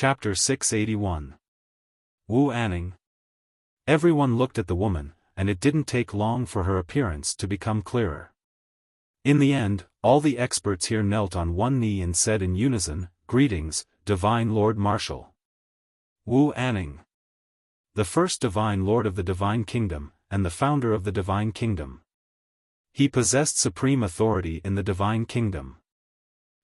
Chapter 681. Wu Anning. Everyone looked at the woman, and it didn't take long for her appearance to become clearer. In the end, all the experts here knelt on one knee and said in unison, "Greetings, Divine Lord Marshal." Wu Anning. The first Divine Lord of the Divine Kingdom, and the founder of the Divine Kingdom. He possessed supreme authority in the Divine Kingdom.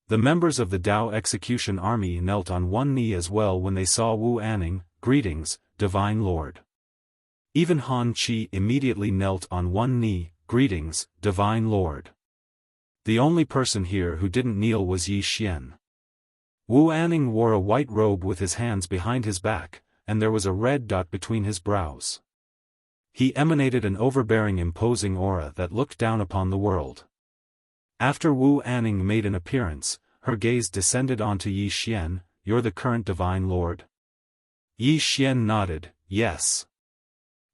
The members of the Dao Execution Army knelt on one knee as well when they saw Wu Anning. "Greetings, Divine Lord." Even Han Qi immediately knelt on one knee. "Greetings, Divine Lord." The only person here who didn't kneel was Yi Xian. Wu Anning wore a white robe with his hands behind his back, and there was a red dot between his brows. He emanated an overbearing imposing aura that looked down upon the world. After Wu Anning made an appearance, her gaze descended onto Yi Xian. "You're the current Divine Lord?" Yi Xian nodded, "Yes."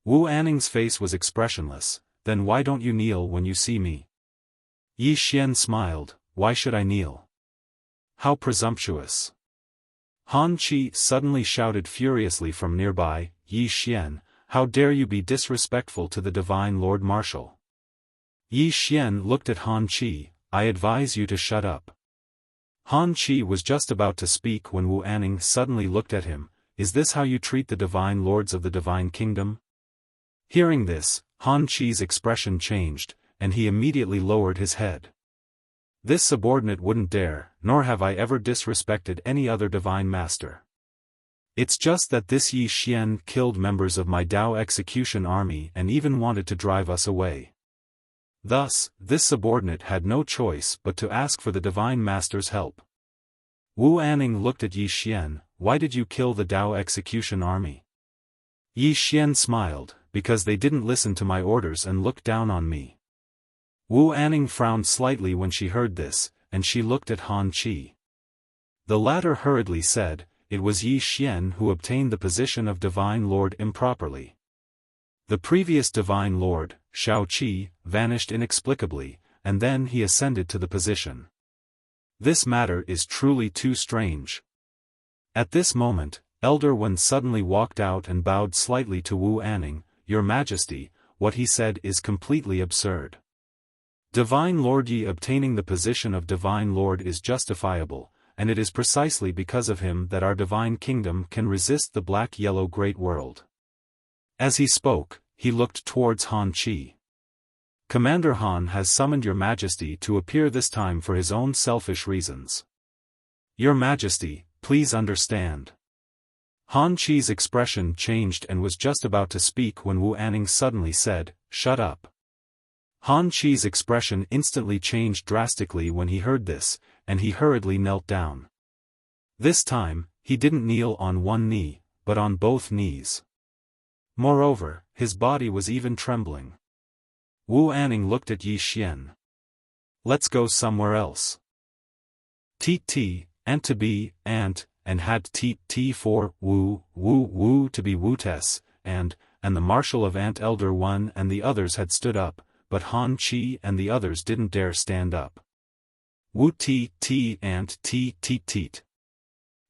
Wu Anning's face was expressionless. "Then why don't you kneel when you see me?" Yi Xian smiled, "Why should I kneel? How presumptuous." Han Qi suddenly shouted furiously from nearby, "Yi Xian, how dare you be disrespectful to the Divine Lord Marshal?" Yi Xian looked at Han Qi. "I advise you to shut up." Han Qi was just about to speak when Wu Anning suddenly looked at him. "Is this how you treat the Divine Lords of the Divine Kingdom?" Hearing this, Han Qi's expression changed, and he immediately lowered his head. "This subordinate wouldn't dare, nor have I ever disrespected any other Divine Master. It's just that this Yi Xian killed members of my Dao Execution Army and even wanted to drive us away. Thus, this subordinate had no choice but to ask for the Divine Master's help." Wu Anning looked at Yi Xian. "Why did you kill the Dao Execution Army?" Yi Xian smiled, "Because they didn't listen to my orders and looked down on me." Wu Anning frowned slightly when she heard this, and she looked at Han Qi. The latter hurriedly said, "It was Yi Xian who obtained the position of Divine Lord improperly. The previous Divine Lord, Xiao Qi, vanished inexplicably, and then he ascended to the position. This matter is truly too strange." At this moment, Elder Wen suddenly walked out and bowed slightly to Wu Anning. "Your Majesty, what he said is completely absurd. Divine Lord Yi obtaining the position of Divine Lord is justifiable, and it is precisely because of him that our Divine Kingdom can resist the black-yellow Great World." As he spoke, he looked towards Han Qi. "Commander Han has summoned Your Majesty to appear this time for his own selfish reasons. Your Majesty, please understand." Han Qi's expression changed and was just about to speak when Wu Anning suddenly said, "Shut up." Han Qi's expression instantly changed drastically when he heard this, and he hurriedly knelt down. This time, he didn't kneel on one knee, but on both knees. Moreover, his body was even trembling. Wu Anning looked at Yi Xian. "Let's go somewhere else." T, ant to be, ant, and had T for Wu to be Wutes, and the Marshal of Ant Elder One and the others had stood up, but Han Qi and the others didn't dare stand up. Wu ant T.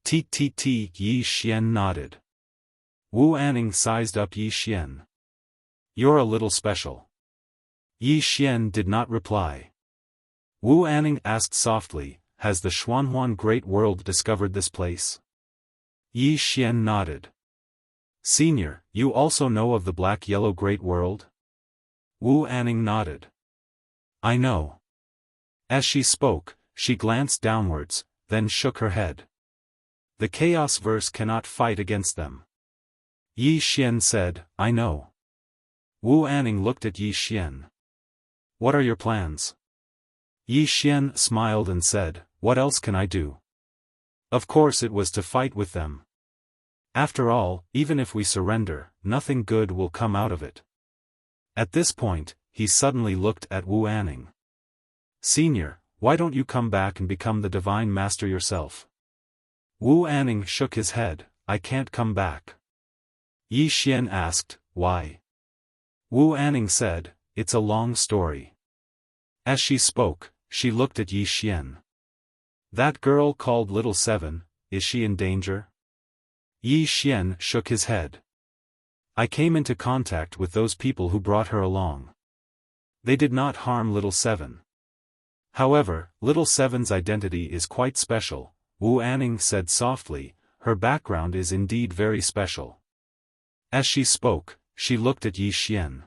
Yi Xian nodded. Wu Anning sized up Yi Xian. "You're a little special." Yi Xian did not reply. Wu Anning asked softly, "Has the Xuanhuan Great World discovered this place?" Yi Xian nodded. "Senior, you also know of the Black-Yellow Great World?" Wu Anning nodded. "I know." As she spoke, she glanced downwards, then shook her head. "The Chaos Verse cannot fight against them." Yi Xian said, "I know." Wu Anning looked at Yi Xian. "What are your plans?" Yi Xian smiled and said, "What else can I do? Of course it was to fight with them. After all, even if we surrender, nothing good will come out of it." At this point, he suddenly looked at Wu Anning. "Senior, why don't you come back and become the Divine Master yourself?" Wu Anning shook his head. "I can't come back." Yi Xian asked, "Why?" Wu Anning said, "It's a long story." As she spoke, she looked at Yi Xian. "That girl called Little Seven, is she in danger?" Yi Xian shook his head. I came into contact with those people who brought her along. They did not harm Little Seven. However, Little Seven's identity is quite special, Wu Anning said softly. Her background is indeed very special. As she spoke, she looked at Yi Xian.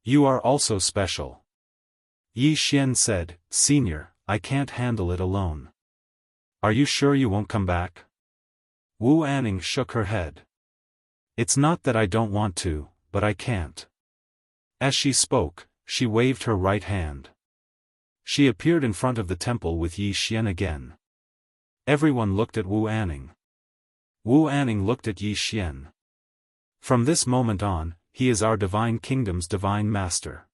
You are also special. Yi Xian said, Senior, I can't handle it alone. Are you sure you won't come back? Wu Anning shook her head. It's not that I don't want to, but I can't. As she spoke, she waved her right hand. She appeared in front of the temple with Yi Xian again. Everyone looked at Wu Anning. Wu Anning looked at Yi Xian. From this moment on, he is our divine kingdom's divine master.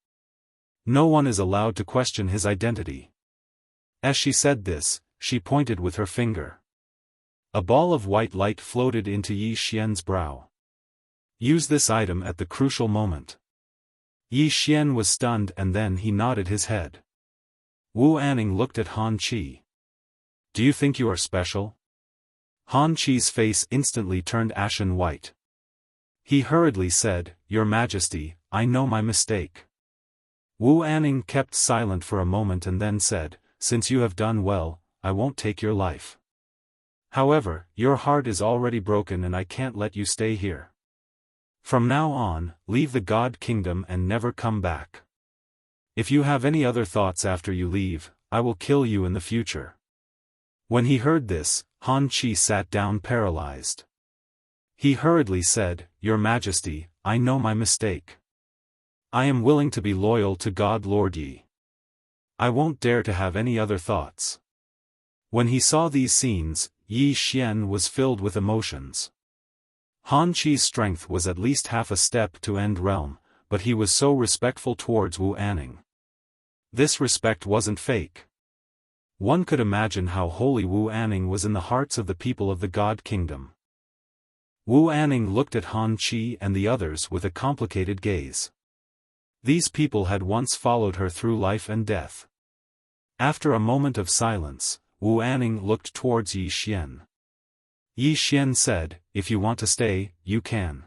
No one is allowed to question his identity. As she said this, she pointed with her finger. A ball of white light floated into Yi Xian's brow. Use this item at the crucial moment. Yi Xian was stunned and then he nodded his head. Wu Anning looked at Han Qi. Do you think you are special? Han Qi's face instantly turned ashen white. He hurriedly said, Your Majesty, I know my mistake. Wu Anning kept silent for a moment and then said, Since you have done well, I won't take your life. However, your heart is already broken and I can't let you stay here. From now on, leave the God Kingdom and never come back. If you have any other thoughts after you leave, I will kill you in the future. When he heard this, Han Qi sat down paralyzed. He hurriedly said, Your Majesty, I know my mistake. I am willing to be loyal to God Lord Yi. I won't dare to have any other thoughts. When he saw these scenes, Yi Xian was filled with emotions. Han Qi's strength was at least half a step to End Realm, but he was so respectful towards Wu Anning. This respect wasn't fake. One could imagine how holy Wu Anning was in the hearts of the people of the God Kingdom. Wu Anning looked at Han Qi and the others with a complicated gaze. These people had once followed her through life and death. After a moment of silence, Wu Anning looked towards Yi Xian. Yi Xian said, If you want to stay, you can.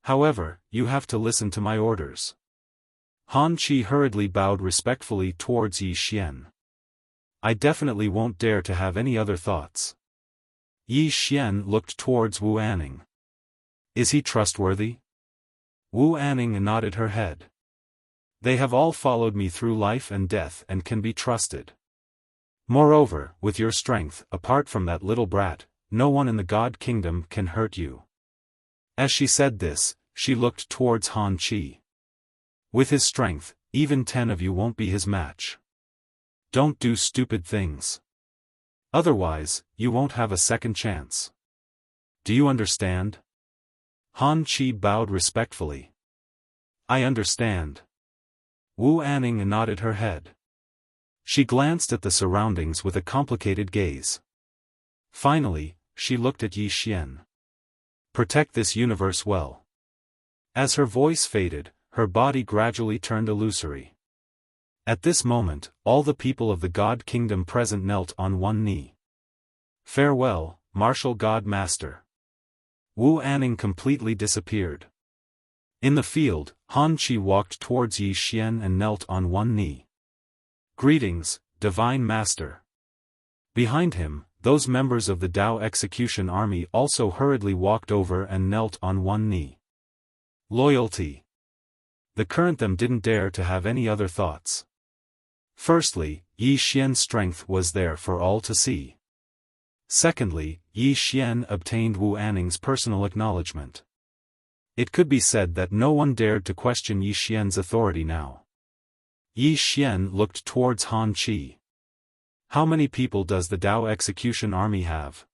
However, you have to listen to my orders. Han Qi hurriedly bowed respectfully towards Yi Xian. I definitely won't dare to have any other thoughts. Yi Xian looked towards Wu Anning. Is he trustworthy? Wu Anning nodded her head. They have all followed me through life and death and can be trusted. Moreover, with your strength, apart from that little brat, no one in the God Kingdom can hurt you. As she said this, she looked towards Han Qi. With his strength, even 10 of you won't be his match. Don't do stupid things. Otherwise, you won't have a second chance. Do you understand? Han Qi bowed respectfully. I understand. Wu Anning nodded her head. She glanced at the surroundings with a complicated gaze. Finally, she looked at Yi Xian. Protect this universe well. As her voice faded, her body gradually turned illusory. At this moment, all the people of the God Kingdom present knelt on one knee. Farewell, Martial God Master. Wu Anning completely disappeared. In the field, Han Qi walked towards Yi Xian and knelt on one knee. Greetings, Divine Master. Behind him, those members of the Dao Execution Army also hurriedly walked over and knelt on one knee. Loyalty. The current them didn't dare to have any other thoughts. Firstly, Yi Xian's strength was there for all to see. Secondly, Yi Xian obtained Wu Anning's personal acknowledgement. It could be said that no one dared to question Yi Xian's authority now. Yi Xian looked towards Han Qi. How many people does the Dao Execution Army have?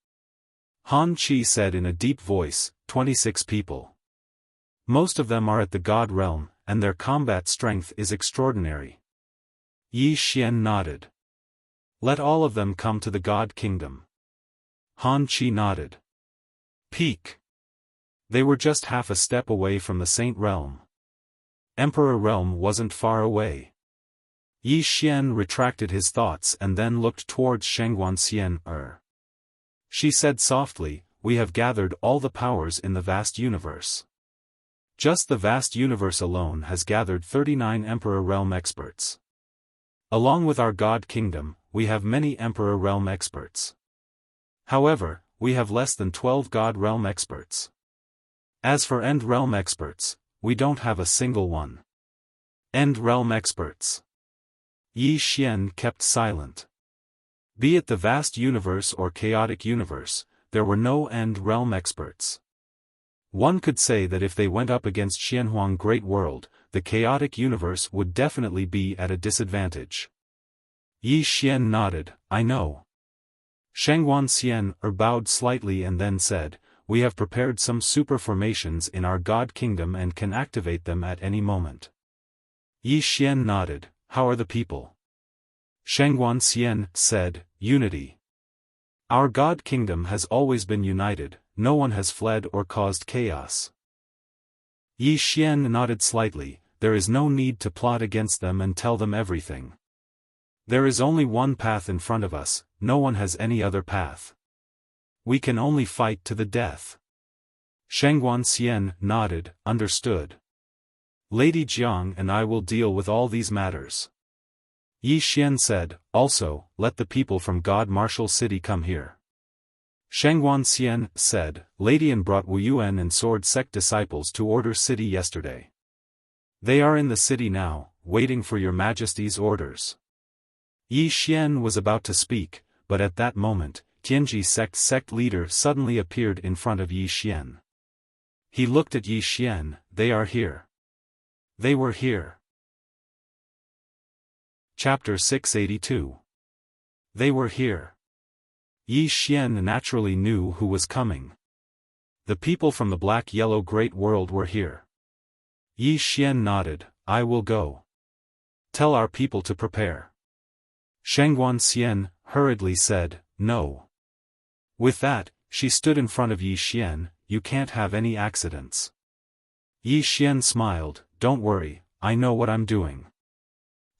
Han Qi said in a deep voice, 26 people. Most of them are at the God realm, and their combat strength is extraordinary. Yi Xian nodded. Let all of them come to the God Kingdom. Han Qi nodded. Peak. They were just half a step away from the Saint Realm. Emperor Realm wasn't far away. Yi Xian retracted his thoughts and then looked towards Shengguan Xian. She said softly, we have gathered all the powers in the vast universe. Just the vast universe alone has gathered 39 Emperor Realm experts. Along with our God Kingdom, we have many Emperor Realm experts. However, we have less than 12 God Realm experts. As for End Realm experts, we don't have a single one. End Realm experts. Yi Xian kept silent. Be it the vast universe or chaotic universe, there were no End Realm experts. One could say that if they went up against Xianhuang Great World, the chaotic universe would definitely be at a disadvantage. Yi Xian nodded, I know. Shengguan Xian bowed slightly and then said, we have prepared some super formations in our God Kingdom and can activate them at any moment. Yi Xian nodded, how are the people? Shengguan Xian said, unity. Our God Kingdom has always been united, no one has fled or caused chaos. Yi Xian nodded slightly, there is no need to plot against them and tell them everything. There is only one path in front of us, no one has any other path. We can only fight to the death. Shengguan Xian nodded, understood. Lady Jiang and I will deal with all these matters. Yi Xian said, also, let the people from God Martial City come here. Shengguan Xian said, Lady An brought Wu Yuan and Sword Sect disciples to Order City yesterday. They are in the city now, waiting for your Majesty's orders. Yi Xian was about to speak, but at that moment, Tianji sect leader suddenly appeared in front of Yi Xian. He looked at Yi Xian, they are here. They were here. Chapter 682. They were here. Yi Xian naturally knew who was coming. The people from the black-yellow Great World were here. Yi Xian nodded, I will go. Tell our people to prepare. Shengguan Xian hurriedly said, no. With that, she stood in front of Yi Xian, you can't have any accidents. Yi Xian smiled, don't worry, I know what I'm doing.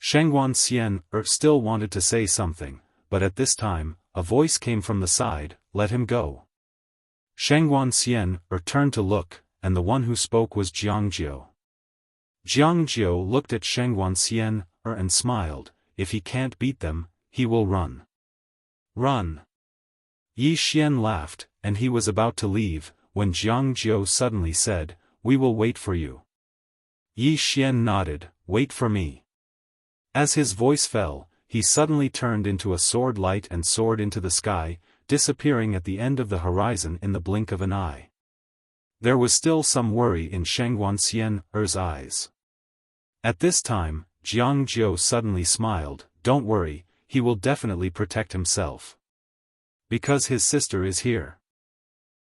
Shengguan Xian still wanted to say something, but at this time, a voice came from the side, let him go. Shengguan Xian turned to look, and the one who spoke was Jiang Jiu. Jiang Jiu looked at Shengguan Xian and smiled, if he can't beat them, he will run. Run. Yi Xian laughed, and he was about to leave, when Jiang Jiu suddenly said, we will wait for you. Yi Xian nodded, wait for me. As his voice fell, he suddenly turned into a sword light and soared into the sky, disappearing at the end of the horizon in the blink of an eye. There was still some worry in Shengguan Xian's eyes. At this time, Jiang Jiu suddenly smiled, don't worry, he will definitely protect himself. Because his sister is here.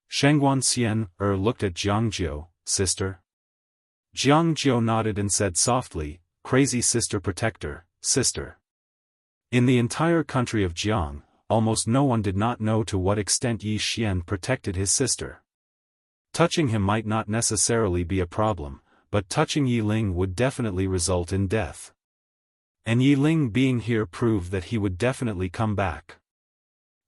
Shengguan Xian looked at Jiang Jiu, sister? Jiang Jiu nodded and said softly, crazy sister protector, sister. In the entire country of Jiang, almost no one did not know to what extent Yi Xian protected his sister. Touching him might not necessarily be a problem, but touching Yi Ling would definitely result in death. And Yi Ling being here proved that he would definitely come back.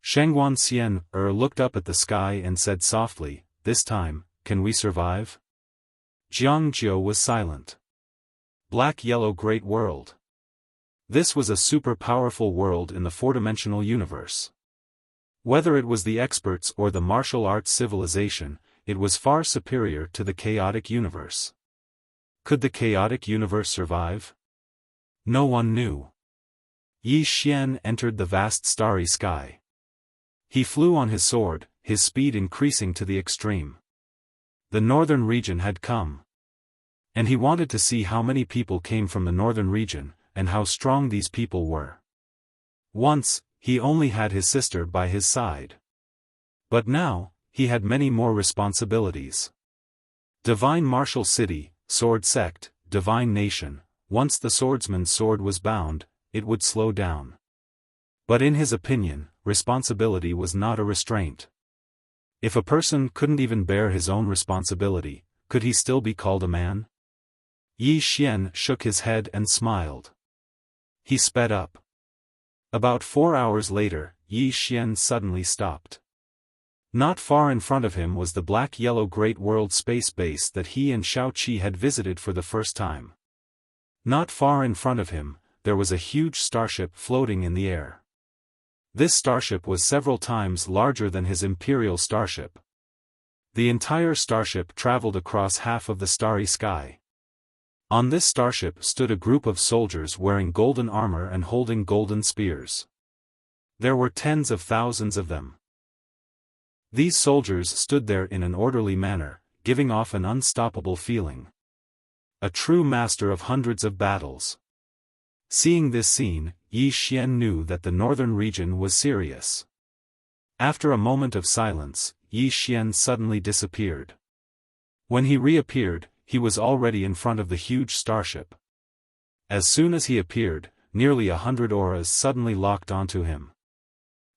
Shengguan Xian looked up at the sky and said softly, this time, can we survive? Jiang Jiu was silent. Black-yellow Great World. This was a super powerful world in the four-dimensional universe. Whether it was the experts or the martial arts civilization, it was far superior to the chaotic universe. Could the chaotic universe survive? No one knew. Yi Xian entered the vast starry sky. He flew on his sword, his speed increasing to the extreme. The northern region had come. And he wanted to see how many people came from the northern region, and how strong these people were. Once, he only had his sister by his side. But now, he had many more responsibilities. Divine Martial City, Sword Sect, Divine Nation, once the swordsman's sword was bound, it would slow down. But in his opinion, responsibility was not a restraint. If a person couldn't even bear his own responsibility, could he still be called a man? Yi Xian shook his head and smiled. He sped up. About 4 hours later, Yi Xian suddenly stopped. Not far in front of him was the black-yellow Great World Space Base that he and Xiao Qi had visited for the first time. Not far in front of him, there was a huge starship floating in the air. This starship was several times larger than his Imperial starship. The entire starship traveled across half of the starry sky. On this starship stood a group of soldiers wearing golden armor and holding golden spears. There were tens of thousands of them. These soldiers stood there in an orderly manner, giving off an unstoppable feeling. A true master of hundreds of battles. Seeing this scene, Yi Xian knew that the northern region was serious. After a moment of silence, Yi Xian suddenly disappeared. When he reappeared, he was already in front of the huge starship. As soon as he appeared, nearly 100 auras suddenly locked onto him.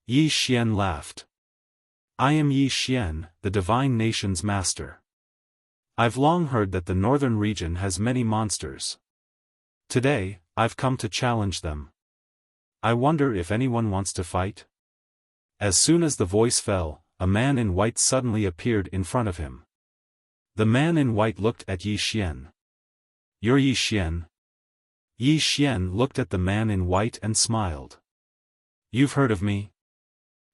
Yi Xian laughed. I am Yi Xian, the divine nation's master. I've long heard that the northern region has many monsters. Today, I've come to challenge them. I wonder if anyone wants to fight? As soon as the voice fell, a man in white suddenly appeared in front of him. The man in white looked at Yi Xian. You're Yi Xian? Yi Xian looked at the man in white and smiled. You've heard of me?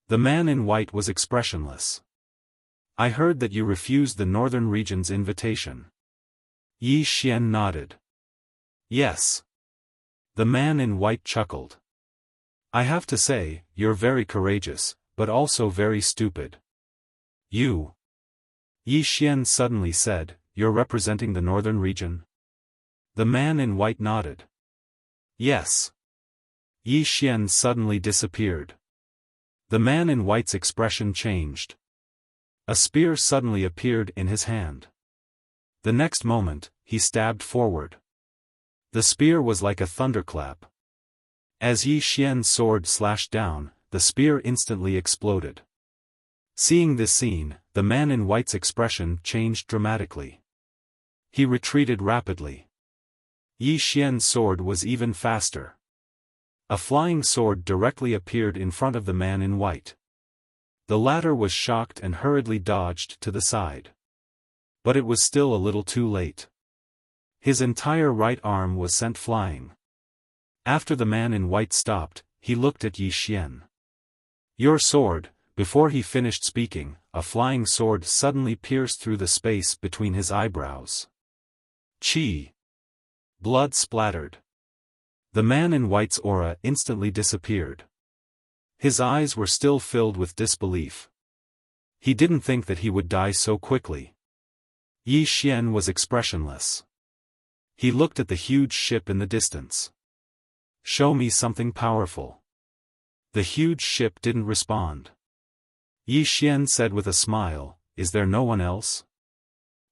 The man in white was expressionless. I heard that you refused the northern region's invitation. Yi Xian nodded. Yes. The man in white chuckled. I have to say, you're very courageous, but also very stupid. You. Yi Xian suddenly said, you're representing the northern region? The man in white nodded. Yes. Yi Xian suddenly disappeared. The man in white's expression changed. A spear suddenly appeared in his hand. The next moment, he stabbed forward. The spear was like a thunderclap. As Yi Xian's sword slashed down, the spear instantly exploded. Seeing this scene, the man in white's expression changed dramatically. He retreated rapidly. Yi Xian's sword was even faster. A flying sword directly appeared in front of the man in white. The latter was shocked and hurriedly dodged to the side. But it was still a little too late. His entire right arm was sent flying. After the man in white stopped, he looked at Yi Xian. Your sword. Before he finished speaking, a flying sword suddenly pierced through the space between his eyebrows. Chi! Blood splattered. The man in white's aura instantly disappeared. His eyes were still filled with disbelief. He didn't think that he would die so quickly. Yi Xian was expressionless. He looked at the huge ship in the distance. Show me something powerful. The huge ship didn't respond. Yi Xian said with a smile, is there no one else?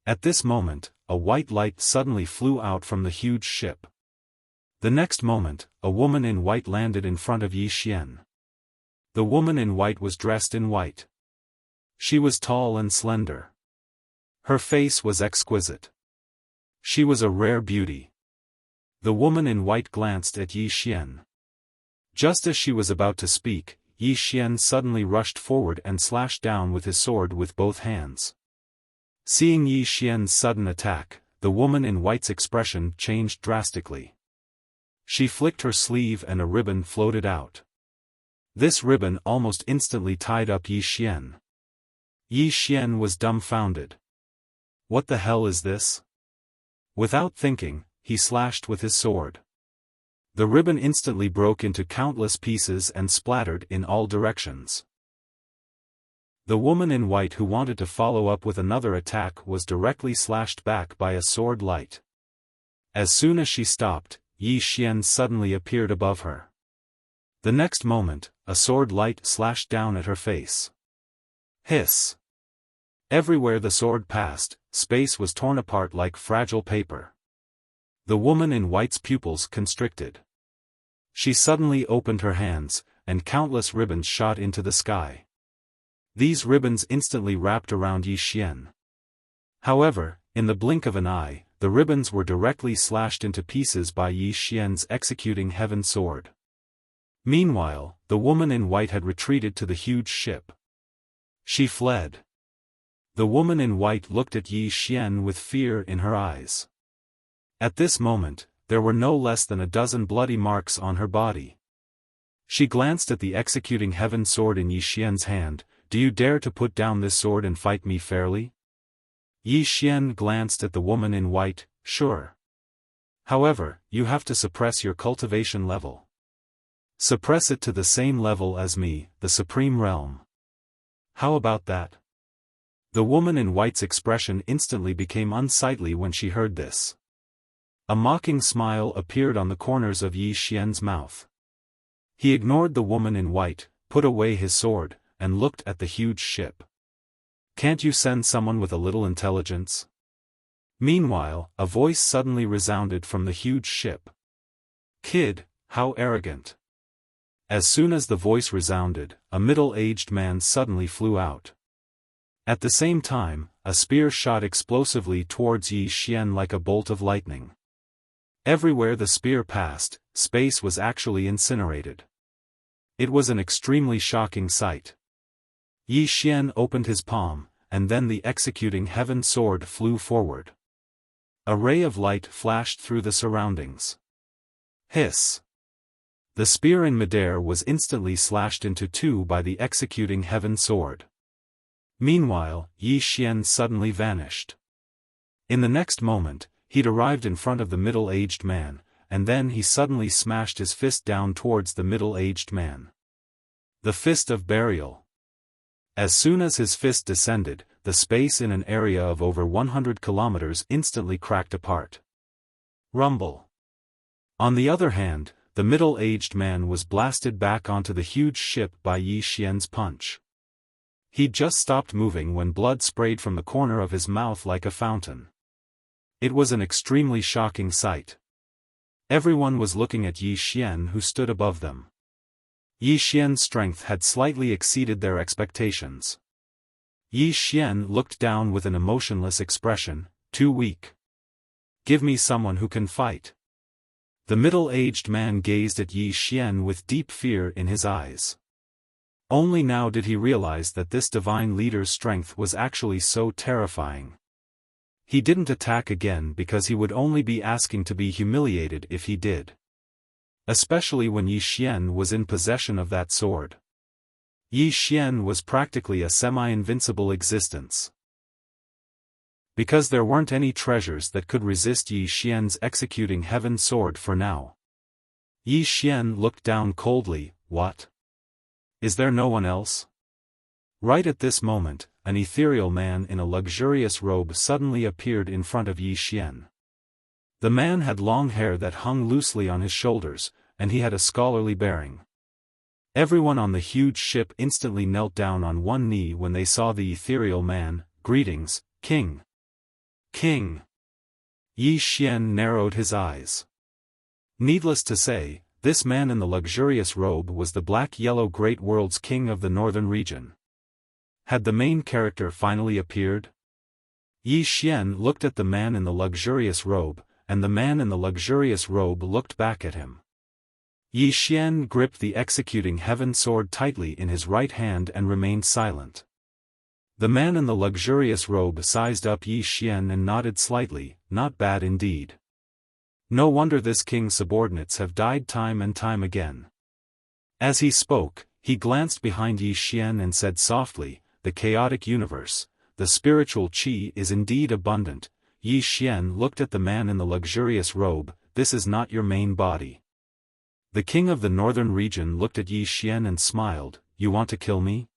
At this moment, a white light suddenly flew out from the huge ship. The next moment, a woman in white landed in front of Yi Xian. The woman in white was dressed in white. She was tall and slender. Her face was exquisite. She was a rare beauty. The woman in white glanced at Yi Xian. Just as she was about to speak, Yi Xian suddenly rushed forward and slashed down with his sword with both hands. Seeing Yi Xian's sudden attack, the woman in white's expression changed drastically. She flicked her sleeve and a ribbon floated out. This ribbon almost instantly tied up Yi Xian. Yi Xian was dumbfounded. What the hell is this? Without thinking, he slashed with his sword. The ribbon instantly broke into countless pieces and splattered in all directions. The woman in white who wanted to follow up with another attack was directly slashed back by a sword light. As soon as she stopped, Yi Xian suddenly appeared above her. The next moment, a sword light slashed down at her face. Hiss! Everywhere the sword passed, space was torn apart like fragile paper. The woman in white's pupils constricted. She suddenly opened her hands, and countless ribbons shot into the sky. These ribbons instantly wrapped around Yi Xian. However, in the blink of an eye, the ribbons were directly slashed into pieces by Yi Xian's executing heaven sword. Meanwhile, the woman in white had retreated to the huge ship. She fled. The woman in white looked at Yi Xian with fear in her eyes. At this moment, there were no less than a dozen bloody marks on her body. She glanced at the executing heaven sword in Yi Xian's hand. Do you dare to put down this sword and fight me fairly? Yi Xian glanced at the woman in white. Sure. However, you have to suppress your cultivation level. Suppress it to the same level as me, the Supreme Realm. How about that? The woman in white's expression instantly became unsightly when she heard this. A mocking smile appeared on the corners of Yi Xian's mouth. He ignored the woman in white, put away his sword, and looked at the huge ship. Can't you send someone with a little intelligence? Meanwhile, a voice suddenly resounded from the huge ship. Kid, how arrogant. As soon as the voice resounded, a middle-aged man suddenly flew out. At the same time, a spear shot explosively towards Yi Xian like a bolt of lightning. Everywhere the spear passed, space was actually incinerated. It was an extremely shocking sight. Yi Xian opened his palm, and then the executing heaven sword flew forward. A ray of light flashed through the surroundings. Hiss! The spear in midair was instantly slashed into two by the executing heaven sword. Meanwhile, Yi Xian suddenly vanished. In the next moment, he'd arrived in front of the middle-aged man, and then he suddenly smashed his fist down towards the middle-aged man. The fist of burial. As soon as his fist descended, the space in an area of over 100 kilometers instantly cracked apart. Rumble. On the other hand, the middle-aged man was blasted back onto the huge ship by Yi Xian's punch. He'd just stopped moving when blood sprayed from the corner of his mouth like a fountain. It was an extremely shocking sight. Everyone was looking at Yi Xian, who stood above them. Yi Xian's strength had slightly exceeded their expectations. Yi Xian looked down with an emotionless expression. Too weak. Give me someone who can fight. The middle-aged man gazed at Yi Xian with deep fear in his eyes. Only now did he realize that this divine leader's strength was actually so terrifying. He didn't attack again because he would only be asking to be humiliated if he did. Especially when Yi Xian was in possession of that sword. Yi Xian was practically a semi-invincible existence. Because there weren't any treasures that could resist Yi Xian's executing heaven sword for now. Yi Xian looked down coldly. What? Is there no one else? Right at this moment, an ethereal man in a luxurious robe suddenly appeared in front of Yi Xian. The man had long hair that hung loosely on his shoulders, and he had a scholarly bearing. Everyone on the huge ship instantly knelt down on one knee when they saw the ethereal man. Greetings, King. King. Yi Xian narrowed his eyes. Needless to say, this man in the luxurious robe was the black-yellow Great World's king of the northern region. Had the main character finally appeared? Yi Xian looked at the man in the luxurious robe, and the man in the luxurious robe looked back at him. Yi Xian gripped the executing heaven sword tightly in his right hand and remained silent. The man in the luxurious robe sized up Yi Xian and nodded slightly. Not bad indeed. No wonder this king's subordinates have died time and time again. As he spoke, he glanced behind Yi Xian and said softly, the chaotic universe, the spiritual qi is indeed abundant. Yi Xian looked at the man in the luxurious robe. This is not your main body. The king of the northern region looked at Yi Xian and smiled. You want to kill me?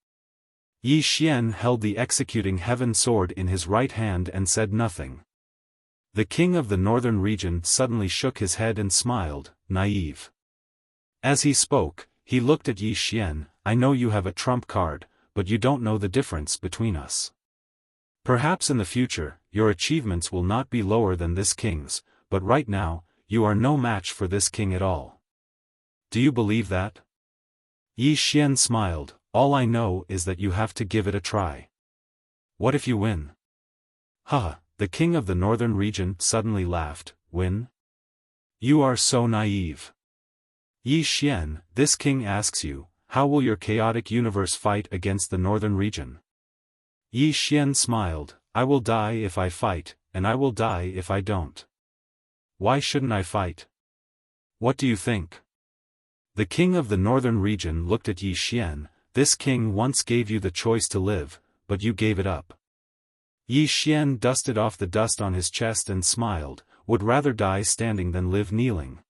Yi Xian held the executing heaven sword in his right hand and said nothing. The king of the northern region suddenly shook his head and smiled, naive. As he spoke, he looked at Yi Xian. I know you have a trump card, but you don't know the difference between us. Perhaps in the future, your achievements will not be lower than this king's, but right now, you are no match for this king at all. Do you believe that? Yi Xian smiled. All I know is that you have to give it a try. What if you win? Haha. The king of the northern region suddenly laughed. Win? You are so naive. Yi Xian, this king asks you, how will your chaotic universe fight against the northern region? Yi Xian smiled, I will die if I fight, and I will die if I don't. Why shouldn't I fight? What do you think? The king of the northern region looked at Yi Xian. This king once gave you the choice to live, but you gave it up. Yi Xian dusted off the dust on his chest and smiled, would rather die standing than live kneeling.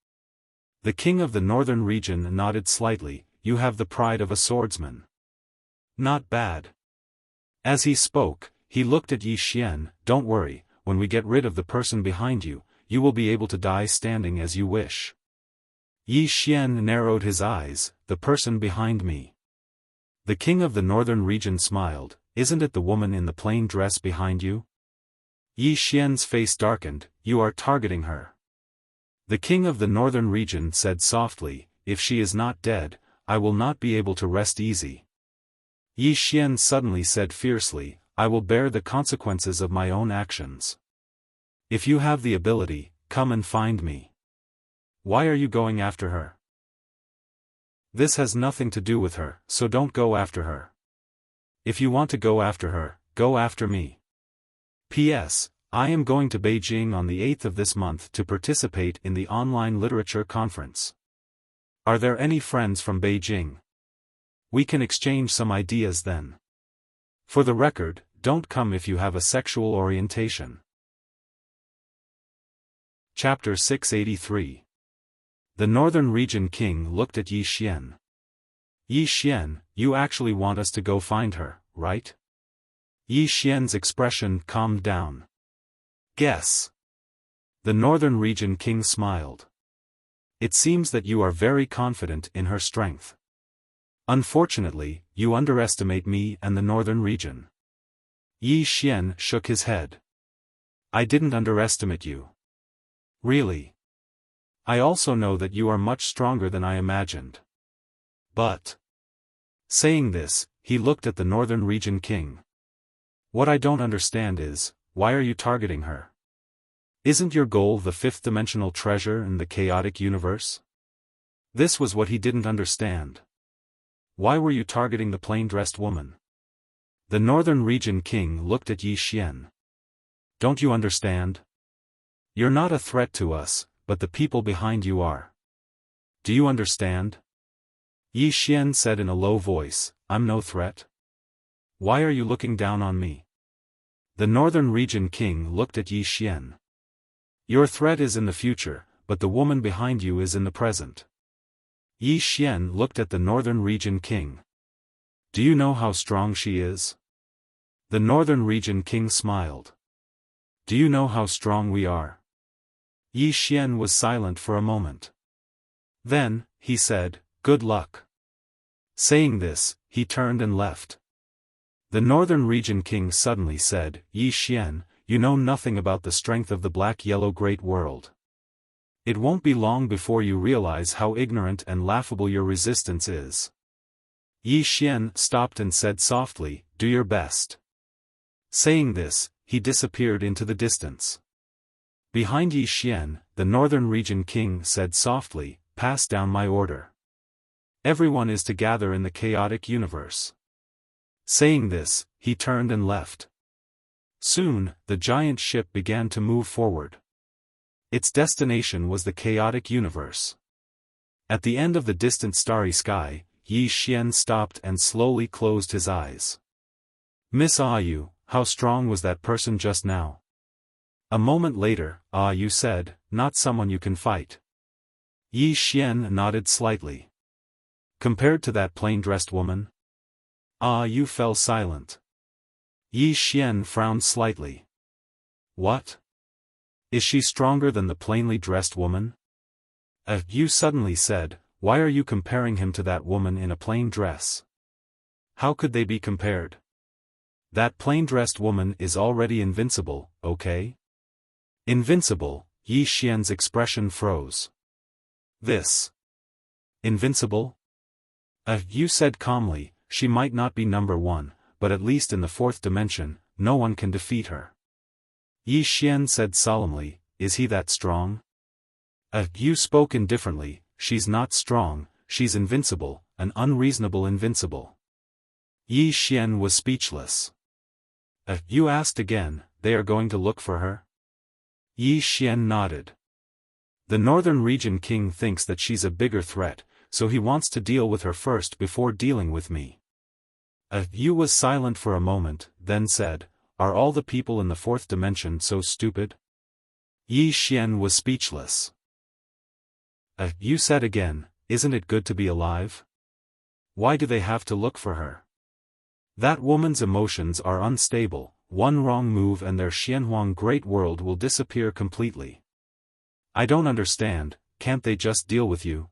The king of the northern region nodded slightly, you have the pride of a swordsman. Not bad. As he spoke, he looked at Yi Xian, don't worry, when we get rid of the person behind you, you will be able to die standing as you wish. Yi Xian narrowed his eyes, the person behind me. The king of the northern region smiled, isn't it the woman in the plain dress behind you? Yi Xian's face darkened, you are targeting her. The king of the northern region said softly, if she is not dead, I will not be able to rest easy. Yi Xian suddenly said fiercely, I will bear the consequences of my own actions. If you have the ability, come and find me. Why are you going after her? This has nothing to do with her, so don't go after her. If you want to go after her, go after me. P.S. I am going to Beijing on the 8th of this month to participate in the online literature conference. Are there any friends from Beijing? We can exchange some ideas then. For the record, don't come if you have a sexual orientation. Chapter 683. The Northern Region King looked at Yi Xian. Yi Xian, you actually want us to go find her, right? Yi Xian's expression calmed down. Guess. The Northern Region King smiled. It seems that you are very confident in her strength. Unfortunately, you underestimate me and the Northern Region. Yi Xian shook his head. I didn't underestimate you. Really? I also know that you are much stronger than I imagined. But. Saying this, he looked at the Northern Region King. What I don't understand is, why are you targeting her? Isn't your goal the fifth-dimensional treasure in the chaotic universe? This was what he didn't understand. Why were you targeting the plain-dressed woman? The Northern Region King looked at Yi Xian. Don't you understand? You're not a threat to us, but the people behind you are. Do you understand? Yi Xian said in a low voice, I'm no threat. Why are you looking down on me? The Northern Region King looked at Yi Xian. Your threat is in the future, but the woman behind you is in the present. Yi Xian looked at the Northern Region King. Do you know how strong she is? The Northern Region King smiled. Do you know how strong we are? Yi Xian was silent for a moment. Then, he said, good luck. Saying this, he turned and left. The Northern Region King suddenly said, Yi Xian, you know nothing about the strength of the black-yellow great world. It won't be long before you realize how ignorant and laughable your resistance is. Yi Xian stopped and said softly, do your best. Saying this, he disappeared into the distance. Behind Yi Xian, the Northern Region King said softly, pass down my order. Everyone is to gather in the chaotic universe. Saying this, he turned and left. Soon, the giant ship began to move forward. Its destination was the chaotic universe. At the end of the distant starry sky, Yi Xian stopped and slowly closed his eyes. Miss Yu, how strong was that person just now? A moment later, Yu said, not someone you can fight. Yi Xian nodded slightly. Compared to that plain-dressed woman? Yu fell silent. Yi Xian frowned slightly. What? Is she stronger than the plainly dressed woman? Yu suddenly said, why are you comparing him to that woman in a plain dress? How could they be compared? That plain-dressed woman is already invincible, okay? Invincible, Yi Xian's expression froze. This. Invincible? Yu said calmly, she might not be number one, but at least in the fourth dimension, no one can defeat her. Yi Xian said solemnly, is he that strong? Yu spoke indifferently, she's not strong, she's invincible, an unreasonable invincible. Yi Xian was speechless. You asked again, they are going to look for her? Yi Xian nodded. The northern region king thinks that she's a bigger threat, so he wants to deal with her first before dealing with me. Yu was silent for a moment, then said, are all the people in the fourth dimension so stupid? Yi Xian was speechless. Yu said again, isn't it good to be alive? Why do they have to look for her? That woman's emotions are unstable, one wrong move and their Xianhuang great world will disappear completely. I don't understand, can't they just deal with you?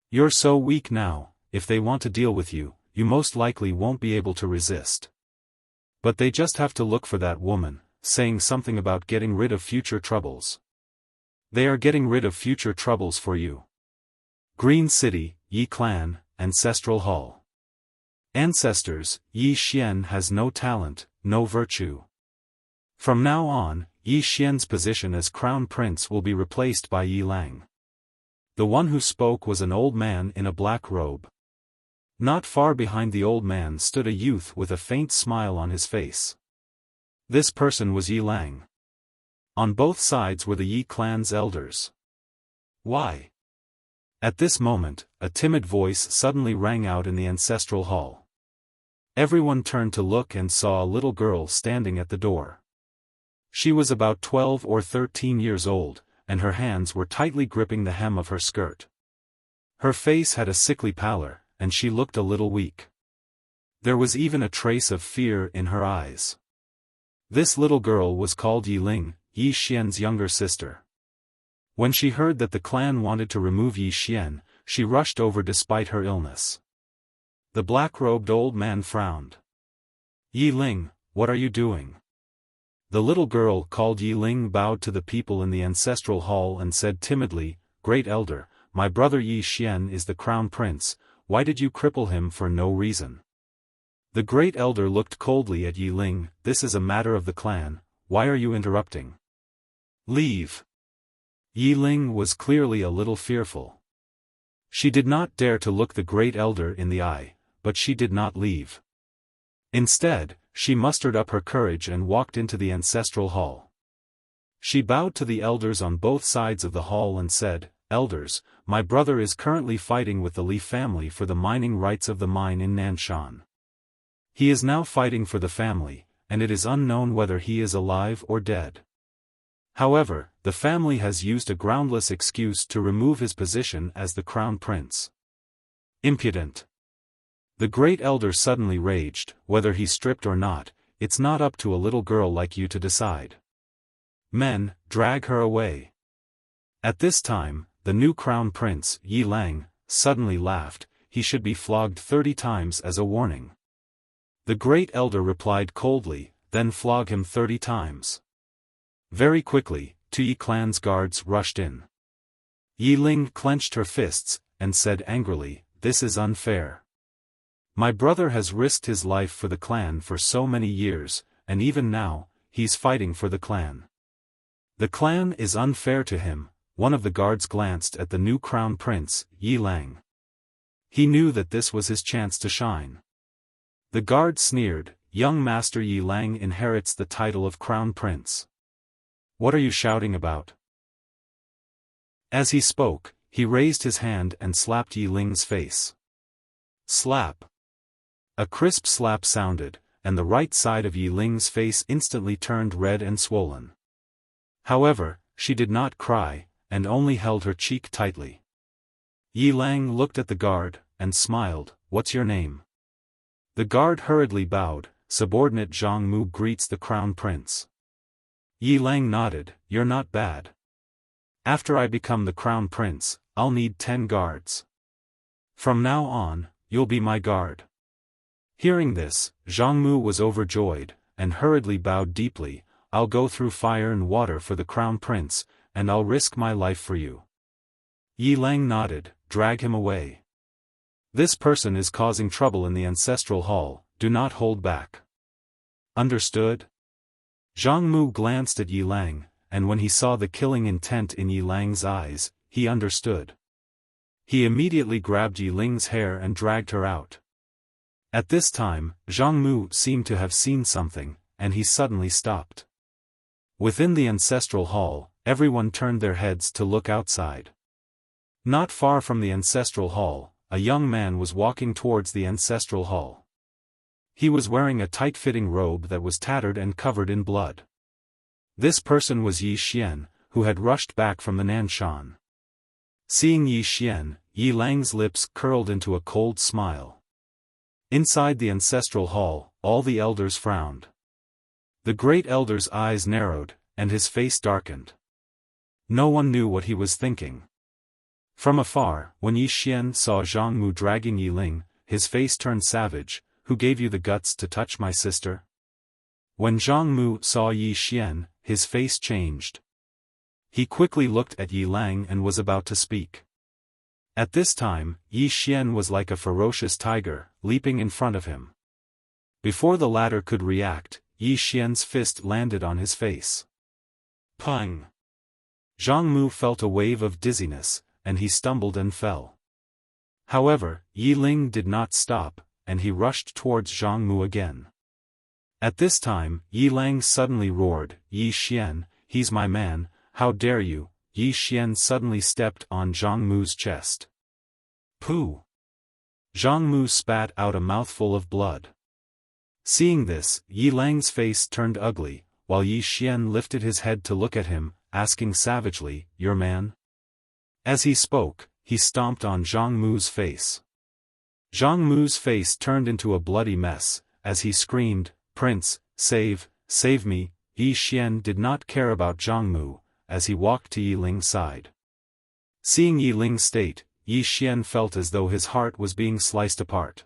You're so weak now, if they want to deal with you, you most likely won't be able to resist. But they just have to look for that woman, saying something about getting rid of future troubles. They are getting rid of future troubles for you. Green City, Yi Clan, Ancestral Hall. Ancestors, Yi Xian has no talent, no virtue. From now on, Yi Xian's position as crown prince will be replaced by Yi Lang. The one who spoke was an old man in a black robe. Not far behind the old man stood a youth with a faint smile on his face. This person was Yi Lang. On both sides were the Yi clan's elders. Why? At this moment, a timid voice suddenly rang out in the ancestral hall. Everyone turned to look and saw a little girl standing at the door. She was about 12 or 13 years old, and her hands were tightly gripping the hem of her skirt. Her face had a sickly pallor, and she looked a little weak. There was even a trace of fear in her eyes. This little girl was called Yi Ling, Yi Xian's younger sister. When she heard that the clan wanted to remove Yi Xian, she rushed over despite her illness. The black-robed old man frowned. Yi Ling, what are you doing? The little girl called Yi Ling bowed to the people in the ancestral hall and said timidly, Great Elder, my brother Yi Xian is the crown prince, why did you cripple him for no reason? The great elder looked coldly at Yi Ling, this is a matter of the clan, why are you interrupting? Leave. Yi Ling was clearly a little fearful. She did not dare to look the great elder in the eye, but she did not leave. Instead, she mustered up her courage and walked into the ancestral hall. She bowed to the elders on both sides of the hall and said, Elders, my brother is currently fighting with the Li family for the mining rights of the mine in Nanshan. He is now fighting for the family, and it is unknown whether he is alive or dead. However, the family has used a groundless excuse to remove his position as the crown prince. Impudent. The great elder suddenly raged, whether he stripped or not, it's not up to a little girl like you to decide. Men, drag her away. At this time, the new crown prince, Yi Lang, suddenly laughed, he should be flogged 30 times as a warning. The great elder replied coldly, then flog him 30 times. Very quickly, 2 Yi clan's guards rushed in. Yi Ling clenched her fists, and said angrily, this is unfair. My brother has risked his life for the clan for so many years, and even now, he's fighting for the clan. The clan is unfair to him. One of the guards glanced at the new crown prince, Yi Lang. He knew that this was his chance to shine. The guard sneered, young master Yi Lang inherits the title of crown prince. What are you shouting about? As he spoke, he raised his hand and slapped Yi Ling's face. Slap. A crisp slap sounded, and the right side of Yi Ling's face instantly turned red and swollen. However, she did not cry, and only held her cheek tightly. Yi Lang looked at the guard, and smiled, what's your name? The guard hurriedly bowed, subordinate Zhang Mu greets the crown prince. Yi Lang nodded, you're not bad. After I become the crown prince, I'll need 10 guards. From now on, you'll be my guard. Hearing this, Zhang Mu was overjoyed, and hurriedly bowed deeply, I'll go through fire and water for the crown prince, and I'll risk my life for you. Yi Lang nodded, drag him away. This person is causing trouble in the ancestral hall, do not hold back. Understood? Zhang Mu glanced at Yi Lang, and when he saw the killing intent in Yi Lang's eyes, he understood. He immediately grabbed Yi Ling's hair and dragged her out. At this time, Zhang Mu seemed to have seen something, and he suddenly stopped. Within the ancestral hall, everyone turned their heads to look outside. Not far from the ancestral hall, a young man was walking towards the ancestral hall. He was wearing a tight-fitting robe that was tattered and covered in blood. This person was Yi Xian, who had rushed back from the Nanshan. Seeing Yi Xian, Yi Lang's lips curled into a cold smile. Inside the ancestral hall, all the elders frowned. The great elder's eyes narrowed, and his face darkened. No one knew what he was thinking. From afar, when Yi Xian saw Zhang Mu dragging Yi Ling, his face turned savage. Who gave you the guts to touch my sister? When Zhang Mu saw Yi Xian, his face changed. He quickly looked at Yi Lang and was about to speak. At this time, Yi Xian was like a ferocious tiger, leaping in front of him. Before the latter could react, Yi Xian's fist landed on his face. Pang! Zhang Mu felt a wave of dizziness, and he stumbled and fell. However, Yi Ling did not stop, and he rushed towards Zhang Mu again. At this time, Yi Lang suddenly roared, Yi Xian, he's my man, how dare you? Yi Xian suddenly stepped on Zhang Mu's chest. Pooh! Zhang Mu spat out a mouthful of blood. Seeing this, Yi Lang's face turned ugly, while Yi Xian lifted his head to look at him, asking savagely, your man? As he spoke, he stomped on Zhang Mu's face. Zhang Mu's face turned into a bloody mess, as he screamed, Prince, save me. Yi Xian did not care about Zhang Mu, as he walked to Yi Ling's side. Seeing Yi Ling's state, Yi Xian felt as though his heart was being sliced apart.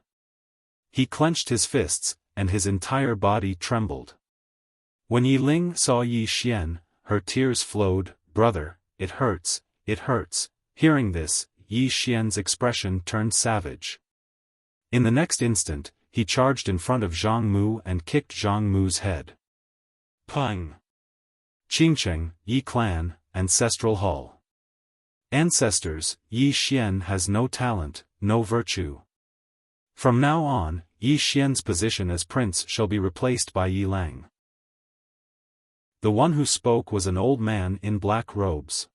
He clenched his fists, and his entire body trembled. When Yi Ling saw Yi Xian, her tears flowed, brother, it hurts. Hearing this, Yi Xian's expression turned savage. In the next instant, he charged in front of Zhang Mu and kicked Zhang Mu's head. Pang! Qingcheng, Yi Clan, Ancestral Hall. Ancestors, Yi Xian has no talent, no virtue. From now on, Yi Xian's position as prince shall be replaced by Yi Lang. The one who spoke was an old man in black robes.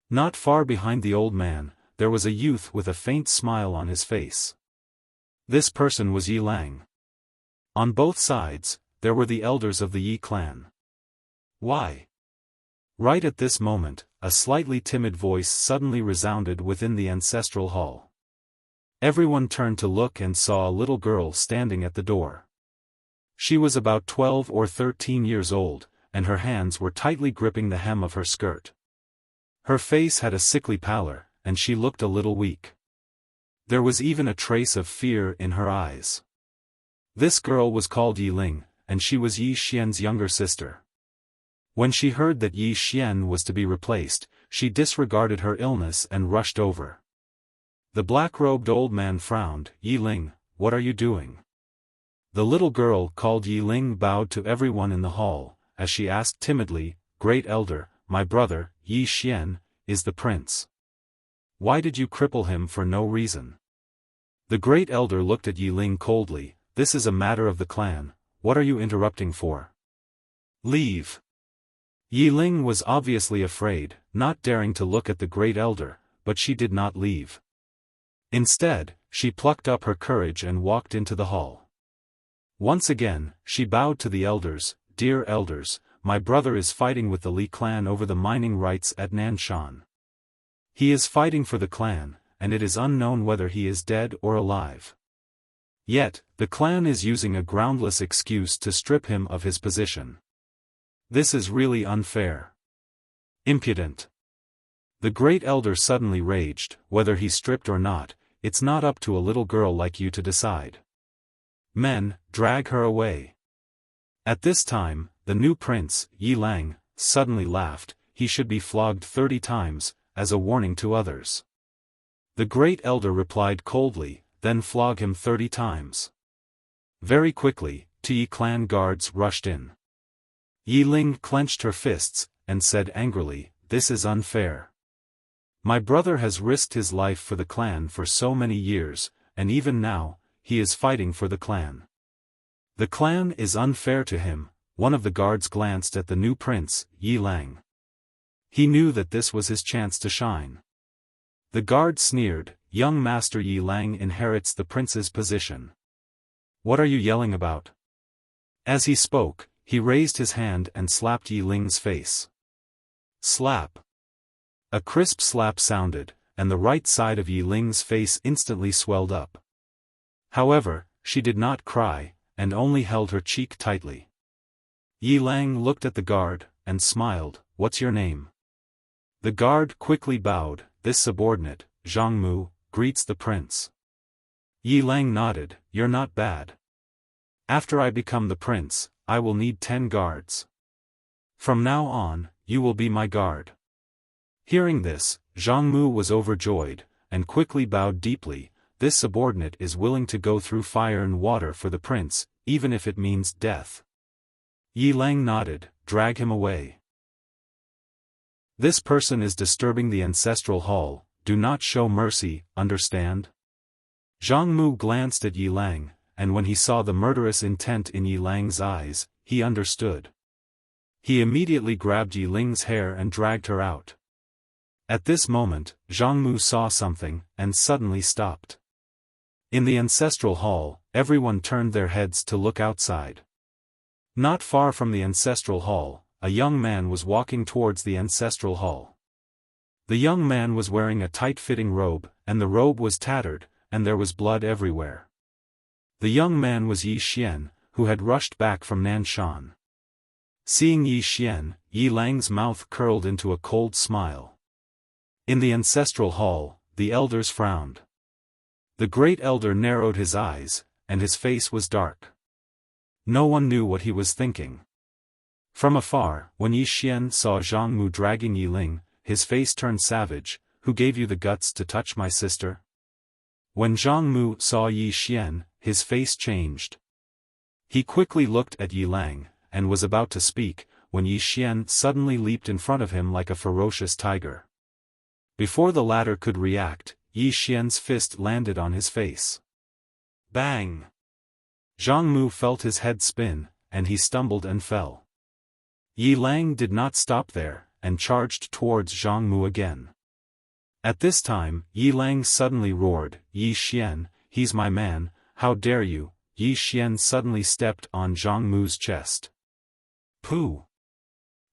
Not far behind the old man, there was a youth with a faint smile on his face. This person was Yi Lang. On both sides, there were the elders of the Yi clan. Why? Right at this moment, a slightly timid voice suddenly resounded within the ancestral hall. Everyone turned to look and saw a little girl standing at the door. She was about 12 or 13 years old, and her hands were tightly gripping the hem of her skirt. Her face had a sickly pallor, and she looked a little weak. There was even a trace of fear in her eyes. This girl was called Yi Ling, and she was Yi Xian's younger sister. When she heard that Yi Xian was to be replaced, she disregarded her illness and rushed over. The black-robed old man frowned, Yi Ling, what are you doing? The little girl called Yi Ling bowed to everyone in the hall, as she asked timidly, Great Elder, my brother, Yi Xian, is the prince. Why did you cripple him for no reason? The Great Elder looked at Yi Ling coldly, this is a matter of the clan, what are you interrupting for? Leave. Yi Ling was obviously afraid, not daring to look at the Great Elder, but she did not leave. Instead, she plucked up her courage and walked into the hall. Once again, she bowed to the elders, Dear elders, my brother is fighting with the Li clan over the mining rights at Nanshan. He is fighting for the clan, and it is unknown whether he is dead or alive. Yet, the clan is using a groundless excuse to strip him of his position. This is really unfair. Impudent. The Great Elder suddenly raged, whether he's stripped or not, it's not up to a little girl like you to decide. Men, drag her away. At this time, the new prince, Yi Lang, suddenly laughed, he should be flogged 30 times, as a warning to others. The Great Elder replied coldly, then flog him 30 times. Very quickly, two Yi clan guards rushed in. Yi Ling clenched her fists, and said angrily, this is unfair. My brother has risked his life for the clan for so many years, and even now, he is fighting for the clan. The clan is unfair to him, one of the guards glanced at the new prince, Yi Lang. He knew that this was his chance to shine. The guard sneered, "Young Master Yi Lang inherits the prince's position. What are you yelling about?" As he spoke, he raised his hand and slapped Yi Ling's face. Slap. A crisp slap sounded, and the right side of Yi Ling's face instantly swelled up. However, she did not cry, and only held her cheek tightly. Yi Lang looked at the guard, and smiled, "What's your name?" The guard quickly bowed. "This subordinate, Zhang Mu, greets the prince." Yi Lang nodded, "You're not bad. After I become the prince, I will need 10 guards. From now on, you will be my guard." Hearing this, Zhang Mu was overjoyed, and quickly bowed deeply. This subordinate is willing to go through fire and water for the prince, even if it means death. Yi Lang nodded, "Drag him away. This person is disturbing the ancestral hall, do not show mercy, understand?" Zhang Mu glanced at Yi Lang, and when he saw the murderous intent in Yi Lang's eyes, he understood. He immediately grabbed Yi Ling's hair and dragged her out. At this moment, Zhang Mu saw something, and suddenly stopped. In the ancestral hall, everyone turned their heads to look outside. Not far from the ancestral hall, a young man was walking towards the ancestral hall. The young man was wearing a tight-fitting robe, and the robe was tattered, and there was blood everywhere. The young man was Yi Xian, who had rushed back from Nanshan. Seeing Yi Xian, Yi Lang's mouth curled into a cold smile. In the ancestral hall, the elders frowned. The great elder narrowed his eyes, and his face was dark. No one knew what he was thinking. From afar, when Yi Xian saw Zhang Mu dragging Yi Ling, his face turned savage. "Who gave you the guts to touch my sister?" When Zhang Mu saw Yi Xian, his face changed. He quickly looked at Yi Lang, and was about to speak, when Yi Xian suddenly leaped in front of him like a ferocious tiger. Before the latter could react, Yi Xian's fist landed on his face. Bang! Zhang Mu felt his head spin, and he stumbled and fell. Yi Lang did not stop there, and charged towards Zhang Mu again. At this time, Yi Lang suddenly roared, "Yi Xian, he's my man, how dare you!" Yi Xian suddenly stepped on Zhang Mu's chest. Pooh!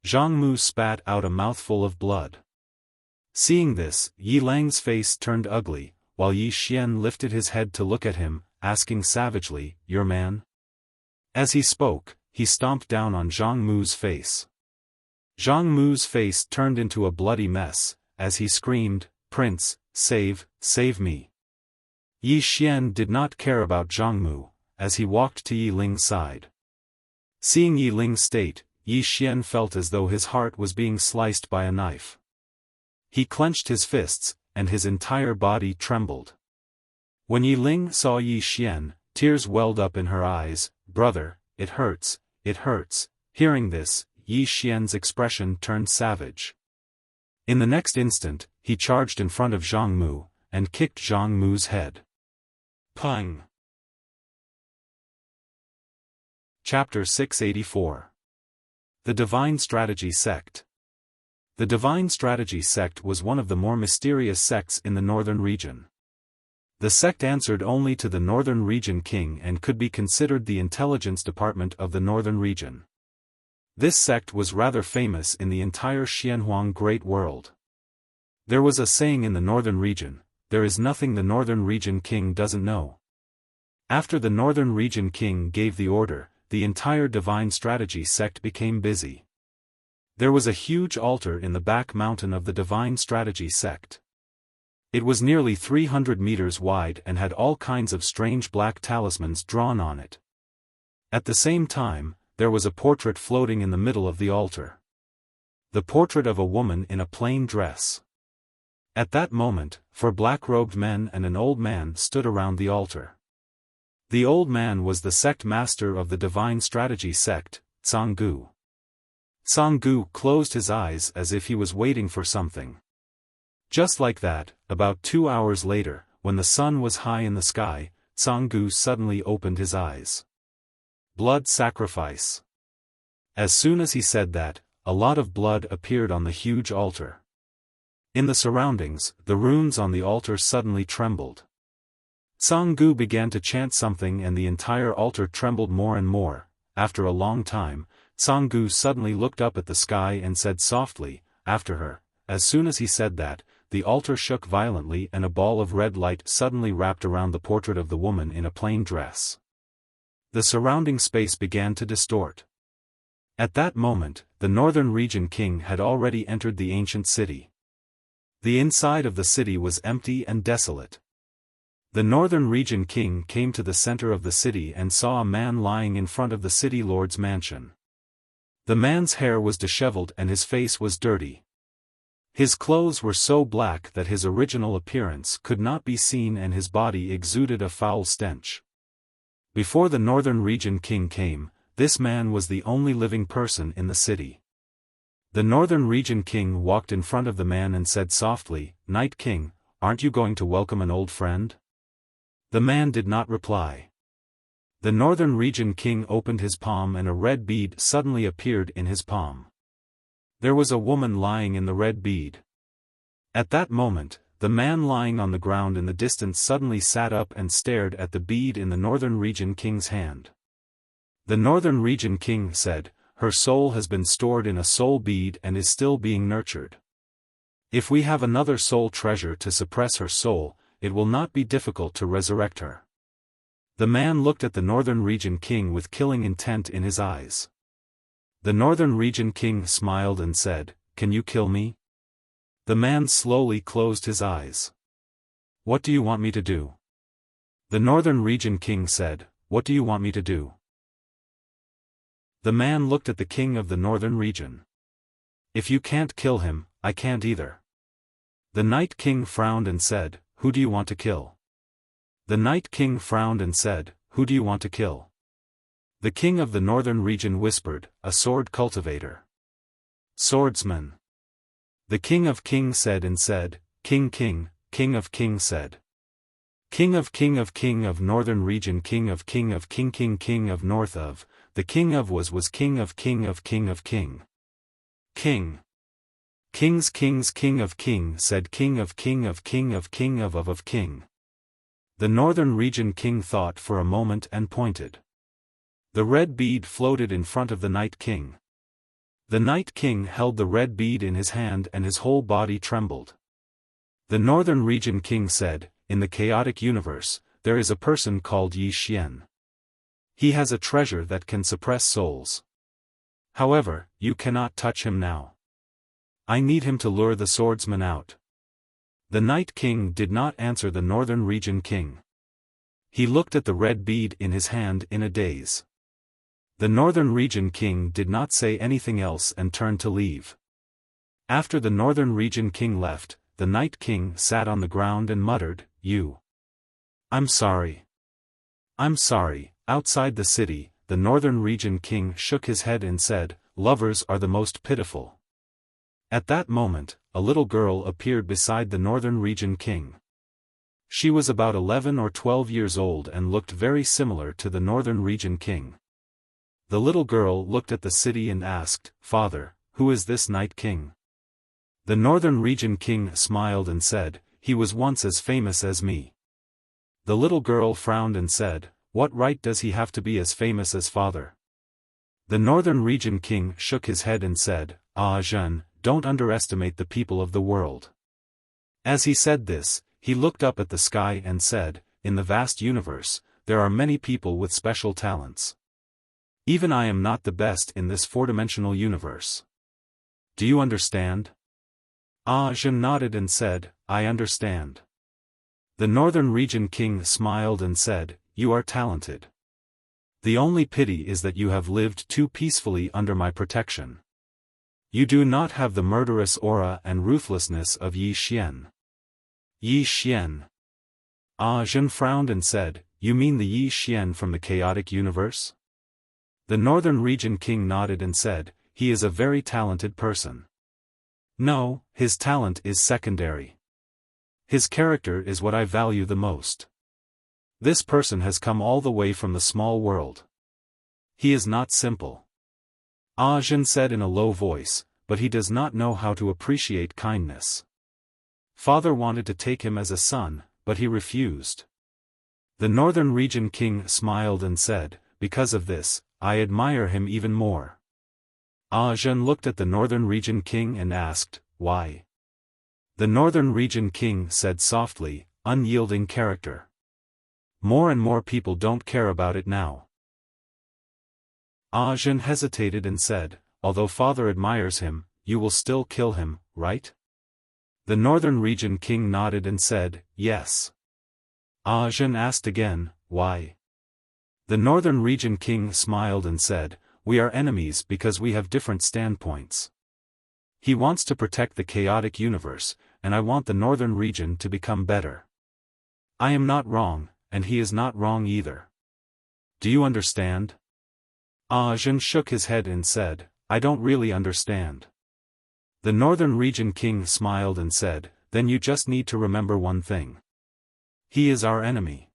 Zhang Mu spat out a mouthful of blood. Seeing this, Yi Lang's face turned ugly, while Yi Xian lifted his head to look at him, asking savagely, "Your man?" As he spoke, he stomped down on Zhang Mu's face. Zhang Mu's face turned into a bloody mess, as he screamed, "Prince, save me." Yi Xian did not care about Zhang Mu, as he walked to Yi Ling's side. Seeing Yi Ling's state, Yi Xian felt as though his heart was being sliced by a knife. He clenched his fists, and his entire body trembled. When Yi Ling saw Yi Xian, tears welled up in her eyes. "Brother, it hurts, it hurts." Hearing this, Yi Xian's expression turned savage. In the next instant, he charged in front of Zhang Mu, and kicked Zhang Mu's head. Pang! Chapter 684. The Divine Strategy Sect. The Divine Strategy Sect was one of the more mysterious sects in the northern region. The sect answered only to the northern region king and could be considered the intelligence department of the northern region. This sect was rather famous in the entire Xianhuang Great World. There was a saying in the northern region, "There is nothing the northern region king doesn't know." After the northern region king gave the order, the entire Divine Strategy sect became busy. There was a huge altar in the back mountain of the Divine Strategy sect. It was nearly 300 meters wide and had all kinds of strange black talismans drawn on it. At the same time, there was a portrait floating in the middle of the altar. The portrait of a woman in a plain dress. At that moment, 4 black-robed men and an old man stood around the altar. The old man was the sect master of the Divine Strategy sect, Canggu. Canggu closed his eyes as if he was waiting for something. Just like that, about 2 hours later, when the sun was high in the sky, Canggu suddenly opened his eyes. Blood sacrifice. As soon as he said that, a lot of blood appeared on the huge altar. In the surroundings, the runes on the altar suddenly trembled. Tsang-gu began to chant something and the entire altar trembled more and more. After a long time, Tsang-gu suddenly looked up at the sky and said softly, after her. As soon as he said that, the altar shook violently and a ball of red light suddenly wrapped around the portrait of the woman in a plain dress. The surrounding space began to distort. At that moment, the Northern Region King had already entered the ancient city. The inside of the city was empty and desolate. The Northern Region King came to the center of the city and saw a man lying in front of the city lord's mansion. The man's hair was disheveled and his face was dirty. His clothes were so black that his original appearance could not be seen and his body exuded a foul stench. Before the Northern Region King came, this man was the only living person in the city. The Northern Region King walked in front of the man and said softly, "Night King, aren't you going to welcome an old friend?" The man did not reply. The Northern Region King opened his palm and a red bead suddenly appeared in his palm. There was a woman lying in the red bead. At that moment, the man lying on the ground in the distance suddenly sat up and stared at the bead in the Northern Region King's hand. The Northern Region King said, "Her soul has been stored in a soul bead and is still being nurtured. If we have another soul treasure to suppress her soul, it will not be difficult to resurrect her." The man looked at the Northern Region King with killing intent in his eyes. The Northern Region King smiled and said, "Can you kill me?" The man slowly closed his eyes. "What do you want me to do?" The Northern Region King said, "What do you want me to do?" The man looked at the king of the Northern Region. "If you can't kill him, I can't either." The Night King frowned and said, "Who do you want to kill?" The Night King frowned and said, "Who do you want to kill?" The king of the Northern Region whispered, "A sword cultivator. Swordsman." The King of King said and said, "King King." King of King said, "King of King of King of Northern Region King of King of King King King of North of." The King of was King of King of King of King. King. Kings Kings King of King said King of King of King of King of King. The Northern Region King thought for a moment and pointed. The red bead floated in front of the Night King. The Night King held the red bead in his hand and his whole body trembled. The Northern Region King said, "In the chaotic universe, there is a person called Yi Xian. He has a treasure that can suppress souls. However, you cannot touch him now. I need him to lure the swordsman out." The Night King did not answer the Northern Region King. He looked at the red bead in his hand in a daze. The Northern Region King did not say anything else and turned to leave. After the Northern Region King left, the Night King sat on the ground and muttered, I'm sorry. I'm sorry." Outside the city, the Northern Region King shook his head and said, "Lovers are the most pitiful." At that moment, a little girl appeared beside the Northern Region King. She was about 11 or 12 years old and looked very similar to the Northern Region King. The little girl looked at the city and asked, "Father, who is this Night King?" The Northern Region King smiled and said, "He was once as famous as me." The little girl frowned and said, "What right does he have to be as famous as father?" The Northern Region King shook his head and said, "Ah jeune, don't underestimate the people of the world." As he said this, he looked up at the sky and said, "In the vast universe, there are many people with special talents. Even I am not the best in this four-dimensional universe. Do you understand?" Ah jeune nodded and said, "I understand." The Northern Region King smiled and said, "You are talented. The only pity is that you have lived too peacefully under my protection. You do not have the murderous aura and ruthlessness of Yi Xian." Yi Xian. Ah jeune frowned and said, "You mean the Yi Xian from the chaotic universe?" The Northern Region King nodded and said, "He is a very talented person. No, his talent is secondary. His character is what I value the most. This person has come all the way from the small world. He is not simple. Zhen said in a low voice, but he does not know how to appreciate kindness. Father wanted to take him as a son, but he refused. The Northern Region King smiled and said, because of this, I admire him even more. Zhen looked at the Northern Region King and asked, why? The Northern Region King said softly, unyielding character. More and more people don't care about it now. Zhen hesitated and said, although Father admires him, you will still kill him, right? The Northern Region King nodded and said, yes. Zhen asked again, why? The Northern Region King smiled and said, we are enemies because we have different standpoints. He wants to protect the chaotic universe, and I want the Northern Region to become better. I am not wrong, and he is not wrong either. Do you understand? Zhen shook his head and said, I don't really understand. The Northern Region King smiled and said, then you just need to remember one thing. He is our enemy.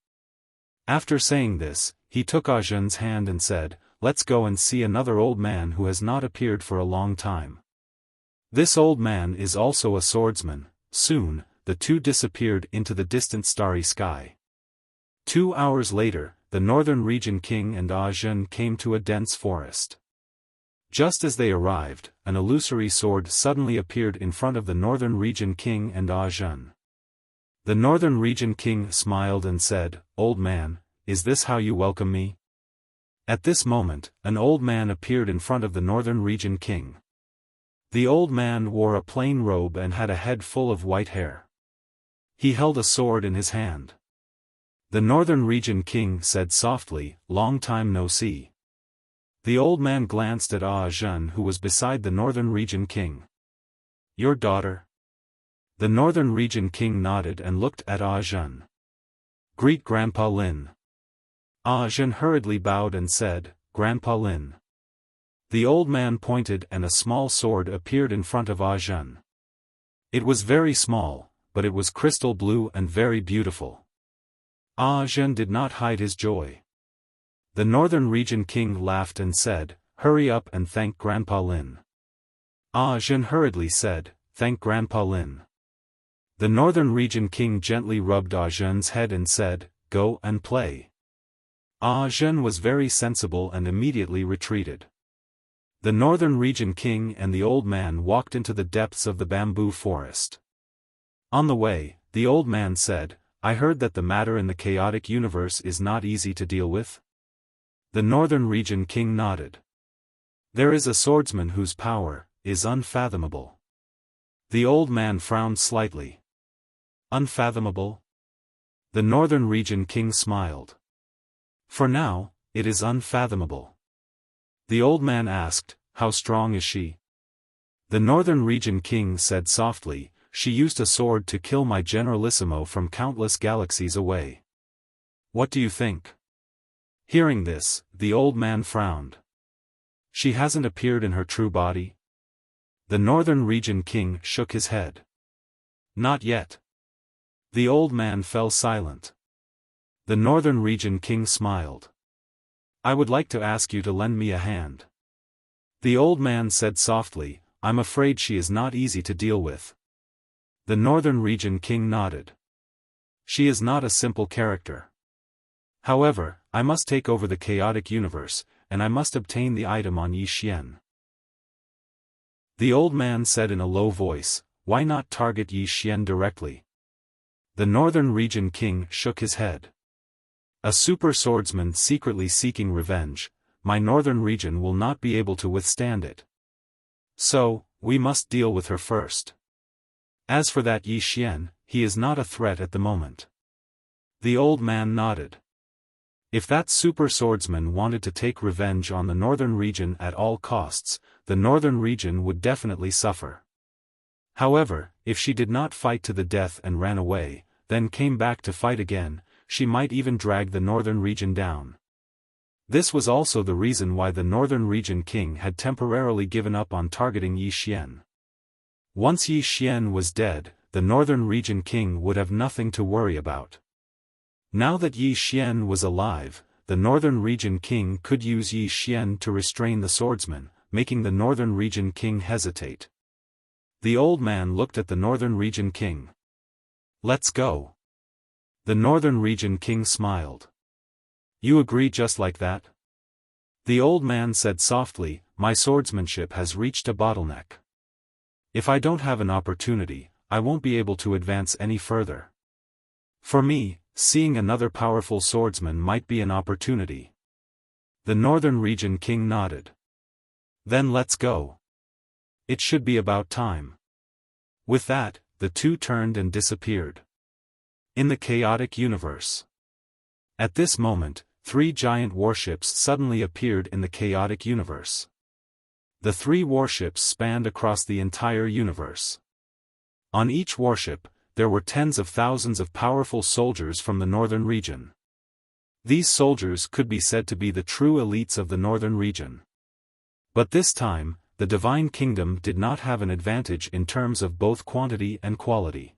After saying this, he took Zhen's hand and said, let's go and see another old man who has not appeared for a long time. This old man is also a swordsman. Soon, the two disappeared into the distant starry sky. 2 hours later, the Northern Region King and Zhen came to a dense forest. Just as they arrived, an illusory sword suddenly appeared in front of the Northern Region King and Zhen. The Northern Region King smiled and said, old man, is this how you welcome me? At this moment, an old man appeared in front of the Northern Region King. The old man wore a plain robe and had a head full of white hair. He held a sword in his hand. The Northern Region King said softly, long time no see. The old man glanced at Zhen who was beside the Northern Region King. Your daughter? The Northern Region King nodded and looked at Zhen. Greet Grandpa Lin. Zhen hurriedly bowed and said, Grandpa Lin. The old man pointed and a small sword appeared in front of Zhen. It was very small, but it was crystal blue and very beautiful. Zhen did not hide his joy. The Northern Region King laughed and said, hurry up and thank Grandpa Lin. Zhen hurriedly said, thank Grandpa Lin. The Northern Region King gently rubbed Zhen's head and said, go and play. Zhen was very sensible and immediately retreated. The Northern Region King and the old man walked into the depths of the bamboo forest. On the way, the old man said, I heard that the matter in the chaotic universe is not easy to deal with. The Northern Region King nodded. There is a swordsman whose power is unfathomable. The old man frowned slightly. Unfathomable? The Northern Region King smiled. For now, it is unfathomable. The old man asked, how strong is she? The Northern Region King said softly, she used a sword to kill my Generalissimo from countless galaxies away. What do you think? Hearing this, the old man frowned. She hasn't appeared in her true body? The Northern Region King shook his head. Not yet. The old man fell silent. The Northern Region King smiled. I would like to ask you to lend me a hand. The old man said softly, I'm afraid she is not easy to deal with. The Northern Region King nodded. She is not a simple character. However, I must take over the chaotic universe, and I must obtain the item on Yi Xian. The old man said in a low voice, why not target Yi Xian directly? The Northern Region King shook his head. A super swordsman secretly seeking revenge, my Northern Region will not be able to withstand it. So, we must deal with her first. As for that Yi Xian, he is not a threat at the moment. The old man nodded. If that super swordsman wanted to take revenge on the Northern Region at all costs, the Northern Region would definitely suffer. However, if she did not fight to the death and ran away, then came back to fight again, she might even drag the Northern Region down. This was also the reason why the Northern Region King had temporarily given up on targeting Yi Xian. Once Yi Xian was dead, the Northern Region King would have nothing to worry about. Now that Yi Xian was alive, the Northern Region King could use Yi Xian to restrain the swordsman, making the Northern Region King hesitate. The old man looked at the Northern Region King. "Let's go." The Northern Region King smiled. "You agree just like that?" The old man said softly, "My swordsmanship has reached a bottleneck. If I don't have an opportunity, I won't be able to advance any further. For me, seeing another powerful swordsman might be an opportunity." The Northern Region King nodded. "Then let's go. It should be about time." With that, the two turned and disappeared. In the chaotic universe. At this moment, 3 giant warships suddenly appeared in the chaotic universe. The 3 warships spanned across the entire universe. On each warship, there were tens of thousands of powerful soldiers from the northern region. These soldiers could be said to be the true elites of the northern region. But this time, the Divine Kingdom did not have an advantage in terms of both quantity and quality.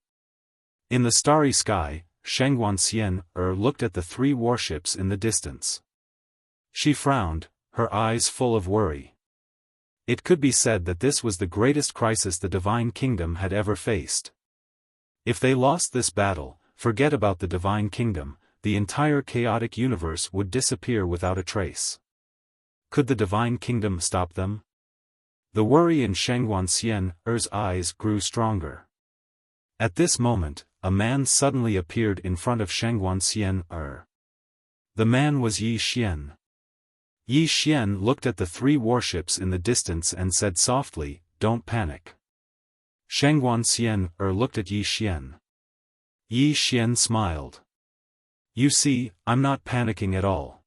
In the starry sky, Shangguan looked at the 3 warships in the distance. She frowned, her eyes full of worry. It could be said that this was the greatest crisis the Divine Kingdom had ever faced. If they lost this battle, forget about the Divine Kingdom, the entire chaotic universe would disappear without a trace. Could the Divine Kingdom stop them? The worry in Shangguan eyes grew stronger. At this moment, a man suddenly appeared in front of Shangguan The man was Yi Xian. Yi Xian looked at the 3 warships in the distance and said softly, "Don't panic." Shangguan looked at Yi Xian. Yi Xian smiled. "You see, I'm not panicking at all.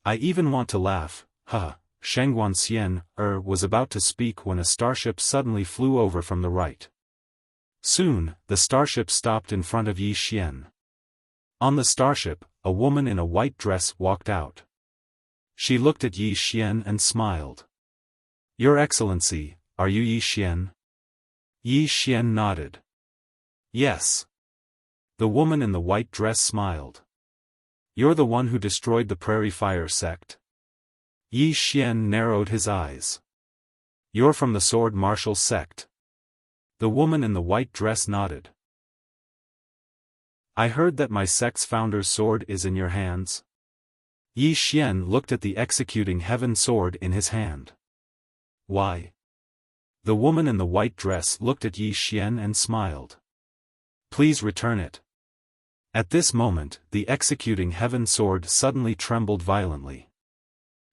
I even want to laugh, haha." Shangguan was about to speak when a starship suddenly flew over from the right. Soon, the starship stopped in front of Yi Xian. On the starship, a woman in a white dress walked out. She looked at Yi Xian and smiled. "Your Excellency, are you Yi Xian?" Yi Xian nodded. "Yes." The woman in the white dress smiled. "You're the one who destroyed the Prairie Fire sect?" Yi Xian narrowed his eyes. "You're from the Sword Martial sect?" The woman in the white dress nodded. "I heard that my sect's founder's sword is in your hands?" Yi Xian looked at the executing heaven sword in his hand. "Why?" The woman in the white dress looked at Yi Xian and smiled. "Please return it." At this moment, the executing heaven sword suddenly trembled violently.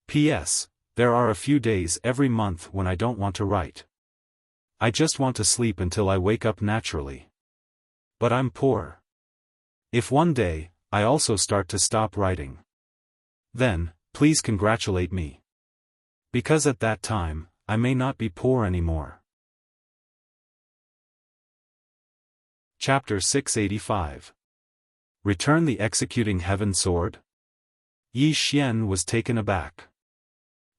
"P.S. There are a few days every month when I don't want to write. I just want to sleep until I wake up naturally. But I'm poor. If one day, I also start to stop writing, then, please congratulate me. Because at that time, I may not be poor anymore." Chapter 685. Return the executing heaven sword? Yi Xian was taken aback.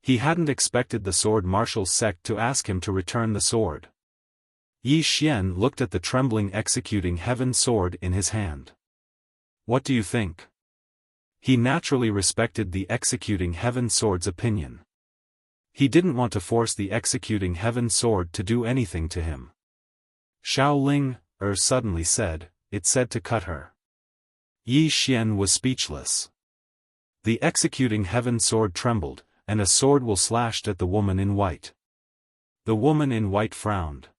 He hadn't expected the Sword Martial sect to ask him to return the sword. Yi Xian looked at the trembling executing heaven sword in his hand. "What do you think?" He naturally respected the executing heaven sword's opinion. He didn't want to force the executing heaven sword to do anything to him. "Xiao Ling," suddenly said, "it said to cut her." Yi Xian was speechless. The executing heaven sword trembled, and a sword will slashed at the woman in white. The woman in white frowned.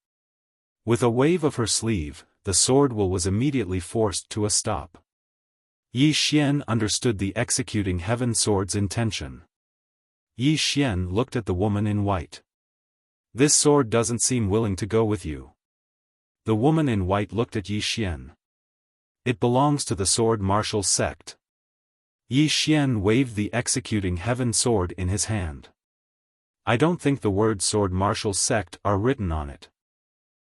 With a wave of her sleeve, the sword will was immediately forced to a stop. Yi Xian understood the executing heaven sword's intention. Yi Xian looked at the woman in white. "This sword doesn't seem willing to go with you." The woman in white looked at Yi Xian. "It belongs to the Sword Martial sect." Yi Xian waved the executing heaven sword in his hand. "I don't think the words Sword Martial sect are written on it."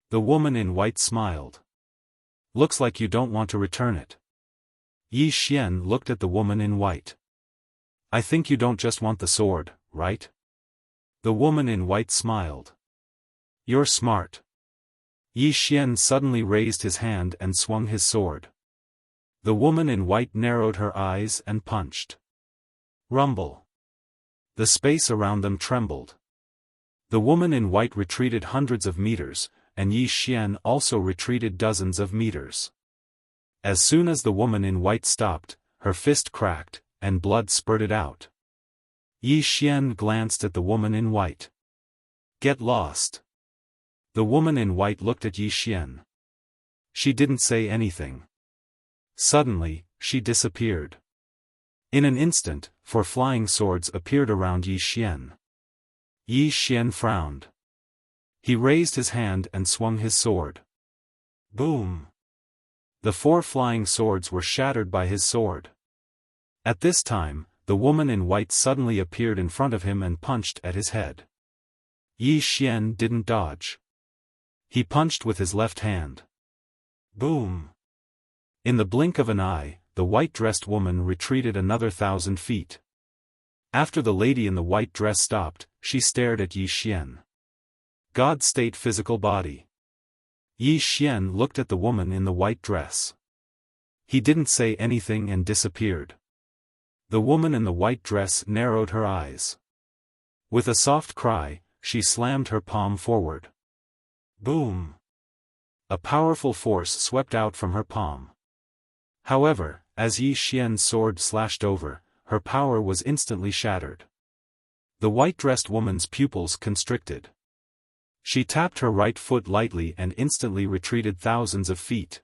The woman in white smiled. "Looks like you don't want to return it." Yi Xian looked at the woman in white. "I think you don't just want the sword, right?" The woman in white smiled. "You're smart." Yi Xian suddenly raised his hand and swung his sword. The woman in white narrowed her eyes and punched. Rumble. The space around them trembled. The woman in white retreated hundreds of meters, and Yi Xian also retreated dozens of meters. As soon as the woman in white stopped, her fist cracked, and blood spurted out. Yi Xian glanced at the woman in white. "Get lost." The woman in white looked at Yi Xian. She didn't say anything. Suddenly, she disappeared. In an instant, 4 flying swords appeared around Yi Xian. Yi Xian frowned. He raised his hand and swung his sword. Boom! The 4 flying swords were shattered by his sword. At this time, the woman in white suddenly appeared in front of him and punched at his head. Yi Xian didn't dodge. He punched with his left hand. Boom! In the blink of an eye, the white-dressed woman retreated another 1,000 feet. After the lady in the white dress stopped, she stared at Yi Xian. God state physical body. Yi Xian looked at the woman in the white dress. He didn't say anything and disappeared. The woman in the white dress narrowed her eyes. With a soft cry, she slammed her palm forward. Boom! A powerful force swept out from her palm. However, as Yi Xian's sword slashed over, her power was instantly shattered. The white-dressed woman's pupils constricted. She tapped her right foot lightly and instantly retreated thousands of feet.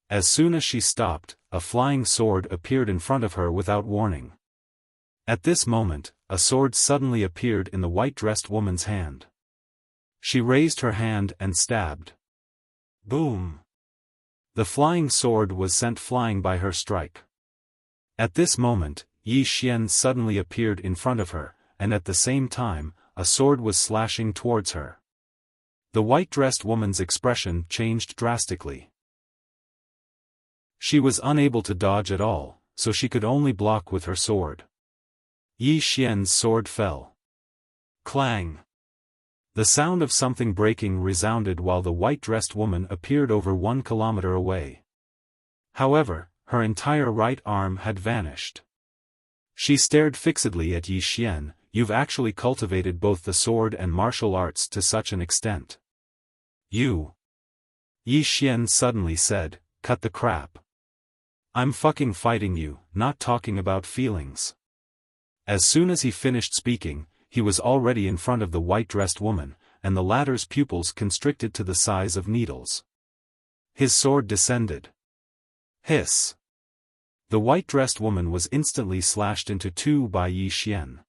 As soon as she stopped, a flying sword appeared in front of her without warning. At this moment, a sword suddenly appeared in the white-dressed woman's hand. She raised her hand and stabbed. Boom! The flying sword was sent flying by her strike. At this moment, Yi Xian suddenly appeared in front of her, and at the same time, a sword was slashing towards her. The white-dressed woman's expression changed drastically. She was unable to dodge at all, so she could only block with her sword. Yi Xian's sword fell. Clang! The sound of something breaking resounded while the white-dressed woman appeared over 1 kilometer away. However, her entire right arm had vanished. She stared fixedly at Yi Xian. "You've actually cultivated both the sword and martial arts to such an extent. You." Yi Xian suddenly said, "Cut the crap. I'm fucking fighting you, not talking about feelings." As soon as he finished speaking, he was already in front of the white-dressed woman, and the latter's pupils constricted to the size of needles. His sword descended. Hiss! The white-dressed woman was instantly slashed into 2 by Yi Xian.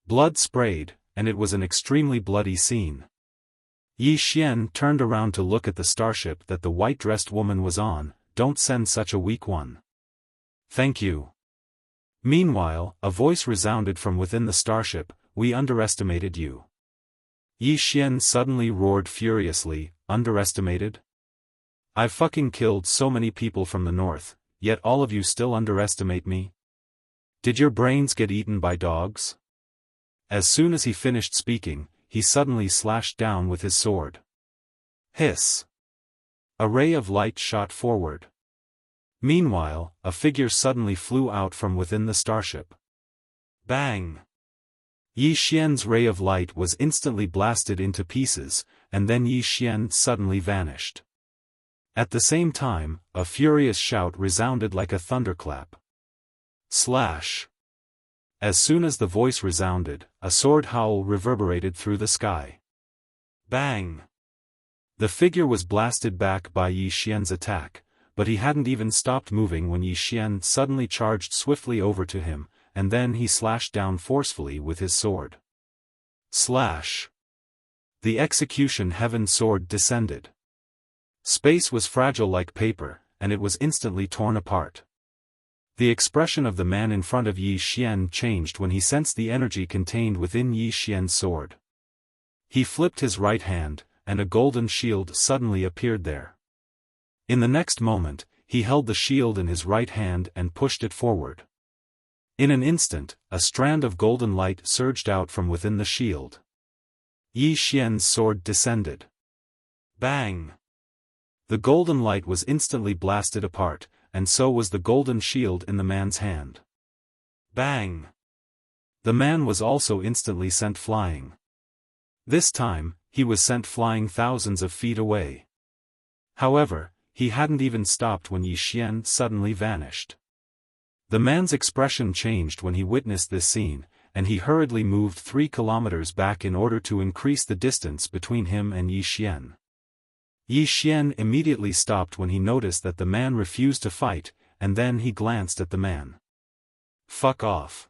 Blood sprayed, and it was an extremely bloody scene. Yi Xian turned around to look at the starship that the white-dressed woman was on. "Don't send such a weak one." "Thank you." Meanwhile, a voice resounded from within the starship, "We underestimated you." Yi Xian suddenly roared furiously, "Underestimated? I've fucking killed so many people from the north, yet all of you still underestimate me? Did your brains get eaten by dogs?" As soon as he finished speaking, he suddenly slashed down with his sword. Hiss! A ray of light shot forward. Meanwhile, a figure suddenly flew out from within the starship. Bang! Yi Xian's ray of light was instantly blasted into pieces, and then Yi Xian suddenly vanished. At the same time, a furious shout resounded like a thunderclap. Slash! As soon as the voice resounded, a sword howl reverberated through the sky. Bang! The figure was blasted back by Yi Xian's attack, but he hadn't even stopped moving when Yi Xian suddenly charged swiftly over to him, and then he slashed down forcefully with his sword. Slash! The execution heaven sword descended. Space was fragile like paper, and it was instantly torn apart. The expression of the man in front of Yi Xian changed when he sensed the energy contained within Yi Xian's sword. He flipped his right hand, and a golden shield suddenly appeared there. In the next moment, he held the shield in his right hand and pushed it forward. In an instant, a strand of golden light surged out from within the shield. Yi Xian's sword descended. Bang! The golden light was instantly blasted apart, and so was the golden shield in the man's hand. Bang! The man was also instantly sent flying. This time, he was sent flying thousands of feet away. However, he hadn't even stopped when Yi Xian suddenly vanished. The man's expression changed when he witnessed this scene, and he hurriedly moved 3 kilometers back in order to increase the distance between him and Yi Xian. Yi Xian immediately stopped when he noticed that the man refused to fight, and then he glanced at the man. "Fuck off."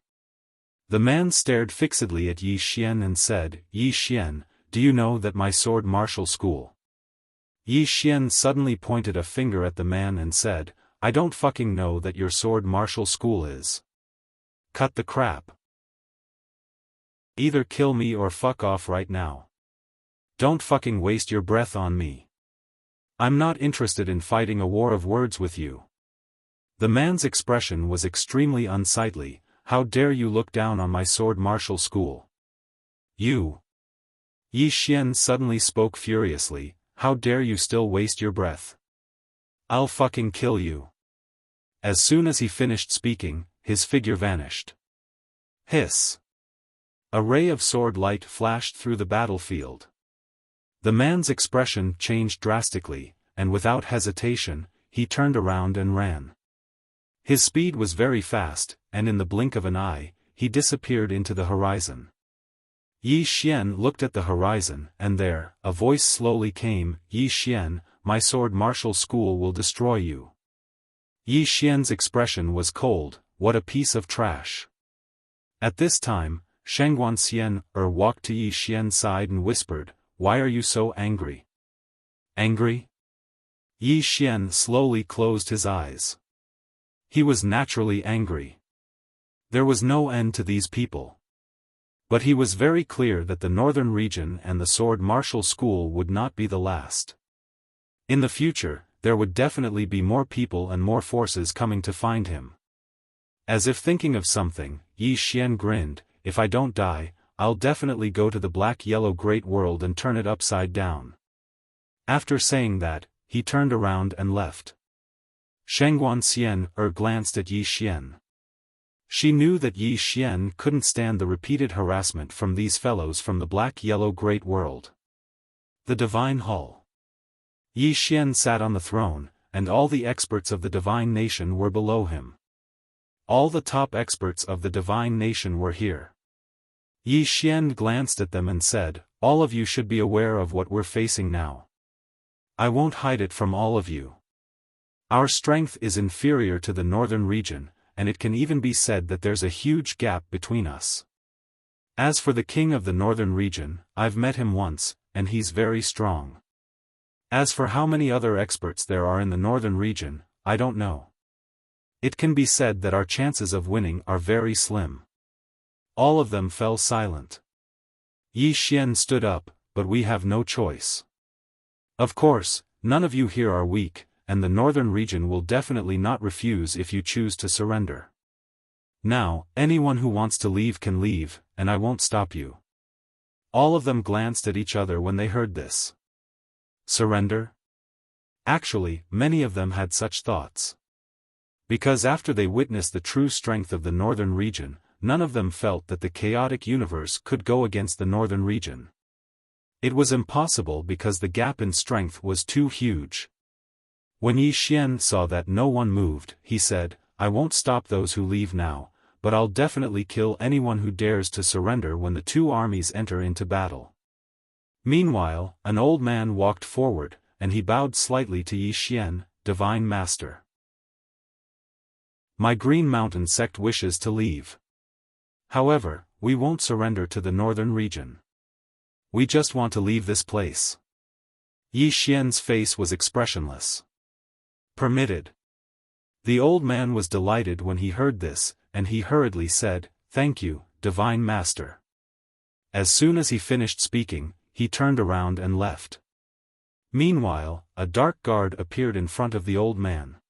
The man stared fixedly at Yi Xian and said, "Yi Xian, do you know that my sword martial school?" Yi Xian suddenly pointed a finger at the man and said, "I don't fucking know that your sword martial school is. Cut the crap. Either kill me or fuck off right now. Don't fucking waste your breath on me. I'm not interested in fighting a war of words with you." The man's expression was extremely unsightly. "How dare you look down on my sword martial school? You." Yi Xian suddenly spoke furiously, "How dare you still waste your breath? I'll fucking kill you." As soon as he finished speaking, his figure vanished. Hiss. A ray of sword light flashed through the battlefield. The man's expression changed drastically, and without hesitation, he turned around and ran. His speed was very fast, and in the blink of an eye, he disappeared into the horizon. Yi Xian looked at the horizon, and there, a voice slowly came, "Yi Xian, my sword martial school will destroy you." Yi Xian's expression was cold. "What a piece of trash." At this time, Shangguan walked to Yi Xian's side and whispered, "Why are you so angry?" Angry? Yi Xian slowly closed his eyes. He was naturally angry. There was no end to these people. But he was very clear that the northern region and the sword martial school would not be the last. In the future, there would definitely be more people and more forces coming to find him. As if thinking of something, Yi Xian grinned, "If I don't die, I'll definitely go to the black-yellow great world and turn it upside down." After saying that, he turned around and left. Shangguan glanced at Yi Xian. She knew that Yi Xian couldn't stand the repeated harassment from these fellows from the black-yellow great world. The Divine Hall. Yi Xian sat on the throne, and all the experts of the Divine Nation were below him. All the top experts of the Divine Nation were here. Yi Xian glanced at them and said, "All of you should be aware of what we're facing now. I won't hide it from all of you. Our strength is inferior to the northern region, and it can even be said that there's a huge gap between us. As for the king of the northern region, I've met him once, and he's very strong. As for how many other experts there are in the northern region, I don't know. It can be said that our chances of winning are very slim." All of them fell silent. Yi Xian stood up, "But we have no choice. Of course, none of you here are weak, and the northern region will definitely not refuse if you choose to surrender. Now, anyone who wants to leave can leave, and I won't stop you." All of them glanced at each other when they heard this. Surrender? Actually, many of them had such thoughts. Because after they witnessed the true strength of the northern region, none of them felt that the chaotic universe could go against the northern region. It was impossible because the gap in strength was too huge. When Yi Xian saw that no one moved, he said, "I won't stop those who leave now, but I'll definitely kill anyone who dares to surrender when the two armies enter into battle." Meanwhile, an old man walked forward, and he bowed slightly to Yi Xian, "Divine Master. My Green Mountain sect wishes to leave. However, we won't surrender to the northern region. We just want to leave this place." Yi Xian's face was expressionless. "Permitted." The old man was delighted when he heard this, and he hurriedly said, "Thank you, Divine Master." As soon as he finished speaking, he turned around and left. Meanwhile, a dark guard appeared in front of the old man.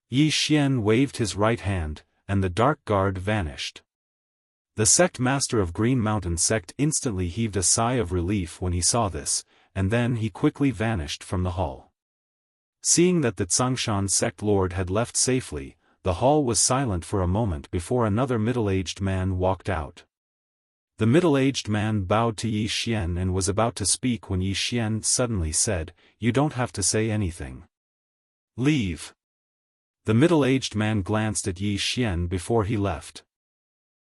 Yi Xian waved his right hand, and the dark guard vanished. The sect master of Green Mountain sect instantly heaved a sigh of relief when he saw this, and then he quickly vanished from the hall. Seeing that the Tsangshan sect lord had left safely, the hall was silent for a moment before another middle-aged man walked out. The middle-aged man bowed to Yi Xian and was about to speak when Yi Xian suddenly said, "You don't have to say anything. Leave." The middle-aged man glanced at Yi Xian before he left.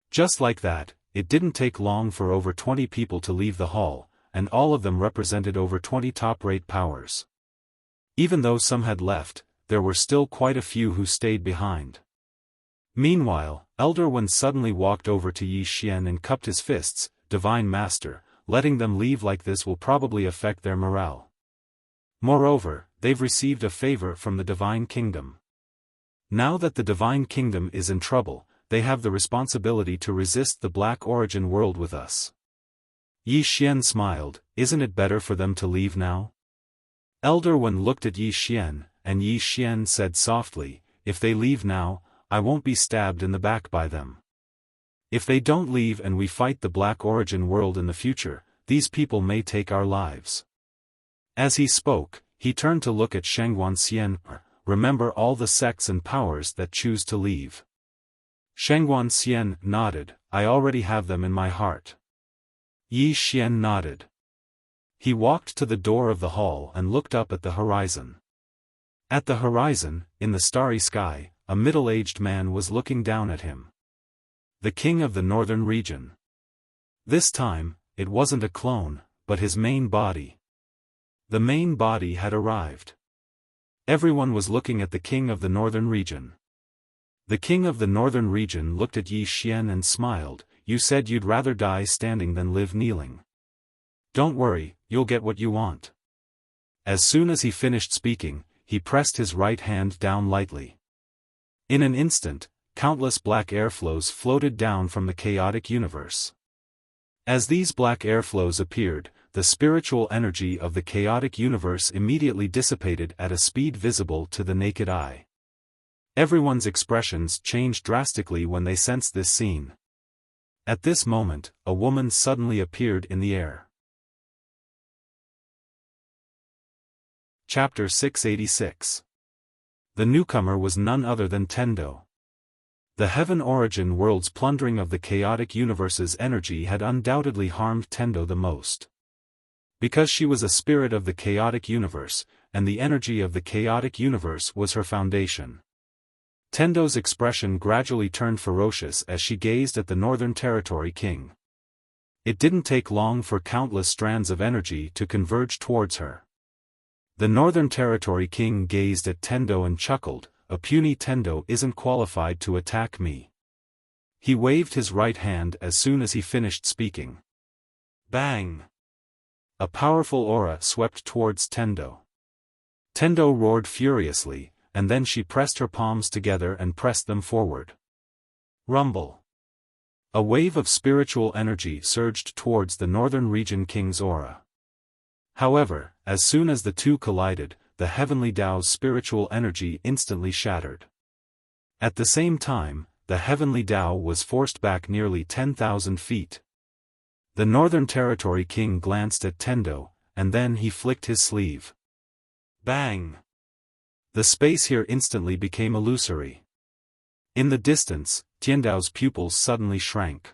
Just like that, it didn't take long for over 20 people to leave the hall, and all of them represented over 20 top-rate powers. Even though some had left, there were still quite a few who stayed behind. Meanwhile, Elder Wen suddenly walked over to Yi Xian and cupped his fists. "Divine Master, letting them leave like this will probably affect their morale. Moreover, they've received a favor from the Divine Kingdom. Now that the Divine Kingdom is in trouble, they have the responsibility to resist the Black Origin world with us." Yi Xian smiled. "Isn't it better for them to leave now?" Elder Wen looked at Yi Xian, and Yi Xian said softly, "If they leave now, I won't be stabbed in the back by them. If they don't leave and we fight the Black Origin world in the future, these people may take our lives." As he spoke, he turned to look at Shangguan Xian. "Remember all the sects and powers that choose to leave." Shangguan Xian nodded. "I already have them in my heart." Yi Xian nodded. He walked to the door of the hall and looked up at the horizon. At the horizon, in the starry sky, a middle-aged man was looking down at him. The king of the northern region. This time, it wasn't a clone, but his main body. The main body had arrived. Everyone was looking at the king of the northern region. The king of the northern region looked at Yi Xian and smiled. "You said you'd rather die standing than live kneeling. Don't worry, you'll get what you want." As soon as he finished speaking, he pressed his right hand down lightly. In an instant, countless black airflows floated down from the chaotic universe. As these black airflows appeared, the spiritual energy of the chaotic universe immediately dissipated at a speed visible to the naked eye. Everyone's expressions changed drastically when they sensed this scene. At this moment, a woman suddenly appeared in the air. Chapter 686. The newcomer was none other than Tendo. The Heaven Origin world's plundering of the chaotic universe's energy had undoubtedly harmed Tendo the most. Because she was a spirit of the chaotic universe, and the energy of the chaotic universe was her foundation. Tendo's expression gradually turned ferocious as she gazed at the Northern Territory King. It didn't take long for countless strands of energy to converge towards her. The Northern Territory King gazed at Tendo and chuckled. "A puny Tendo isn't qualified to attack me." He waved his right hand as soon as he finished speaking. Bang! A powerful aura swept towards Tendo. Tendo roared furiously, and then she pressed her palms together and pressed them forward. Rumble! A wave of spiritual energy surged towards the Northern Region King's aura. However, as soon as the two collided, the Heavenly Tao's spiritual energy instantly shattered. At the same time, the Heavenly Tao was forced back nearly 10,000 feet. The Northern Territory King glanced at Tendo, and then he flicked his sleeve. Bang! The space here instantly became illusory. In the distance, Tiandao's pupils suddenly shrank.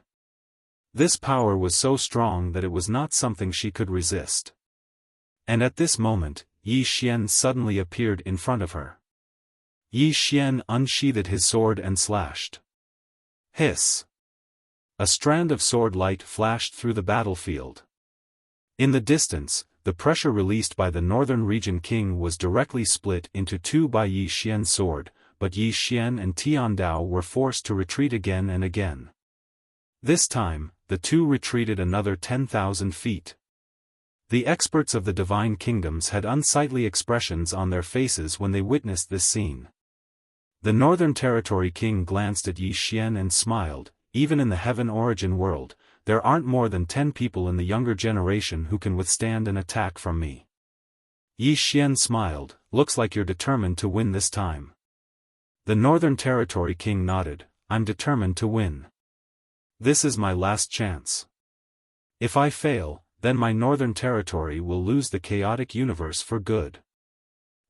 This power was so strong that it was not something she could resist. And at this moment, Yi Xian suddenly appeared in front of her. Yi Xian unsheathed his sword and slashed. Hiss! A strand of sword light flashed through the battlefield. In the distance, the pressure released by the Northern Region King was directly split into two by Yi Xian's sword, but Yi Xian and Tiandao were forced to retreat again and again. This time, the two retreated another 10,000 feet. The experts of the Divine Kingdoms had unsightly expressions on their faces when they witnessed this scene. The Northern Territory King glanced at Yi Xian and smiled. "Even in the Heaven Origin world, there aren't more than 10 people in the younger generation who can withstand an attack from me." Yi Xian smiled. "Looks like you're determined to win this time." The Northern Territory King nodded. "I'm determined to win. This is my last chance. If I fail, then my Northern Territory will lose the chaotic universe for good."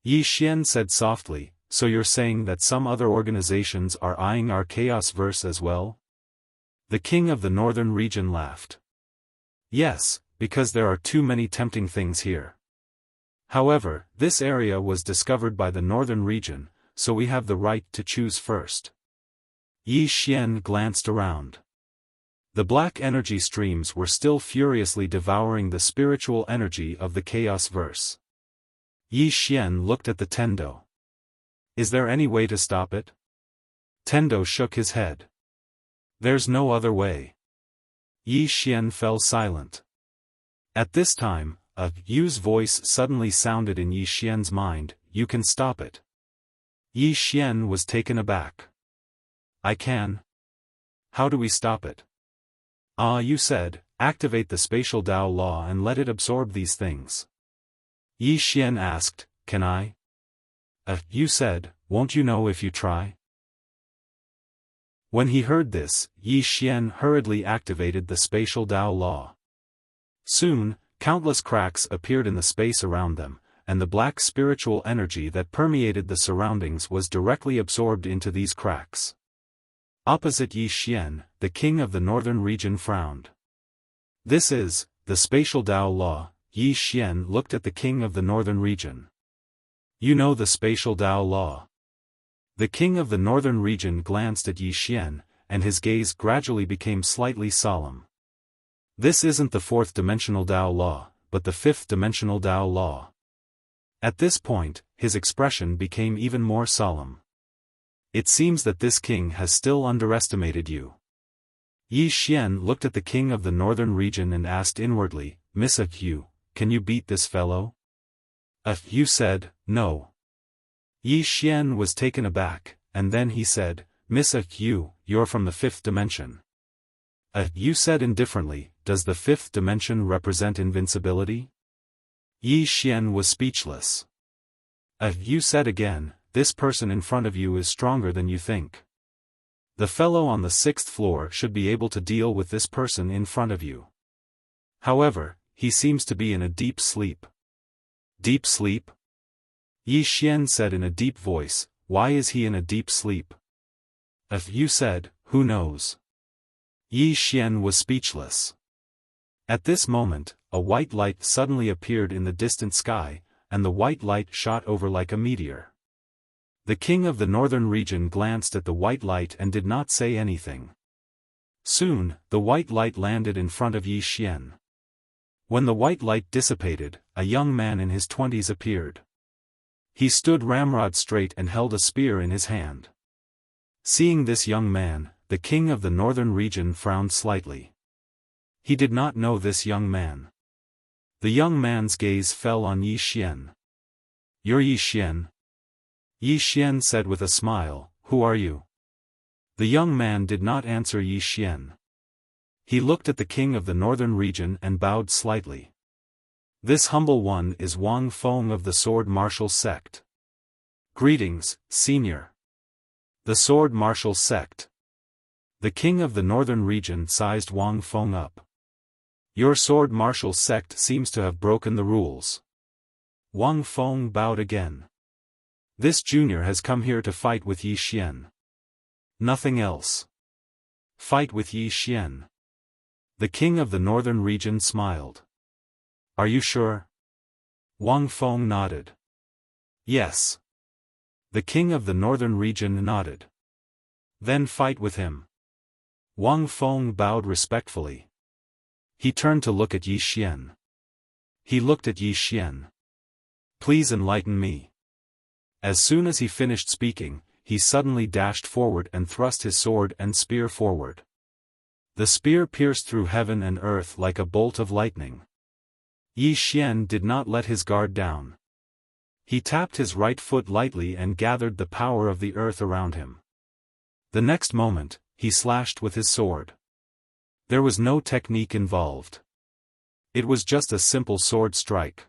Yi Xian said softly, "So you're saying that some other organizations are eyeing our chaos verse as well?" The king of the northern region laughed. Yes, because there are too many tempting things here. However, this area was discovered by the northern region, so we have the right to choose first. Yi Xian glanced around. The black energy streams were still furiously devouring the spiritual energy of the chaos verse. Yi Xian looked at the Tendo. Is there any way to stop it? Tendo shook his head. There's no other way. Yi Xian fell silent. At this time, Yu's voice suddenly sounded in Yi Xian's mind, you can stop it. Yi Xian was taken aback. I can? How do we stop it? You said, activate the spatial Tao law and let it absorb these things. Yi Xian asked, can I? You said, won't you know if you try? When he heard this, Yi Xian hurriedly activated the spatial Tao law. Soon, countless cracks appeared in the space around them, and the black spiritual energy that permeated the surroundings was directly absorbed into these cracks. Opposite Yi Xian, the king of the northern region frowned. This is, the spatial Tao law. Yi Xian looked at the king of the northern region. You know the spatial Tao law. The king of the northern region glanced at Yi Xian, and his gaze gradually became slightly solemn. This isn't the fourth-dimensional Tao law, but the fifth-dimensional Tao law. At this point, his expression became even more solemn. It seems that this king has still underestimated you. Yi Xian looked at the king of the northern region and asked inwardly, Miss Yu, can you beat this fellow? Yu said, no. Yi Xian was taken aback, and then he said, Miss Yu, you're from the fifth dimension. Yu said indifferently, does the fifth dimension represent invincibility? Yi Xian was speechless. Yu said again, this person in front of you is stronger than you think. The fellow on the sixth floor should be able to deal with this person in front of you. However, he seems to be in a deep sleep. Deep sleep? Yi Xian said in a deep voice, why is he in a deep sleep? Yu said, who knows? Yi Xian was speechless. At this moment, a white light suddenly appeared in the distant sky, and the white light shot over like a meteor. The king of the northern region glanced at the white light and did not say anything. Soon, the white light landed in front of Yi Xian. When the white light dissipated, a young man in his 20s appeared. He stood ramrod straight and held a spear in his hand. Seeing this young man, the king of the northern region frowned slightly. He did not know this young man. The young man's gaze fell on Yi Xian. You're Yi Xian? Yi Xian said with a smile, who are you? The young man did not answer Yi Xian. He looked at the king of the northern region and bowed slightly. This humble one is Wang Feng of the Sword Martial Sect. Greetings, senior. The Sword Martial Sect. The king of the northern region sized Wang Feng up. Your Sword Martial Sect seems to have broken the rules. Wang Feng bowed again. This junior has come here to fight with Yi Xian. Nothing else. Fight with Yi Xian. The king of the northern region smiled. Are you sure? Wang Feng nodded. Yes. The king of the northern region nodded. Then fight with him. Wang Feng bowed respectfully. He turned to look at Yi Xian. He looked at Yi Xian. Please enlighten me. As soon as he finished speaking, he suddenly dashed forward and thrust his sword and spear forward. The spear pierced through heaven and earth like a bolt of lightning. Yi Xian did not let his guard down. He tapped his right foot lightly and gathered the power of the earth around him. The next moment, he slashed with his sword. There was no technique involved. It was just a simple sword strike.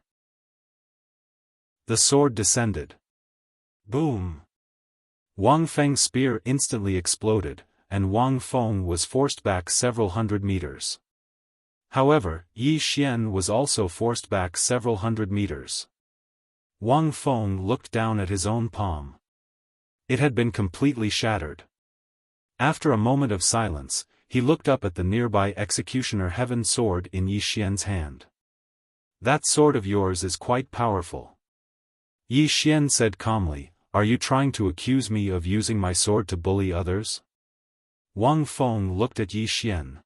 The sword descended. Boom! Wang Feng's spear instantly exploded, and Wang Feng was forced back several hundred meters. However, Yi Xian was also forced back several hundred meters. Wang Feng looked down at his own palm. It had been completely shattered. After a moment of silence, he looked up at the nearby executioner heaven sword in Yi Xian's hand. That sword of yours is quite powerful. Yi Xian said calmly, are you trying to accuse me of using my sword to bully others? Wang Feng looked at Yi Xian.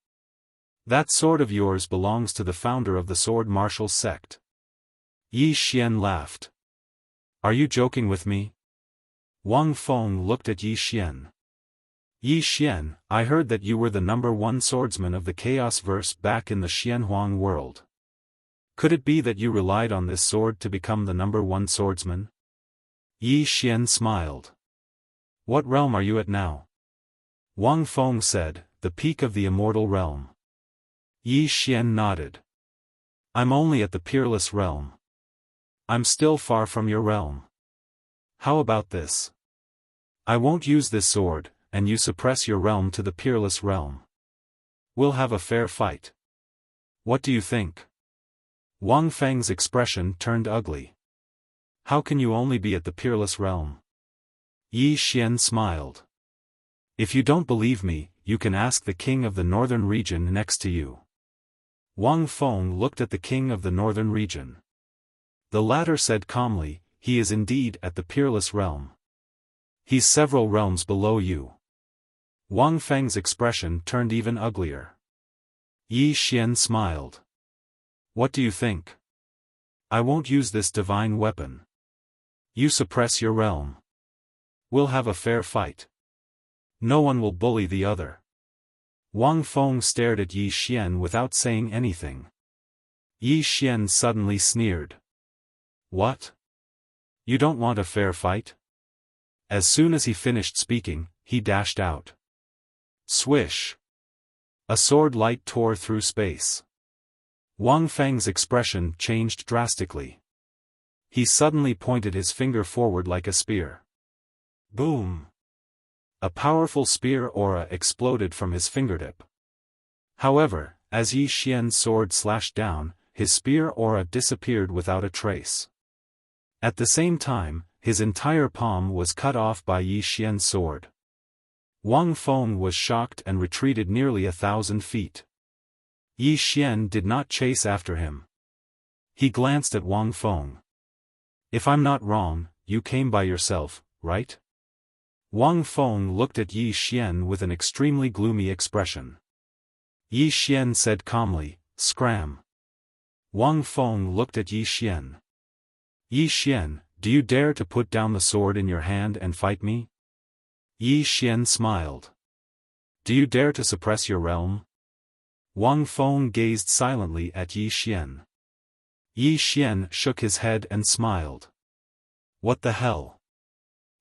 That sword of yours belongs to the founder of the sword martial sect. Yi Xian laughed. Are you joking with me? Wang Feng looked at Yi Xian. Yi Xian, I heard that you were the #1 swordsman of the Chaos Verse back in the Xianhuang world. Could it be that you relied on this sword to become the #1 swordsman? Yi Xian smiled. What realm are you at now? Wang Feng said, the peak of the immortal realm. Yi Xian nodded. I'm only at the peerless realm. I'm still far from your realm. How about this? I won't use this sword, and you suppress your realm to the peerless realm. We'll have a fair fight. What do you think? Wang Feng's expression turned ugly. How can you only be at the peerless realm? Yi Xian smiled. If you don't believe me, you can ask the king of the northern region next to you. Wang Feng looked at the king of the northern region. The latter said calmly, he is indeed at the peerless realm. He's several realms below you. Wang Feng's expression turned even uglier. Yi Xian smiled. What do you think? I won't use this divine weapon. You suppress your realm. We'll have a fair fight. No one will bully the other. Wang Feng stared at Yi Xian without saying anything. Yi Xian suddenly sneered. What? You don't want a fair fight? As soon as he finished speaking, he dashed out. Swish! A sword light tore through space. Wang Feng's expression changed drastically. He suddenly pointed his finger forward like a spear. Boom! A powerful spear aura exploded from his fingertip. However, as Yi Xian's sword slashed down, his spear aura disappeared without a trace. At the same time, his entire palm was cut off by Yi Xian's sword. Wang Feng was shocked and retreated nearly 1,000 feet. Yi Xian did not chase after him. He glanced at Wang Feng. If I'm not wrong, you came by yourself, right? Wang Feng looked at Yi Xian with an extremely gloomy expression. Yi Xian said calmly, scram. Wang Feng looked at Yi Xian. Yi Xian, do you dare to put down the sword in your hand and fight me? Yi Xian smiled. Do you dare to suppress your realm? Wang Feng gazed silently at Yi Xian. Yi Xian shook his head and smiled. What the hell?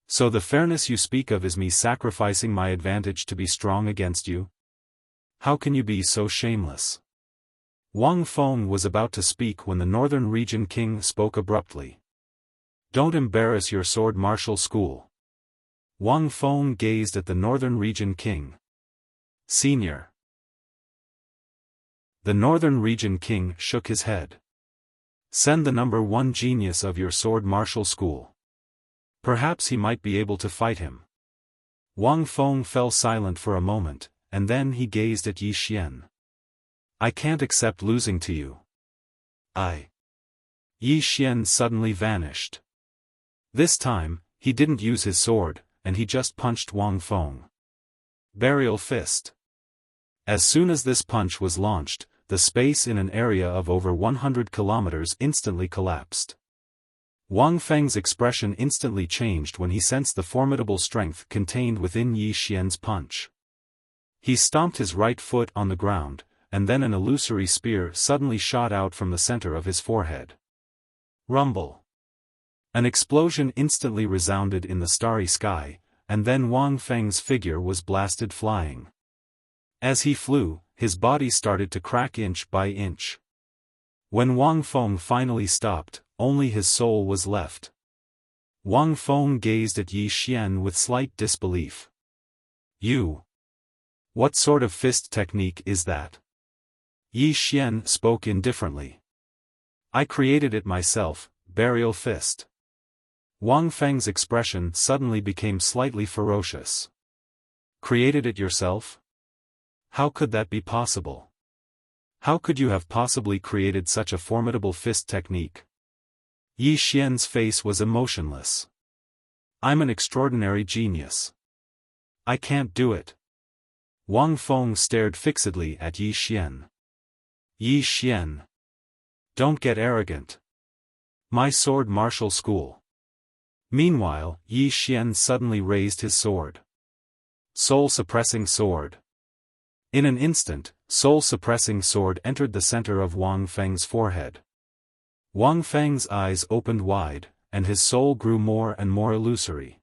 So the fairness you speak of is me sacrificing my advantage to be strong against you? How can you be so shameless? Wang Feng was about to speak when the Northern Region King spoke abruptly. Don't embarrass your sword martial school. Wang Feng gazed at the Northern Region King. Senior. The Northern Region King shook his head. Send the #1 genius of your sword martial school. Perhaps he might be able to fight him. Wang Feng fell silent for a moment, and then he gazed at Yi Xian. I can't accept losing to you. Yi Xian suddenly vanished. This time, he didn't use his sword, and he just punched Wang Feng. Burial fist. As soon as this punch was launched, the space in an area of over 100 kilometers instantly collapsed. Wang Feng's expression instantly changed when he sensed the formidable strength contained within Yi Xian's punch. He stomped his right foot on the ground, and then an illusory spear suddenly shot out from the center of his forehead. Rumble. An explosion instantly resounded in the starry sky, and then Wang Feng's figure was blasted flying. As he flew, his body started to crack inch by inch. When Wang Feng finally stopped, only his soul was left. Wang Feng gazed at Yi Xian with slight disbelief. You? What sort of fist technique is that? Yi Xian spoke indifferently. I created it myself, burial fist. Wang Feng's expression suddenly became slightly ferocious. Created it yourself? How could that be possible? How could you have possibly created such a formidable fist technique? Yi Xian's face was emotionless. I'm an extraordinary genius. I can't do it. Wang Feng stared fixedly at Yi Xian. Yi Xian. Don't get arrogant. My sword martial school. Meanwhile, Yi Xian suddenly raised his sword. Soul-suppressing sword. In an instant, soul-suppressing sword entered the center of Wang Feng's forehead. Wang Feng's eyes opened wide, and his soul grew more and more illusory.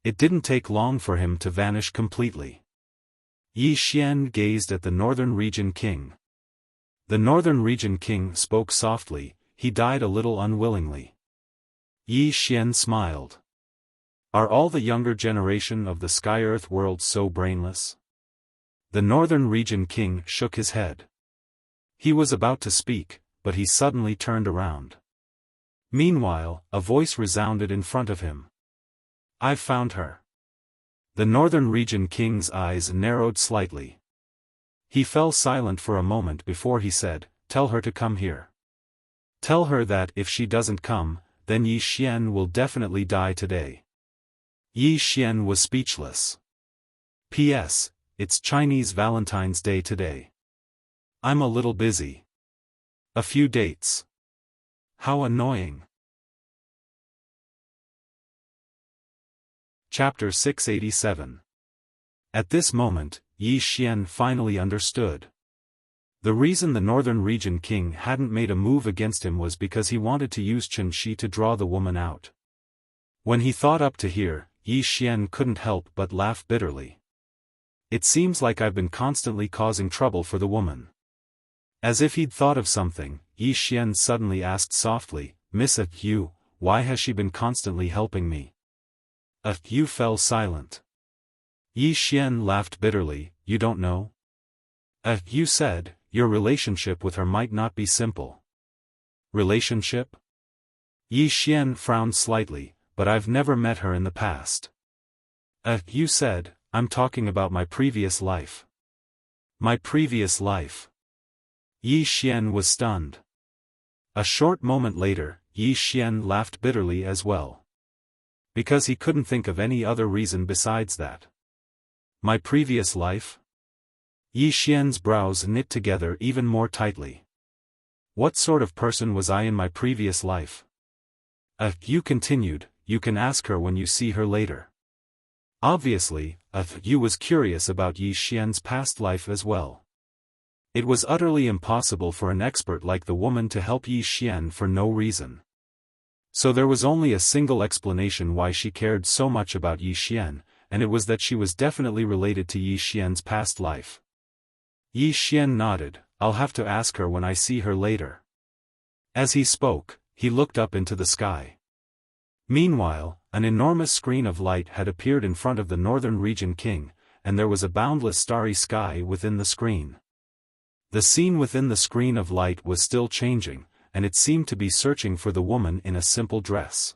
It didn't take long for him to vanish completely. Yi Xian gazed at the Northern Region King. The Northern Region King spoke softly, he died a little unwillingly. Yi Xian smiled. Are all the younger generation of the Sky-Earth world so brainless? The Northern Region King shook his head. He was about to speak, but he suddenly turned around. Meanwhile, a voice resounded in front of him. I've found her. The Northern Region King's eyes narrowed slightly. He fell silent for a moment before he said, Tell her to come here. Tell her that if she doesn't come, then Yi Xian will definitely die today. Yi Xian was speechless. P.S. It's Chinese Valentine's Day today. I'm a little busy. A few dates. How annoying. Chapter 687. At this moment, Yi Xian finally understood. The reason the Northern Region King hadn't made a move against him was because he wanted to use Chen Shi to draw the woman out. When he thought up to here, Yi Xian couldn't help but laugh bitterly. It seems like I've been constantly causing trouble for the woman. As if he'd thought of something, Yi Xian suddenly asked softly, Miss Yu, why has she been constantly helping me? Yu fell silent. Yi Xian laughed bitterly, You don't know? Yu said, Your relationship with her might not be simple. Relationship? Yi Xian frowned slightly, but I've never met her in the past. Yu said, I'm talking about my previous life. My previous life. Yi Xian was stunned. A short moment later, Yi Xian laughed bitterly as well. Because he couldn't think of any other reason besides that. My previous life? Yi Xian's brows knit together even more tightly. What sort of person was I in my previous life? Yu continued, You can ask her when you see her later. Obviously, Yu was curious about Yi Xian's past life as well. It was utterly impossible for an expert like the woman to help Yi Xian for no reason. So there was only a single explanation why she cared so much about Yi Xian, and it was that she was definitely related to Yi Xian's past life. Yi Xian nodded, I'll have to ask her when I see her later. As he spoke, he looked up into the sky. Meanwhile, an enormous screen of light had appeared in front of the Northern Region King, and there was a boundless starry sky within the screen. The scene within the screen of light was still changing, and it seemed to be searching for the woman in a simple dress.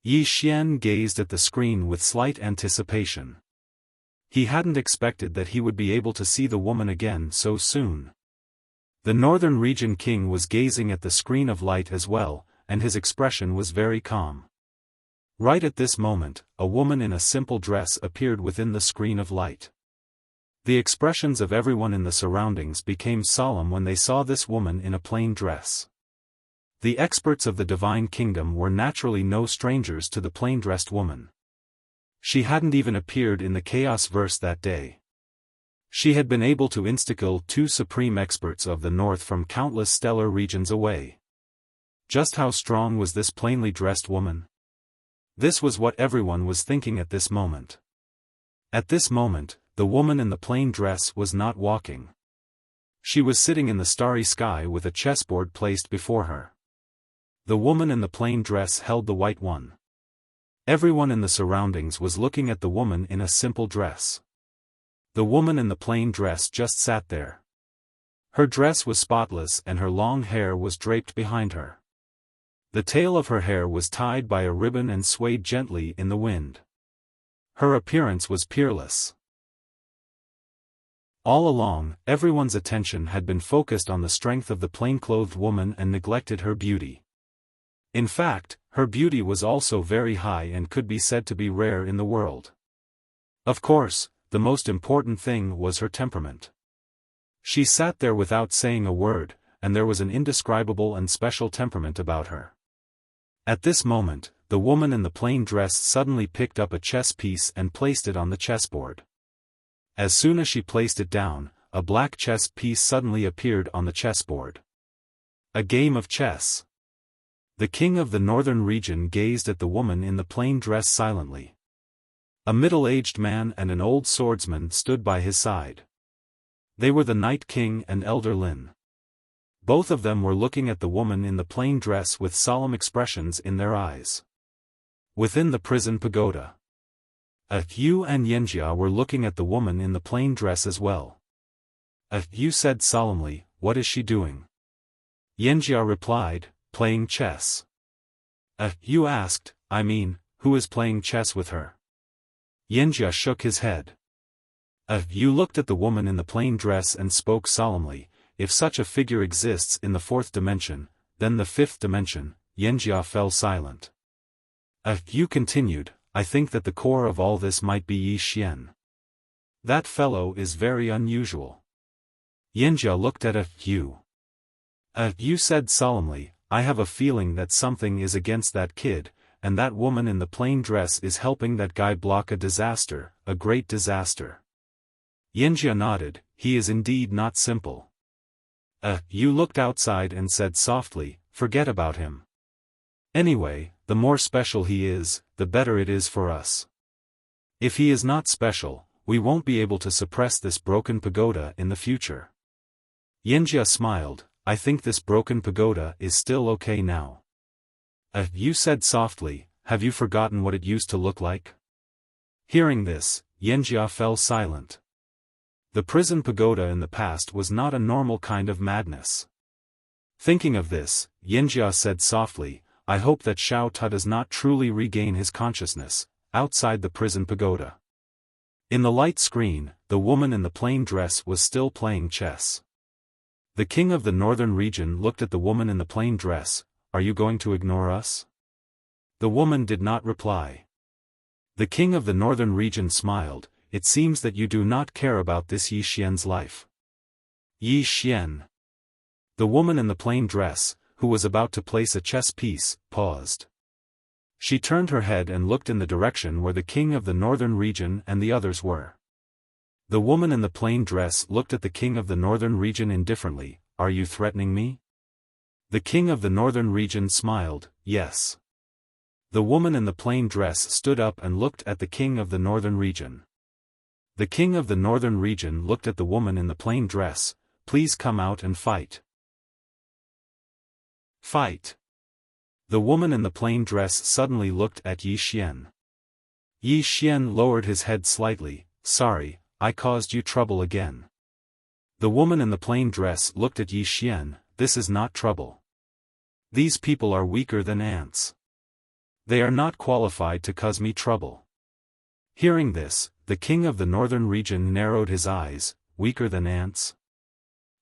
Yi Xian gazed at the screen with slight anticipation. He hadn't expected that he would be able to see the woman again so soon. The Northern Region King was gazing at the screen of light as well, and his expression was very calm. Right at this moment, a woman in a simple dress appeared within the screen of light. The expressions of everyone in the surroundings became solemn when they saw this woman in a plain dress. The experts of the Divine Kingdom were naturally no strangers to the plain-dressed woman. She hadn't even appeared in the Chaos Verse that day. She had been able to insta-kill 2 supreme experts of the North from countless stellar regions away. Just how strong was this plainly dressed woman? This was what everyone was thinking at this moment. At this moment, the woman in the plain dress was not walking. She was sitting in the starry sky with a chessboard placed before her. The woman in the plain dress held the white one. Everyone in the surroundings was looking at the woman in a simple dress. The woman in the plain dress just sat there. Her dress was spotless and her long hair was draped behind her. The tail of her hair was tied by a ribbon and swayed gently in the wind. Her appearance was peerless. All along, everyone's attention had been focused on the strength of the plain-clothed woman and neglected her beauty. In fact, her beauty was also very high and could be said to be rare in the world. Of course, the most important thing was her temperament. She sat there without saying a word, and there was an indescribable and special temperament about her. At this moment, the woman in the plain dress suddenly picked up a chess piece and placed it on the chessboard. As soon as she placed it down, a black chess piece suddenly appeared on the chessboard. A game of chess. The king of the northern region gazed at the woman in the plain dress silently. A middle-aged man and an old swordsman stood by his side. They were the Night King and Elder Lin. Both of them were looking at the woman in the plain dress with solemn expressions in their eyes. Within the prison pagoda, Yu and Yanjia were looking at the woman in the plain dress as well. Yu said solemnly, "What is she doing?" Yanjia replied, "Playing chess." Yu asked, "I mean, who is playing chess with her?" Yanjia shook his head. Yu looked at the woman in the plain dress and spoke solemnly, "If such a figure exists in the fourth dimension, then the fifth dimension." Yanjia fell silent. Yu continued, "I think that the core of all this might be Yi Xian. That fellow is very unusual." Yanjia looked at Yu. Yu said solemnly, "I have a feeling that something is against that kid, and that woman in the plain dress is helping that guy block a disaster, a great disaster." Yanjia nodded, "He is indeed not simple." Yu looked outside and said softly, "Forget about him. Anyway, the more special he is, the better it is for us. If he is not special, we won't be able to suppress this broken pagoda in the future." Yanjia smiled, "I think this broken pagoda is still okay now." Yu said softly, "Have you forgotten what it used to look like?" Hearing this, Yanjia fell silent. The prison pagoda in the past was not a normal kind of madness. Thinking of this, Yanjia said softly, "I hope that Xiao Tu does not truly regain his consciousness, outside the prison pagoda." In the light screen, the woman in the plain dress was still playing chess. The king of the northern region looked at the woman in the plain dress. "Are you going to ignore us?" The woman did not reply. The king of the northern region smiled, "It seems that you do not care about this Yi Xian's life." Yi Xian. The woman in the plain dress, who was about to place a chess piece, paused. She turned her head and looked in the direction where the king of the northern region and the others were. The woman in the plain dress looked at the king of the northern region indifferently. "Are you threatening me?" The king of the northern region smiled, "Yes." The woman in the plain dress stood up and looked at the king of the northern region. The king of the northern region looked at the woman in the plain dress. "Please come out and fight." Fight. The woman in the plain dress suddenly looked at Yi Xian. Yi Xian lowered his head slightly. "Sorry, I caused you trouble again." The woman in the plain dress looked at Yi Xian. "This is not trouble. These people are weaker than ants. They are not qualified to cause me trouble." Hearing this, the king of the northern region narrowed his eyes. "Weaker than ants?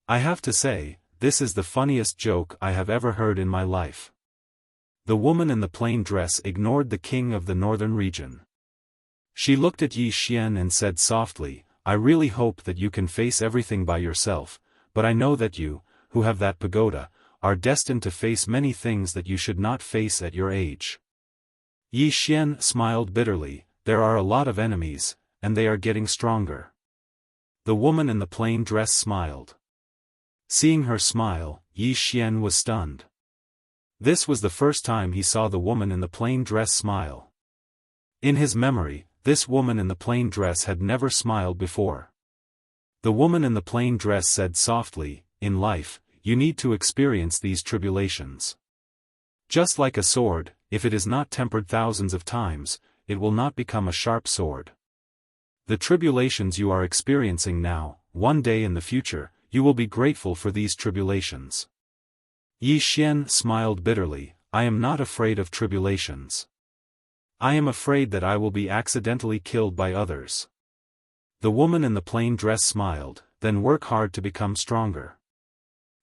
I have to say, this is the funniest joke I have ever heard in my life." The woman in the plain dress ignored the king of the northern region. She looked at Yi Xian and said softly, "I really hope that you can face everything by yourself, but I know that you, who have that pagoda, are destined to face many things that you should not face at your age." Yi Xian smiled bitterly. "There are a lot of enemies, and they are getting stronger." The woman in the plain dress smiled. Seeing her smile, Yi Xian was stunned. This was the first time he saw the woman in the plain dress smile. In his memory, this woman in the plain dress had never smiled before. The woman in the plain dress said softly, "In life, you need to experience these tribulations. Just like a sword, if it is not tempered thousands of times, it will not become a sharp sword. The tribulations you are experiencing now, one day in the future, you will be grateful for these tribulations." Yi Xian smiled bitterly. "I am not afraid of tribulations. I am afraid that I will be accidentally killed by others." The woman in the plain dress smiled. then work hard to become stronger.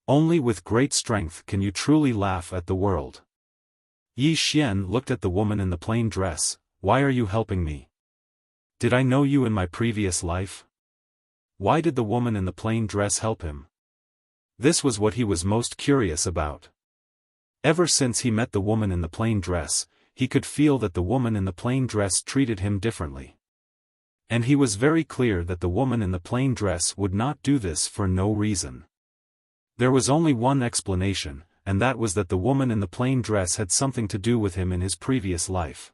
Only with great strength can you truly laugh at the world. Yi Xian looked at the woman in the plain dress. Why are you helping me? Did I know you in my previous life? Why did the woman in the plain dress help him? This was what he was most curious about. Ever since he met the woman in the plain dress, he could feel that the woman in the plain dress treated him differently. And he was very clear that the woman in the plain dress would not do this for no reason. There was only one explanation, and that was that the woman in the plain dress had something to do with him in his previous life.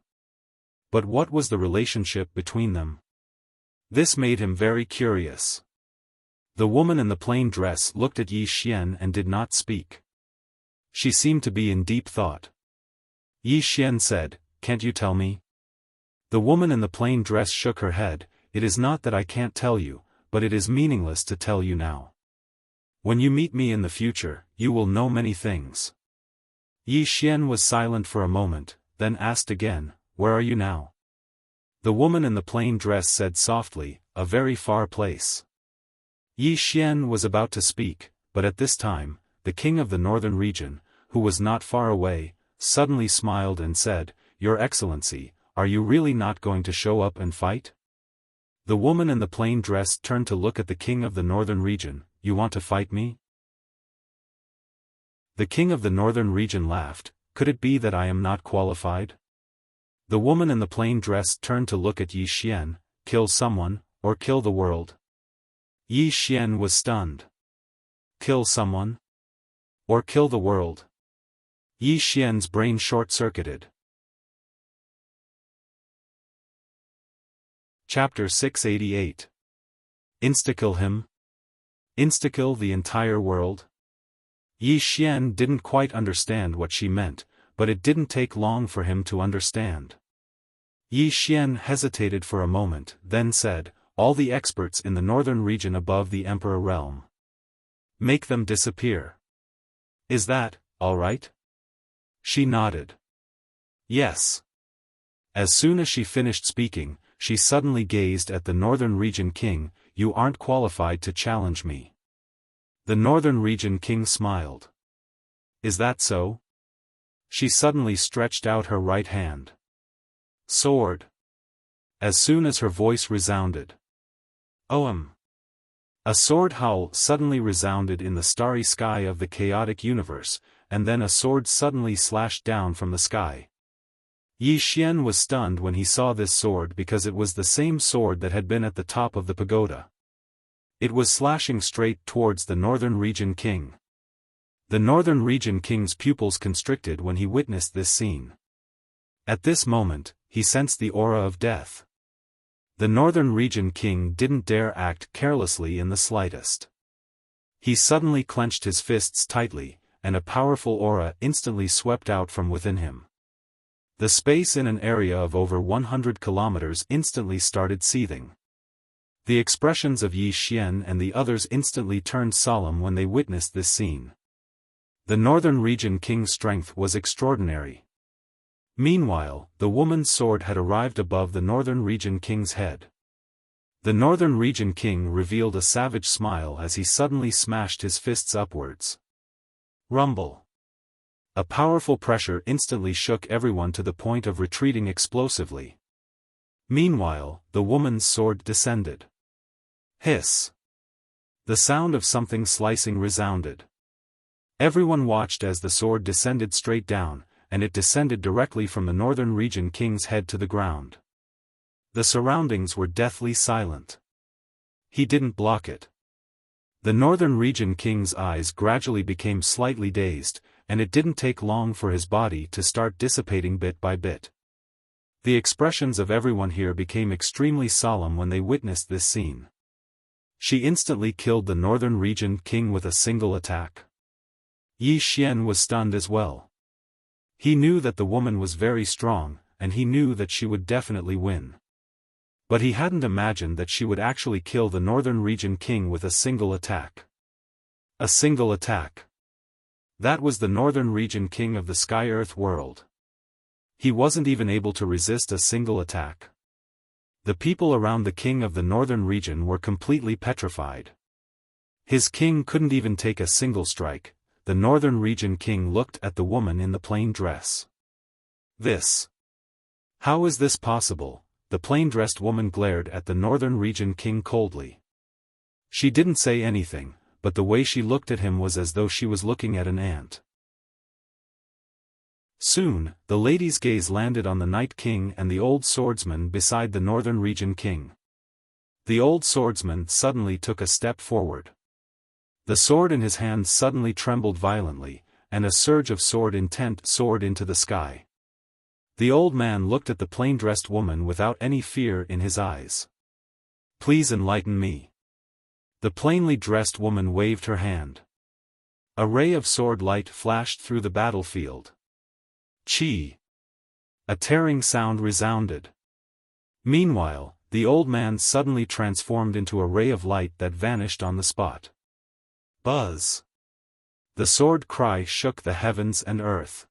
But what was the relationship between them? This made him very curious. The woman in the plain dress looked at Yi Xian and did not speak. She seemed to be in deep thought. Yi Xian said, "Can't you tell me?" The woman in the plain dress shook her head. "It is not that I can't tell you, but it is meaningless to tell you now. When you meet me in the future, you will know many things." Yi Xian was silent for a moment, then asked again, "Where are you now?" The woman in the plain dress said softly, "A very far place." Yi Xian was about to speak, but at this time, the king of the northern region, who was not far away, suddenly smiled and said, "Your Excellency, are you really not going to show up and fight?" The woman in the plain dress turned to look at the king of the northern region. "You want to fight me?" The king of the northern region laughed. "Could it be that I am not qualified?" The woman in the plain dress turned to look at Yi Xian. "Kill someone, or kill the world?" Yi Xian was stunned. Kill someone? Or kill the world? Yi Xian's brain short-circuited. Chapter 688. Insta-kill him? Insta-kill the entire world? Yi Xian didn't quite understand what she meant, but it didn't take long for him to understand. Yi Xian hesitated for a moment, then said, "All the experts in the northern region above the Emperor realm. Make them disappear. Is that all right?" She nodded. Yes. As soon as she finished speaking, she suddenly gazed at the northern region king. "You aren't qualified to challenge me." The northern region king smiled. "Is that so?" She suddenly stretched out her right hand. Sword. As soon as her voice resounded. "Oam!" A sword howl suddenly resounded in the starry sky of the chaotic universe, and then a sword suddenly slashed down from the sky. Yi Xian was stunned when he saw this sword because it was the same sword that had been at the top of the pagoda. It was slashing straight towards the northern region king. The northern region king's pupils constricted when he witnessed this scene. At this moment, he sensed the aura of death. The northern region king didn't dare act carelessly in the slightest. He suddenly clenched his fists tightly, and a powerful aura instantly swept out from within him. The space in an area of over 100 kilometers instantly started seething. The expressions of Yi Xian and the others instantly turned solemn when they witnessed this scene. The northern region king's strength was extraordinary. Meanwhile, the woman's sword had arrived above the northern region king's head. The northern region king revealed a savage smile as he suddenly smashed his fists upwards. Rumble. A powerful pressure instantly shook everyone to the point of retreating explosively. Meanwhile, the woman's sword descended. Hiss. The sound of something slicing resounded. Everyone watched as the sword descended straight down, and it descended directly from the northern region king's head to the ground. The surroundings were deathly silent. He didn't block it. The northern region king's eyes gradually became slightly dazed, and it didn't take long for his body to start dissipating bit by bit. The expressions of everyone here became extremely solemn when they witnessed this scene. She instantly killed the northern region king with a single attack. Yi Xian was stunned as well. He knew that the woman was very strong, and he knew that she would definitely win. But he hadn't imagined that she would actually kill the northern region king with a single attack. A single attack. That was the northern region king of the Sky-Earth world. He wasn't even able to resist a single attack. The people around the king of the northern region were completely petrified. His king couldn't even take a single strike. The northern region king looked at the woman in the plain dress. This. How is this possible? The plain-dressed woman glared at the northern region king coldly. She didn't say anything, but the way she looked at him was as though she was looking at an ant. Soon, the lady's gaze landed on the Night King and the old swordsman beside the northern region king. The old swordsman suddenly took a step forward. The sword in his hand suddenly trembled violently, and a surge of sword intent soared into the sky. The old man looked at the plain-dressed woman without any fear in his eyes. "Please enlighten me." The plainly dressed woman waved her hand. A ray of sword light flashed through the battlefield. Chi! A tearing sound resounded. Meanwhile, the old man suddenly transformed into a ray of light that vanished on the spot. Buzz! The sword cry shook the heavens and earth.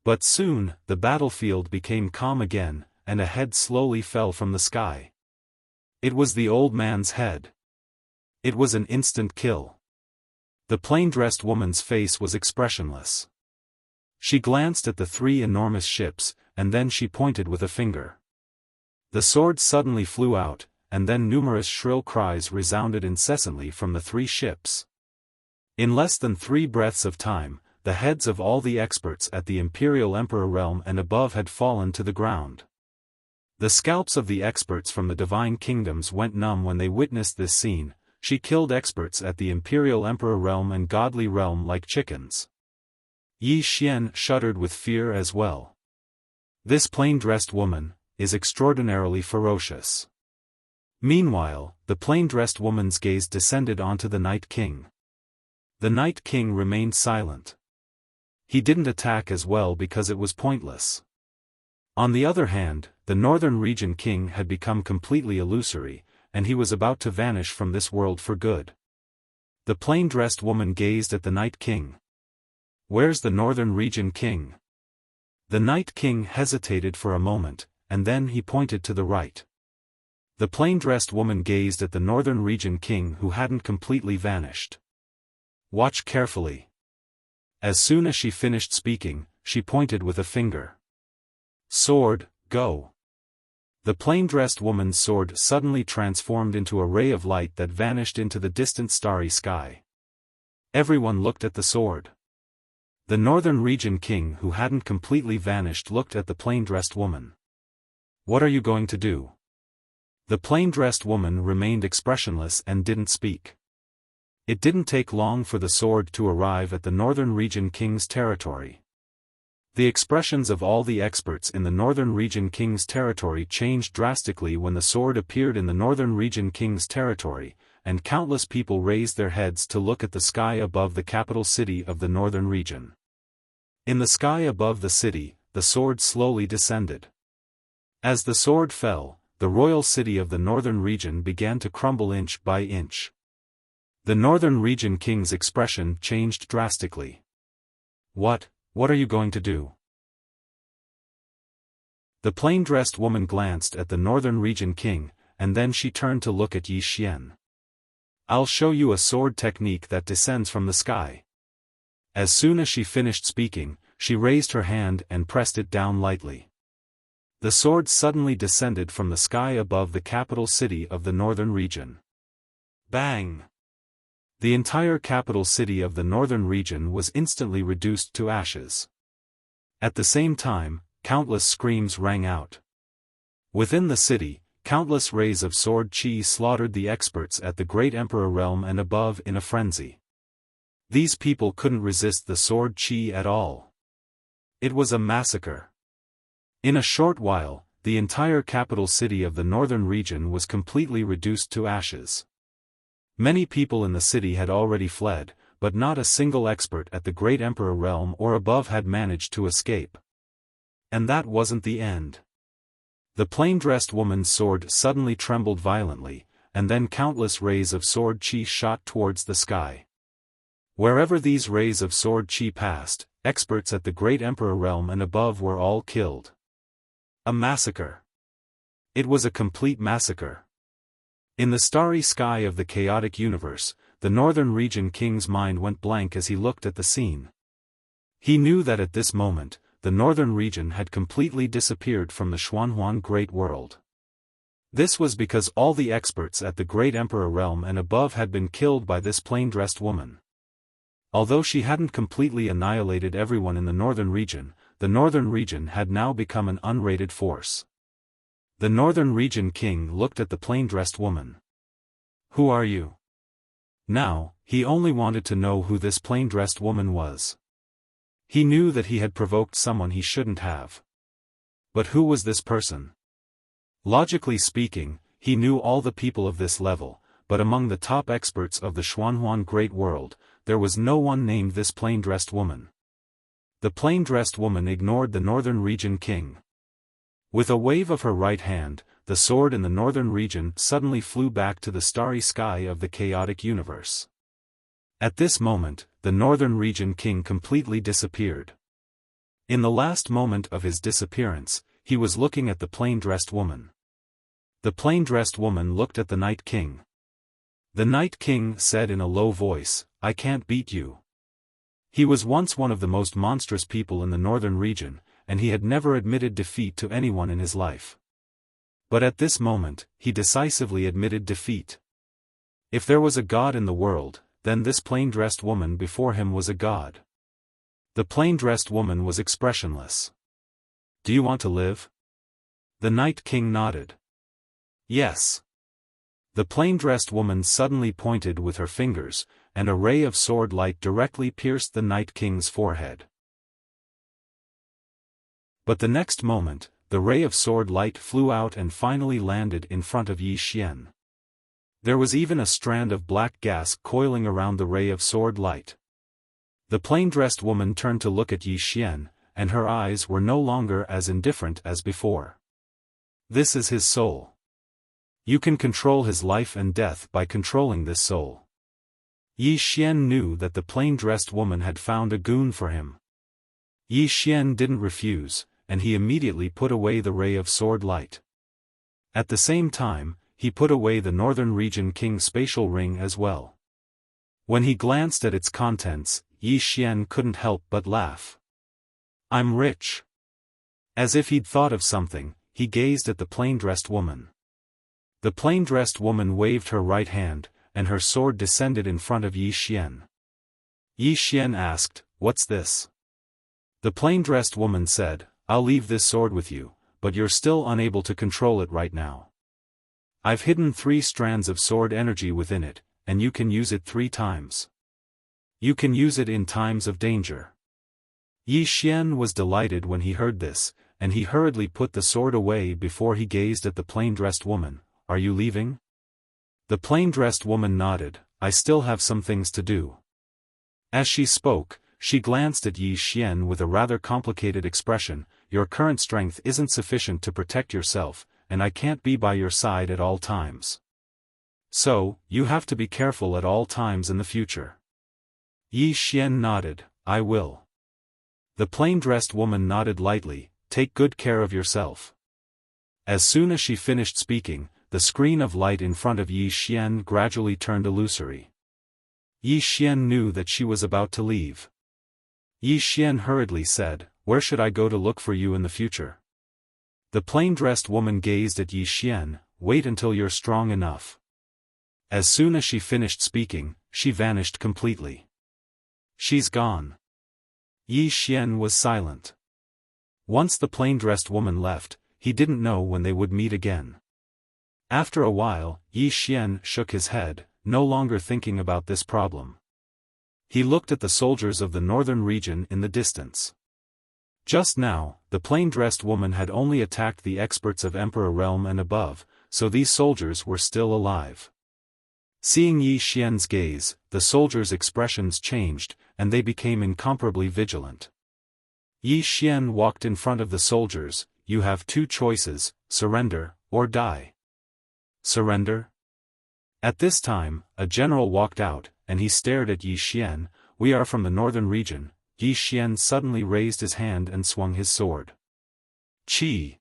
But soon, the battlefield became calm again, and a head slowly fell from the sky. It was the old man's head. It was an instant kill. The plain-dressed woman's face was expressionless. She glanced at the three enormous ships, and then she pointed with a finger. The sword suddenly flew out, and then numerous shrill cries resounded incessantly from the three ships. In less than 3 breaths of time, the heads of all the experts at the Imperial Emperor realm and above had fallen to the ground. The scalps of the experts from the divine kingdoms went numb when they witnessed this scene. She killed experts at the Imperial Emperor realm and Godly realm like chickens. Yi Xian shuddered with fear as well. This plain-dressed woman is extraordinarily ferocious. Meanwhile, the plain-dressed woman's gaze descended onto the Night King. The Night King remained silent. He didn't attack as well because it was pointless. On the other hand, the Northern Region King had become completely illusory, and he was about to vanish from this world for good. The plain-dressed woman gazed at the Night King. "Where's the Northern Region King?" The Night King hesitated for a moment, and then he pointed to the right. The plain-dressed woman gazed at the Northern Region King who hadn't completely vanished. "Watch carefully." As soon as she finished speaking, she pointed with a finger. "Sword, go." The plain-dressed woman's sword suddenly transformed into a ray of light that vanished into the distant starry sky. Everyone looked at the sword. The Northern Region King who hadn't completely vanished looked at the plain-dressed woman. "What are you going to do?" The plain-dressed woman remained expressionless and didn't speak. It didn't take long for the sword to arrive at the Northern Region King's territory. The expressions of all the experts in the Northern Region King's territory changed drastically when the sword appeared in the Northern Region King's territory, and countless people raised their heads to look at the sky above the capital city of the Northern Region. In the sky above the city, the sword slowly descended. As the sword fell, the royal city of the Northern Region began to crumble inch by inch. The Northern Region King's expression changed drastically. What are you going to do?" The plain-dressed woman glanced at the Northern Region King, and then she turned to look at Yi Xian. "I'll show you a sword technique that descends from the sky." As soon as she finished speaking, she raised her hand and pressed it down lightly. The sword suddenly descended from the sky above the capital city of the Northern Region. Bang! The entire capital city of the Northern Region was instantly reduced to ashes. At the same time, countless screams rang out. Within the city, countless rays of sword chi slaughtered the experts at the Great Emperor realm and above in a frenzy. These people couldn't resist the sword chi at all. It was a massacre. In a short while, the entire capital city of the Northern Region was completely reduced to ashes. Many people in the city had already fled, but not a single expert at the Great Emperor realm or above had managed to escape. And that wasn't the end. The plain-dressed woman's sword suddenly trembled violently, and then countless rays of sword chi shot towards the sky. Wherever these rays of sword chi passed, experts at the Great Emperor realm and above were all killed. A massacre. It was a complete massacre. In the starry sky of the chaotic universe, the Northern Region King's mind went blank as he looked at the scene. He knew that at this moment, the Northern Region had completely disappeared from the Xuanhuan Great World. This was because all the experts at the Great Emperor Realm and above had been killed by this plain-dressed woman. Although she hadn't completely annihilated everyone in the Northern Region, the Northern Region had now become an unrated force. The Northern Region King looked at the plain-dressed woman. "Who are you?" Now, he only wanted to know who this plain-dressed woman was. He knew that he had provoked someone he shouldn't have. But who was this person? Logically speaking, he knew all the people of this level, but among the top experts of the Xuanhuan Great World, there was no one named this plain-dressed woman. The plain-dressed woman ignored the Northern Region King. With a wave of her right hand, the sword in the Northern Region suddenly flew back to the starry sky of the chaotic universe. At this moment, the Northern Region King completely disappeared. In the last moment of his disappearance, he was looking at the plain-dressed woman. The plain-dressed woman looked at the Night King. The Night King said in a low voice, "I can't beat you." He was once one of the most monstrous people in the Northern Region, and he had never admitted defeat to anyone in his life. But at this moment, he decisively admitted defeat. If there was a god in the world, then this plain-dressed woman before him was a god. The plain-dressed woman was expressionless. "Do you want to live?" The Night King nodded. "Yes." The plain-dressed woman suddenly pointed with her fingers, and a ray of sword light directly pierced the Night King's forehead. But the next moment, the ray of sword light flew out and finally landed in front of Yi Xian. There was even a strand of black gas coiling around the ray of sword light. The plain-dressed woman turned to look at Yi Xian, and her eyes were no longer as indifferent as before. "This is his soul. You can control his life and death by controlling this soul." Yi Xian knew that the plain-dressed woman had found a goon for him. Yi Xian didn't refuse, and he immediately put away the ray of sword light. At the same time, he put away the Northern Region King's spatial ring as well. When he glanced at its contents, Yi Xian couldn't help but laugh. "I'm rich." As if he'd thought of something, he gazed at the plain-dressed woman. The plain-dressed woman waved her right hand, and her sword descended in front of Yi Xian. Yi Xian asked, "What's this?" The plain-dressed woman said, "I'll leave this sword with you, but you're still unable to control it right now. I've hidden 3 strands of sword energy within it, and you can use it 3 times. You can use it in times of danger." Yi Xian was delighted when he heard this, and he hurriedly put the sword away before he gazed at the plain-dressed woman. "Are you leaving?" The plain-dressed woman nodded, "I still have some things to do." As she spoke, she glanced at Yi Xian with a rather complicated expression. "Your current strength isn't sufficient to protect yourself, and I can't be by your side at all times. So, you have to be careful at all times in the future." Yi Xian nodded, "I will." The plain-dressed woman nodded lightly, "Take good care of yourself." As soon as she finished speaking, the screen of light in front of Yi Xian gradually turned illusory. Yi Xian knew that she was about to leave. Yi Xian hurriedly said, "Where should I go to look for you in the future?" The plain-dressed woman gazed at Yi Xian, "Wait until you're strong enough." As soon as she finished speaking, she vanished completely. "She's gone." Yi Xian was silent. Once the plain-dressed woman left, he didn't know when they would meet again. After a while, Yi Xian shook his head, no longer thinking about this problem. He looked at the soldiers of the Northern Region in the distance. Just now, the plain-dressed woman had only attacked the experts of Emperor Realm and above, so these soldiers were still alive. Seeing Yi Xian's gaze, the soldiers' expressions changed, and they became incomparably vigilant. Yi Xian walked in front of the soldiers. "You have 2 choices, surrender, or die." "Surrender?" At this time, a general walked out, and he stared at Yi Xian. "We are from the Northern Region." Yi Xian suddenly raised his hand and swung his sword. "Chi!"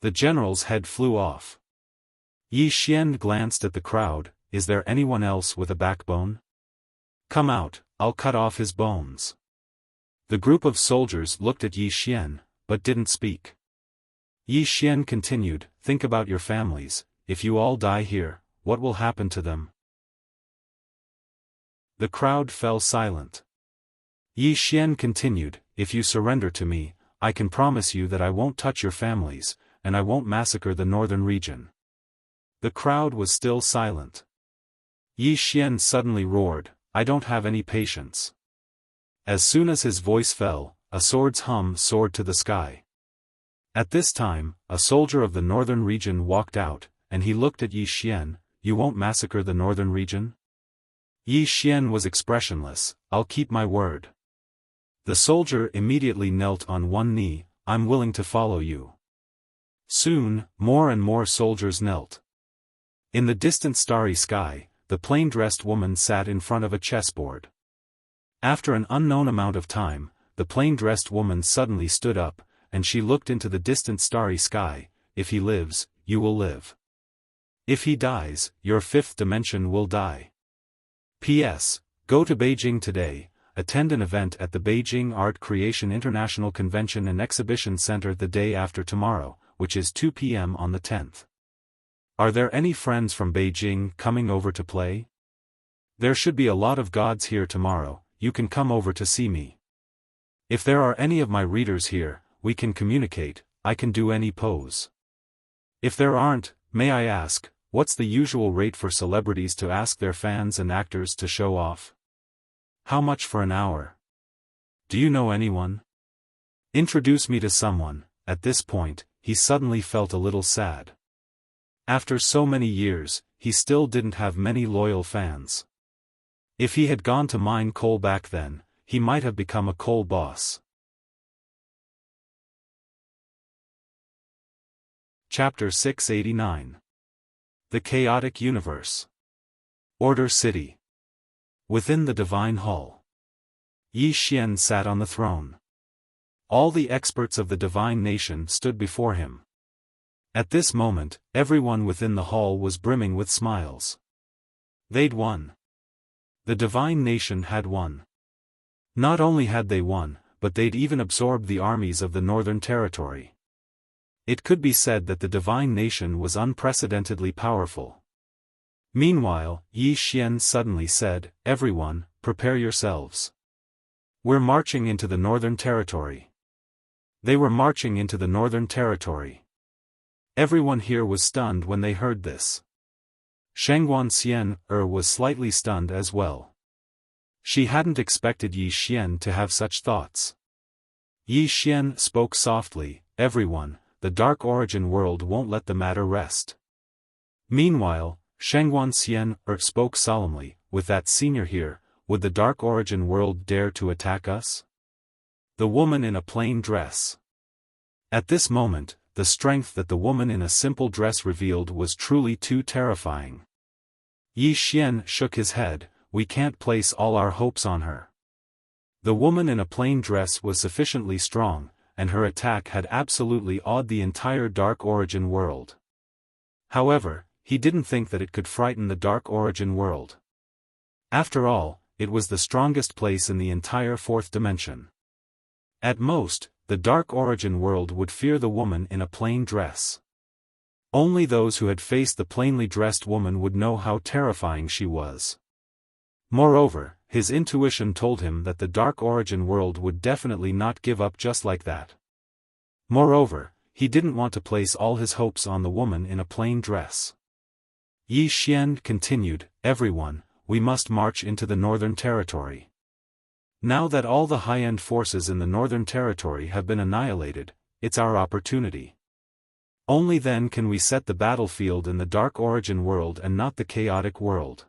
The general's head flew off. Yi Xian glanced at the crowd. is there anyone else with a backbone? Come out, I'll cut off his bones. The group of soldiers looked at Yi Xian, but didn't speak. Yi Xian continued, think about your families, if you all die here, what will happen to them? The crowd fell silent. Yi Xian continued, if you surrender to me, I can promise you that I won't touch your families, and I won't massacre the northern region. The crowd was still silent. Yi Xian suddenly roared, I don't have any patience. As soon as his voice fell, a sword's hum soared to the sky. At this time, a soldier of the northern region walked out, and he looked at Yi Xian, you won't massacre the northern region? Yi Xian was expressionless, I'll keep my word. The soldier immediately knelt on one knee, I'm willing to follow you. Soon, more and more soldiers knelt. In the distant starry sky, the plain-dressed woman sat in front of a chessboard. After an unknown amount of time, the plain-dressed woman suddenly stood up, and she looked into the distant starry sky, if he lives, you will live. If he dies, your fifth dimension will die. P.S. Go to Beijing today, attend an event at the Beijing Art Creation International Convention and Exhibition Center the day after tomorrow, which is 2 p.m. on the 10th. Are there any friends from Beijing coming over to play? There should be a lot of gods here tomorrow, you can come over to see me. If there are any of my readers here, we can communicate, I can do any pose. If there aren't, may I ask, what's the usual rate for celebrities to ask their fans and actors to show off? How much for an hour? Do you know anyone? Introduce me to someone. At this point, he suddenly felt a little sad. After so many years, he still didn't have many loyal fans. If he had gone to mine coal back then, he might have become a coal boss. Chapter 689. The Chaotic Universe. Order City. Within the Divine Hall. Yi Xian sat on the throne. All the experts of the Divine Nation stood before him. At this moment, everyone within the hall was brimming with smiles. They'd won. The Divine Nation had won. Not only had they won, but they'd even absorbed the armies of the Northern Territory. It could be said that the Divine Nation was unprecedentedly powerful. Meanwhile, Yi Xian suddenly said, everyone, prepare yourselves. We're marching into the Northern Territory. They were marching into the Northern Territory. Everyone here was stunned when they heard this. Shengguan Xian was slightly stunned as well. She hadn't expected Yi Xian to have such thoughts. Yi Xian spoke softly, everyone, the Dark Origin world won't let the matter rest. Meanwhile, Shengguan Xian spoke solemnly, with that senior here, would the Dark Origin world dare to attack us? The woman in a plain dress. At this moment, the strength that the woman in a simple dress revealed was truly too terrifying. Yi Xian shook his head, we can't place all our hopes on her. The woman in a plain dress was sufficiently strong, and her attack had absolutely awed the entire Dark Origin world. However, he didn't think that it could frighten the Dark Origin world. After all, it was the strongest place in the entire fourth dimension. At most, the Dark Origin world would fear the woman in a plain dress. Only those who had faced the plainly dressed woman would know how terrifying she was. Moreover, his intuition told him that the Dark Origin world would definitely not give up just like that. Moreover, he didn't want to place all his hopes on the woman in a plain dress. Yi Xian continued, everyone, we must march into the Northern Territory. Now that all the high-end forces in the Northern Territory have been annihilated, it's our opportunity. Only then can we set the battlefield in the Dark Origin world and not the chaotic world.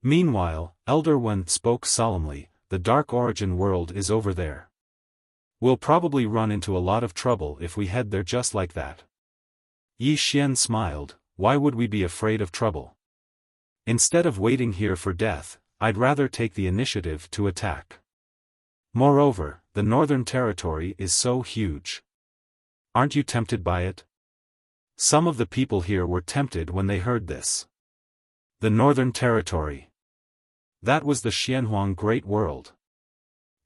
Meanwhile, Elder Wen spoke solemnly, the Dark Origin world is over there. We'll probably run into a lot of trouble if we head there just like that. Yi Xian smiled, why would we be afraid of trouble? Instead of waiting here for death, I'd rather take the initiative to attack. Moreover, the Northern Territory is so huge. Aren't you tempted by it? Some of the people here were tempted when they heard this. The Northern Territory. That was the Xianhuang Great World.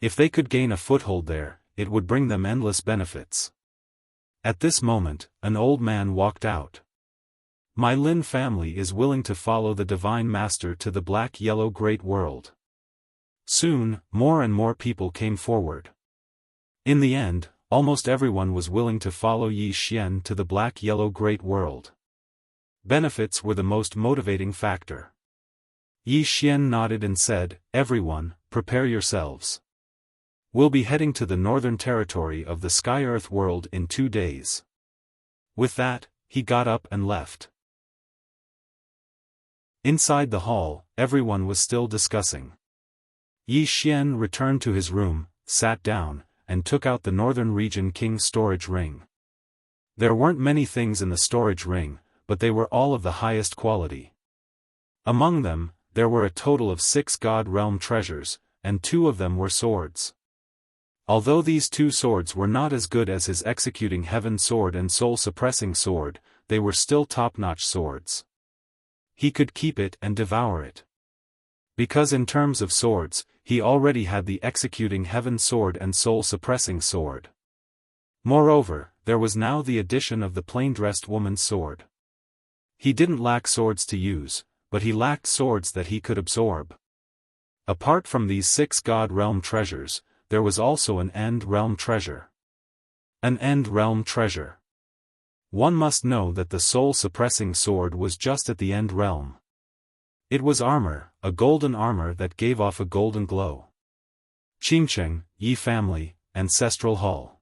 If they could gain a foothold there, it would bring them endless benefits. At this moment, an old man walked out. My Lin family is willing to follow the Divine Master to the Black-Yellow Great World. Soon, more and more people came forward. In the end, almost everyone was willing to follow Yi Xian to the Black-Yellow Great World. Benefits were the most motivating factor. Yi Xian nodded and said, "Everyone, prepare yourselves. We'll be heading to the Northern Territory of the Sky-Earth World in 2 days." With that, he got up and left. Inside the hall, everyone was still discussing. Yi Xian returned to his room, sat down, and took out the Northern Region King's storage ring. There weren't many things in the storage ring, but they were all of the highest quality. Among them, there were a total of 6 God Realm treasures, and 2 of them were swords. Although these 2 swords were not as good as his Executing Heaven sword and Soul Suppressing sword, they were still top-notch swords. He could keep it and devour it. Because in terms of swords, he already had the Executing Heaven sword and Soul Suppressing sword. Moreover, there was now the addition of the plain-dressed woman's sword. He didn't lack swords to use, but he lacked swords that he could absorb. Apart from these 6 God Realm treasures, there was also an End Realm treasure. An End Realm treasure. One must know that the soul-suppressing sword was just at the End Realm. It was armor, a golden armor that gave off a golden glow. Qingcheng, Yi family, Ancestral Hall.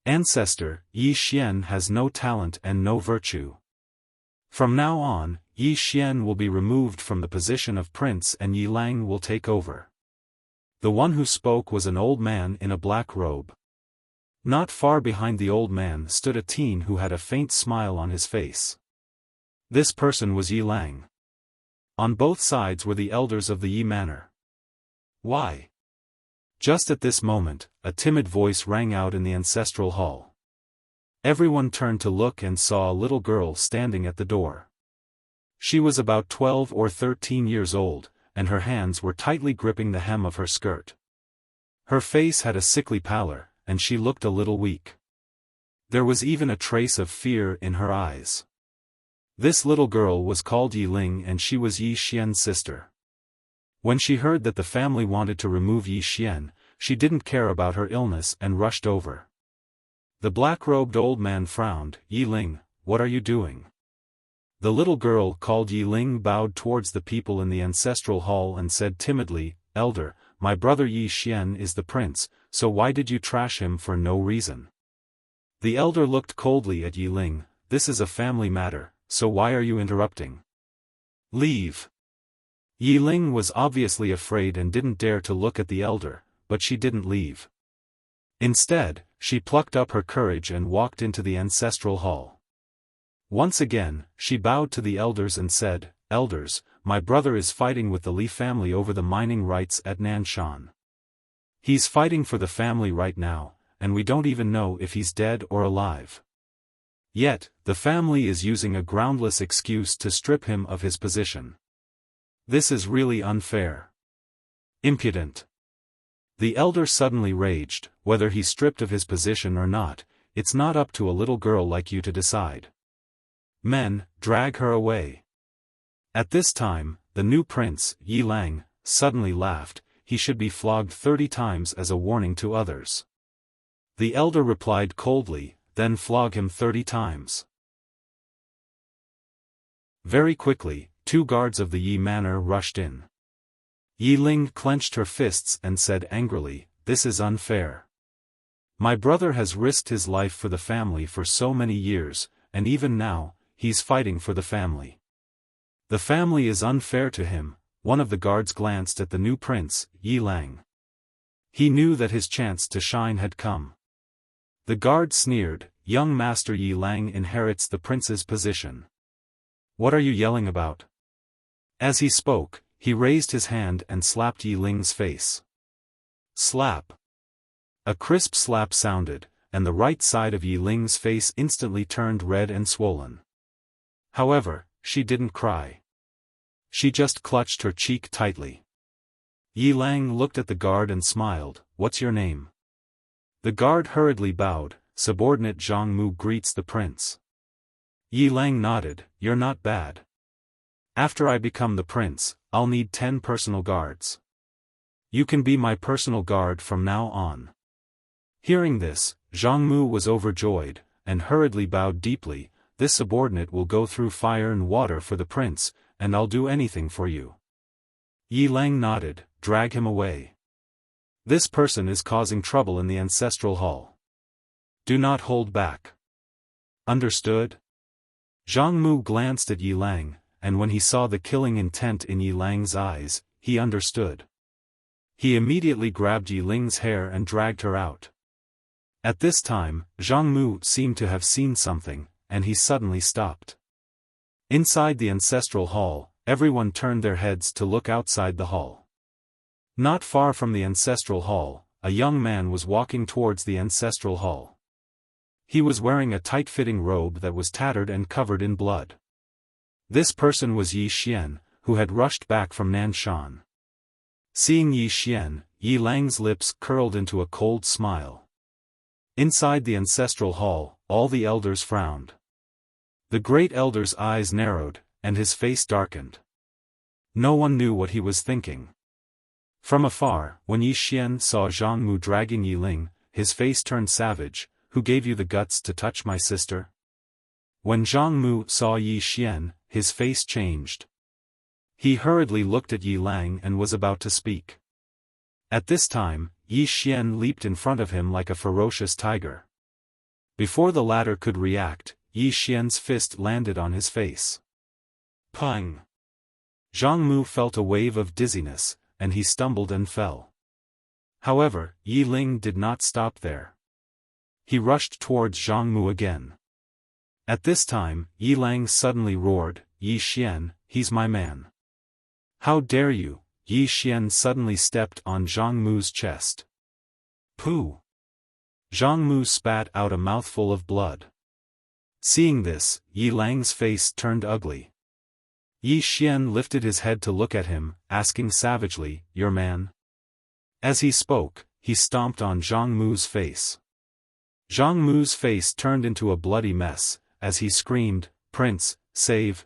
Ancestor, Yi Xian has no talent and no virtue. From now on, Yi Xian will be removed from the position of prince and Yi Lang will take over. The one who spoke was an old man in a black robe. Not far behind the old man stood a teen who had a faint smile on his face. This person was Yi Lang. On both sides were the elders of the Yi Manor. Why? Just at this moment, a timid voice rang out in the ancestral hall. Everyone turned to look and saw a little girl standing at the door. She was about 12 or 13 years old, and her hands were tightly gripping the hem of her skirt. Her face had a sickly pallor, and she looked a little weak. There was even a trace of fear in her eyes. This little girl was called Yi Ling and she was Yi Xian's sister. When she heard that the family wanted to remove Yi Xian, she didn't care about her illness and rushed over. The black-robed old man frowned. "Yi Ling, what are you doing?" The little girl called Yi Ling bowed towards the people in the ancestral hall and said timidly, "Elder, my brother Yi Xian is the prince, so why did you trash him for no reason?" The elder looked coldly at Yi Ling. "This is a family matter, so why are you interrupting? Leave." Yi Ling was obviously afraid and didn't dare to look at the elder, but she didn't leave. Instead, she plucked up her courage and walked into the ancestral hall. Once again, she bowed to the elders and said, "Elders, my brother is fighting with the Li family over the mining rights at Nanshan. He's fighting for the family right now, and we don't even know if he's dead or alive. Yet, the family is using a groundless excuse to strip him of his position. This is really unfair. Impudent." The elder suddenly raged. "Whether he's stripped of his position or not, it's not up to a little girl like you to decide. Men, drag her away." At this time, the new prince, Yi Lang, suddenly laughed. "He should be flogged 30 times as a warning to others." The elder replied coldly, "Then flog him 30 times. Very quickly, 2 guards of the Yi Manor rushed in. Yi Ling clenched her fists and said angrily, "This is unfair. My brother has risked his life for the family for so many years, and even now, he's fighting for the family. The family is unfair to him." One of the guards glanced at the new prince, Yi Lang. He knew that his chance to shine had come. The guard sneered, "Young Master Yi Lang inherits the prince's position. What are you yelling about?" As he spoke, he raised his hand and slapped Yi Ling's face. Slap. A crisp slap sounded, and the right side of Yi Ling's face instantly turned red and swollen. However, she didn't cry. She just clutched her cheek tightly. Yi Lang looked at the guard and smiled, "What's your name?" The guard hurriedly bowed, "Subordinate Zhang Mu greets the prince." Yi Lang nodded, "You're not bad. After I become the prince, I'll need 10 personal guards. You can be my personal guard from now on." Hearing this, Zhang Mu was overjoyed, and hurriedly bowed deeply, "This subordinate will go through fire and water for the prince, and I'll do anything for you." Yi Lang nodded, "Drag him away. This person is causing trouble in the ancestral hall. Do not hold back. Understood?" Zhang Mu glanced at Yi Lang, and when he saw the killing intent in Yi Lang's eyes, he understood. He immediately grabbed Yi Ling's hair and dragged her out. At this time, Zhang Mu seemed to have seen something, and he suddenly stopped. Inside the ancestral hall, everyone turned their heads to look outside the hall. Not far from the ancestral hall, a young man was walking towards the ancestral hall. He was wearing a tight-fitting robe that was tattered and covered in blood. This person was Yi Xian, who had rushed back from Nanshan. Seeing Yi Xian, Yi Lang's lips curled into a cold smile. Inside the ancestral hall, all the elders frowned. The great elder's eyes narrowed, and his face darkened. No one knew what he was thinking. From afar, when Yi Xian saw Zhang Mu dragging Yi Ling, his face turned savage. "Who gave you the guts to touch my sister?" When Zhang Mu saw Yi Xian, his face changed. He hurriedly looked at Yi Lang and was about to speak. At this time, Yi Xian leaped in front of him like a ferocious tiger. Before the latter could react, Yi Xian's fist landed on his face. Pang! Zhang Mu felt a wave of dizziness, and he stumbled and fell. However, Yi Ling did not stop there. He rushed towards Zhang Mu again. At this time, Yi Lang suddenly roared, "Yi Xian, he's my man. How dare you?" Yi Xian suddenly stepped on Zhang Mu's chest. Pooh! Zhang Mu spat out a mouthful of blood. Seeing this, Yi Lang's face turned ugly. Yi Xian lifted his head to look at him, asking savagely, "Your man?" As he spoke, he stomped on Zhang Mu's face. Zhang Mu's face turned into a bloody mess, as he screamed, "Prince, save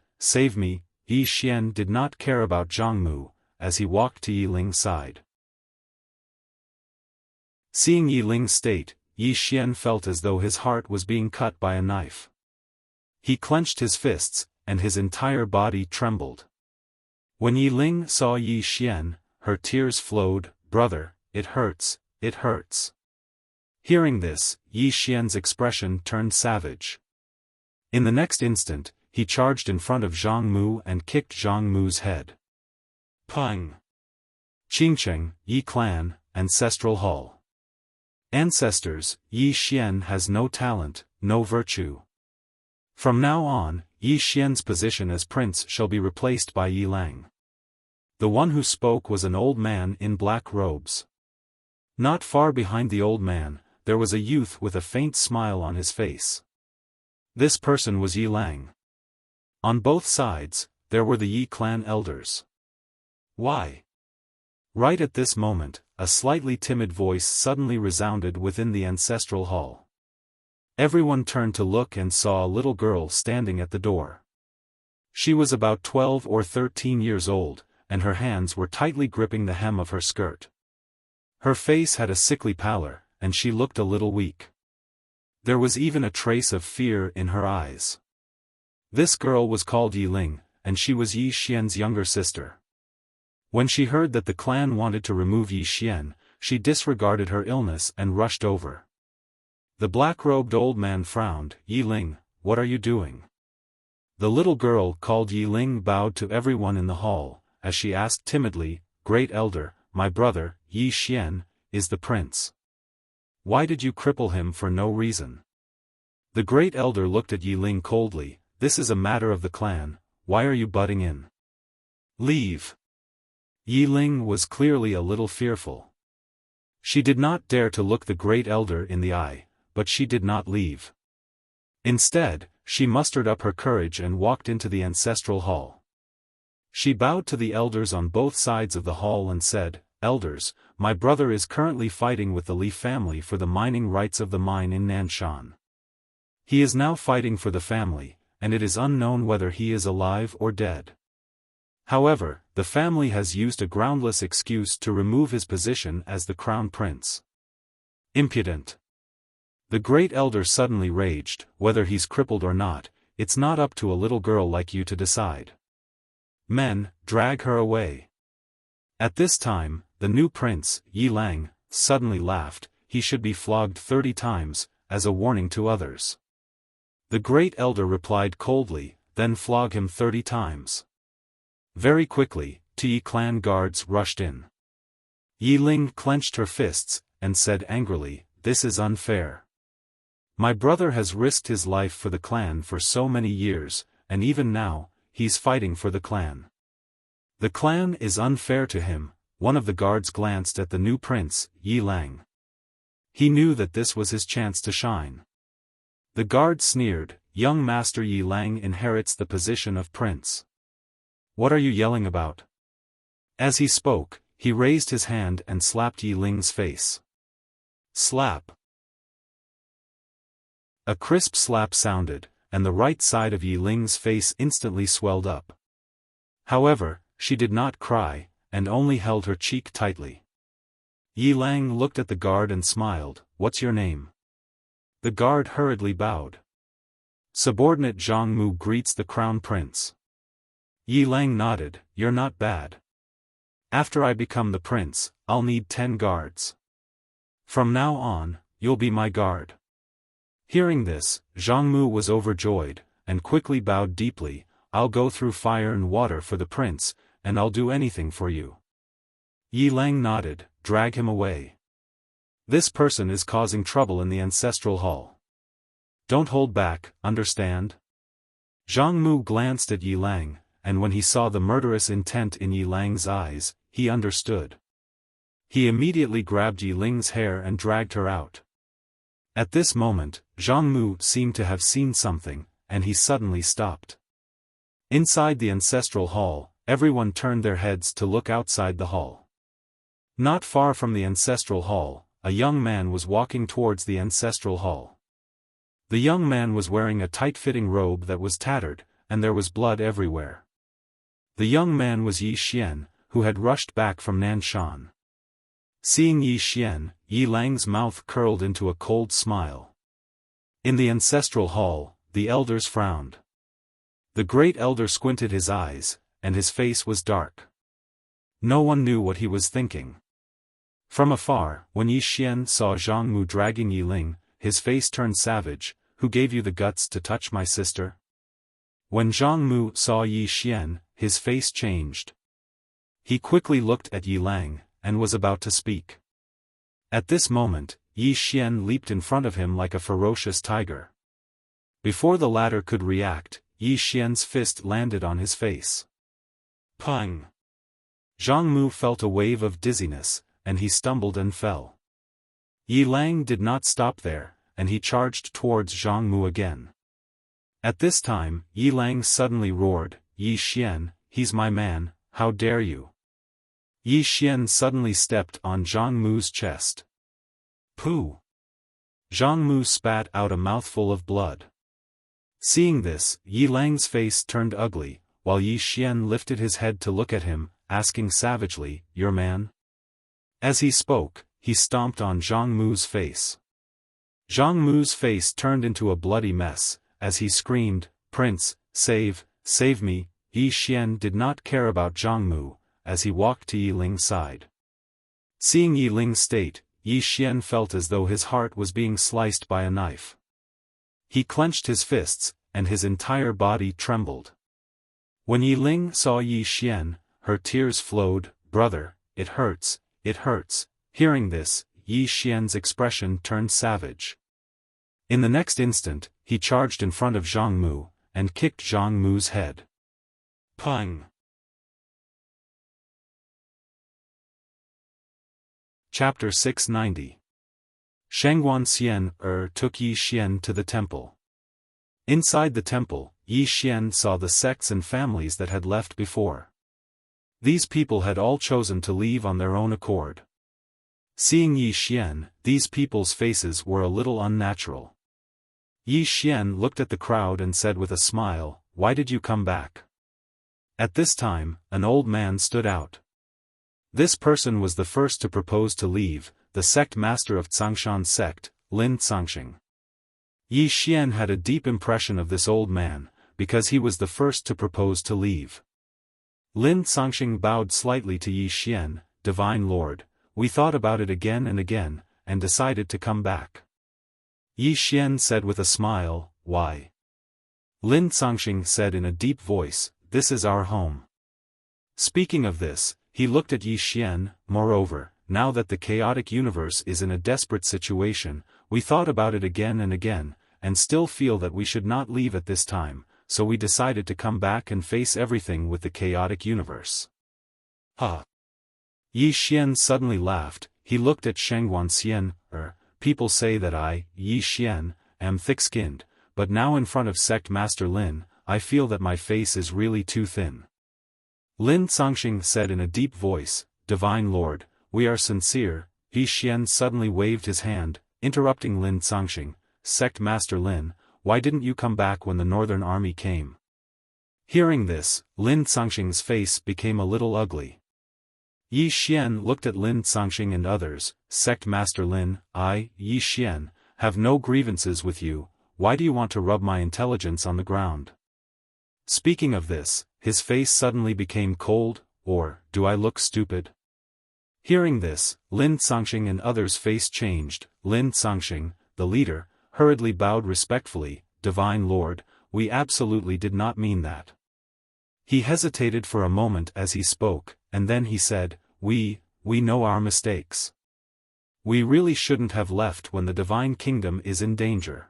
me!" Yi Xian did not care about Zhang Mu, as he walked to Yi Ling's side. Seeing Yi Ling's state, Yi Xian felt as though his heart was being cut by a knife. He clenched his fists, and his entire body trembled. When Yi Ling saw Yi Xian, her tears flowed, "Brother, it hurts, it hurts." Hearing this, Yi Xian's expression turned savage. In the next instant, he charged in front of Zhang Mu and kicked Zhang Mu's head. Pang! Qingcheng, Yi Clan, Ancestral Hall. Ancestors, Yi Xian has no talent, no virtue. From now on, Yi Xian's position as prince shall be replaced by Yi Lang. The one who spoke was an old man in black robes. Not far behind the old man, there was a youth with a faint smile on his face. This person was Yi Lang. On both sides, there were the Yi clan elders. Why? Right at this moment, a slightly timid voice suddenly resounded within the ancestral hall. Everyone turned to look and saw a little girl standing at the door. She was about 12 or 13 years old, and her hands were tightly gripping the hem of her skirt. Her face had a sickly pallor, and she looked a little weak. There was even a trace of fear in her eyes. This girl was called Yi Ling, and she was Yi Xian's younger sister. When she heard that the clan wanted to remove Yi Xian, she disregarded her illness and rushed over. The black-robed old man frowned. "Yi Ling, what are you doing?" The little girl called Yi Ling bowed to everyone in the hall, as she asked timidly, "Great elder, my brother, Yi Xian, is the prince. Why did you cripple him for no reason?" The great elder looked at Yi Ling coldly. "This is a matter of the clan, why are you butting in? Leave." Yi Ling was clearly a little fearful. She did not dare to look the great elder in the eye, but she did not leave. Instead, she mustered up her courage and walked into the ancestral hall. She bowed to the elders on both sides of the hall and said, "Elders, my brother is currently fighting with the Li family for the mining rights of the mine in Nanshan. He is now fighting for the family, and it is unknown whether he is alive or dead. However, the family has used a groundless excuse to remove his position as the crown prince. Impudent." The great elder suddenly raged, "Whether he's crippled or not, it's not up to a little girl like you to decide. Men, drag her away." At this time, the new prince, Yi Lang, suddenly laughed. He should be flogged 30 times, as a warning to others. The great elder replied coldly, "Then flog him 30 times. Very quickly, Yi clan guards rushed in. Yi Ling clenched her fists, and said angrily, "This is unfair. My brother has risked his life for the clan for so many years, and even now, he's fighting for the clan. The clan is unfair to him." One of the guards glanced at the new prince, Yi Lang. He knew that this was his chance to shine. The guard sneered, "Young Master Yi Lang inherits the position of prince. What are you yelling about?" As he spoke, he raised his hand and slapped Yi Ling's face. Slap. A crisp slap sounded, and the right side of Yi Ling's face instantly swelled up. However, she did not cry, and only held her cheek tightly. Yi Lang looked at the guard and smiled, "What's your name?" The guard hurriedly bowed. Subordinate Zhang Mu greets the crown prince. Yi Lang nodded, "You're not bad. After I become the prince, I'll need 10 guards. From now on, you'll be my guard." Hearing this, Zhang Mu was overjoyed, and quickly bowed deeply, "I'll go through fire and water for the prince, and I'll do anything for you." Yi Lang nodded, "Drag him away. This person is causing trouble in the ancestral hall. Don't hold back, understand?" Zhang Mu glanced at Yi Lang, and when he saw the murderous intent in Yi Lang's eyes, he understood. He immediately grabbed Yi Ling's hair and dragged her out. At this moment, Zhang Mu seemed to have seen something, and he suddenly stopped. Inside the ancestral hall, everyone turned their heads to look outside the hall. Not far from the ancestral hall, a young man was walking towards the ancestral hall. The young man was wearing a tight-fitting robe that was tattered, and there was blood everywhere. The young man was Yi Xian, who had rushed back from Nanshan. Seeing Yi Xian, Yi Lang's mouth curled into a cold smile. In the ancestral hall, the elders frowned. The great elder squinted his eyes, and his face was dark. No one knew what he was thinking. From afar, when Yi Xian saw Zhang Mu dragging Yi Ling, his face turned savage. "Who gave you the guts to touch my sister?" When Zhang Mu saw Yi Xian, his face changed. He quickly looked at Yi Lang, and was about to speak. At this moment, Yi Xian leaped in front of him like a ferocious tiger. Before the latter could react, Yi Xian's fist landed on his face. Pang! Zhang Mu felt a wave of dizziness, and he stumbled and fell. Yi Lang did not stop there, and he charged towards Zhang Mu again. At this time, Yi Lang suddenly roared, "Yi Xian, he's my man, how dare you!" Yi Xian suddenly stepped on Zhang Mu's chest. Pooh! Zhang Mu spat out a mouthful of blood. Seeing this, Yi Lang's face turned ugly, while Yi Xian lifted his head to look at him, asking savagely, "Your man?" As he spoke, he stomped on Zhang Mu's face. Zhang Mu's face turned into a bloody mess, as he screamed, "Prince, save me!" Yi Xian did not care about Zhang Mu, as he walked to Yi Ling's side. Seeing Yi Ling's state, Yi Xian felt as though his heart was being sliced by a knife. He clenched his fists, and his entire body trembled. When Yi Ling saw Yi Xian, her tears flowed, "Brother, it hurts, it hurts." Hearing this, Yi Xian's expression turned savage. In the next instant, he charged in front of Zhang Mu, and kicked Zhang Mu's head. Pang! Chapter 690. Shangguan Xian took Yi Xian to the temple. Inside the temple, Yi Xian saw the sects and families that had left before. These people had all chosen to leave on their own accord. Seeing Yi Xian, these people's faces were a little unnatural. Yi Xian looked at the crowd and said with a smile, "Why did you come back?" At this time, an old man stood out. This person was the first to propose to leave, the sect master of Tsangshan sect, Lin Tsangxing. Yi Xian had a deep impression of this old man, because he was the first to propose to leave. Lin Tsangxing bowed slightly to Yi Xian, "Divine Lord, we thought about it again and again, and decided to come back." Yi Xian said with a smile, "Why?" Lin Tsangxing said in a deep voice, "This is our home." Speaking of this, he looked at Yi Xian. "Moreover, now that the chaotic universe is in a desperate situation, we thought about it again and again, and still feel that we should not leave at this time, so we decided to come back and face everything with the chaotic universe." Ha! Yi Xian suddenly laughed. He looked at Shengguan Xian. People say that I, Yi Xian, am thick-skinned, but now in front of Sect Master Lin, I feel that my face is really too thin." Lin Tsangxing said in a deep voice, "Divine Lord, we are sincere." Yi Xian suddenly waved his hand, interrupting Lin Tsangxing, "Sect Master Lin, why didn't you come back when the Northern Army came?" Hearing this, Lin Tsangxing's face became a little ugly. Yi Xian looked at Lin Tsangxing and others. "Sect Master Lin, I, Yi Xian, have no grievances with you. Why do you want to rub my intelligence on the ground?" Speaking of this, his face suddenly became cold. "Or, do I look stupid?" Hearing this, Lin Tsangxing and others' face changed. Lin Tsangxing, the leader, hurriedly bowed respectfully, "Divine Lord, we absolutely did not mean that." He hesitated for a moment as he spoke, and then he said, We know our mistakes. We really shouldn't have left when the Divine Kingdom is in danger.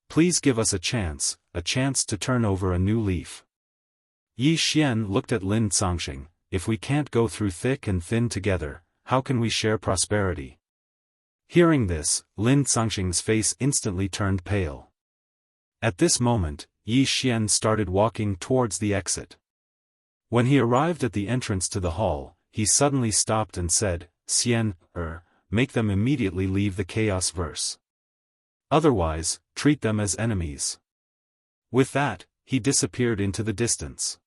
Please give us a chance to turn over a new leaf." Yi Xian looked at Lin Tsangxing. "If we can't go through thick and thin together, how can we share prosperity?" Hearing this, Lin Tsangxing's face instantly turned pale. At this moment, Yi Xian started walking towards the exit. When he arrived at the entrance to the hall, he suddenly stopped and said, "Xian, make them immediately leave the chaos verse. Otherwise, treat them as enemies." With that, he disappeared into the distance.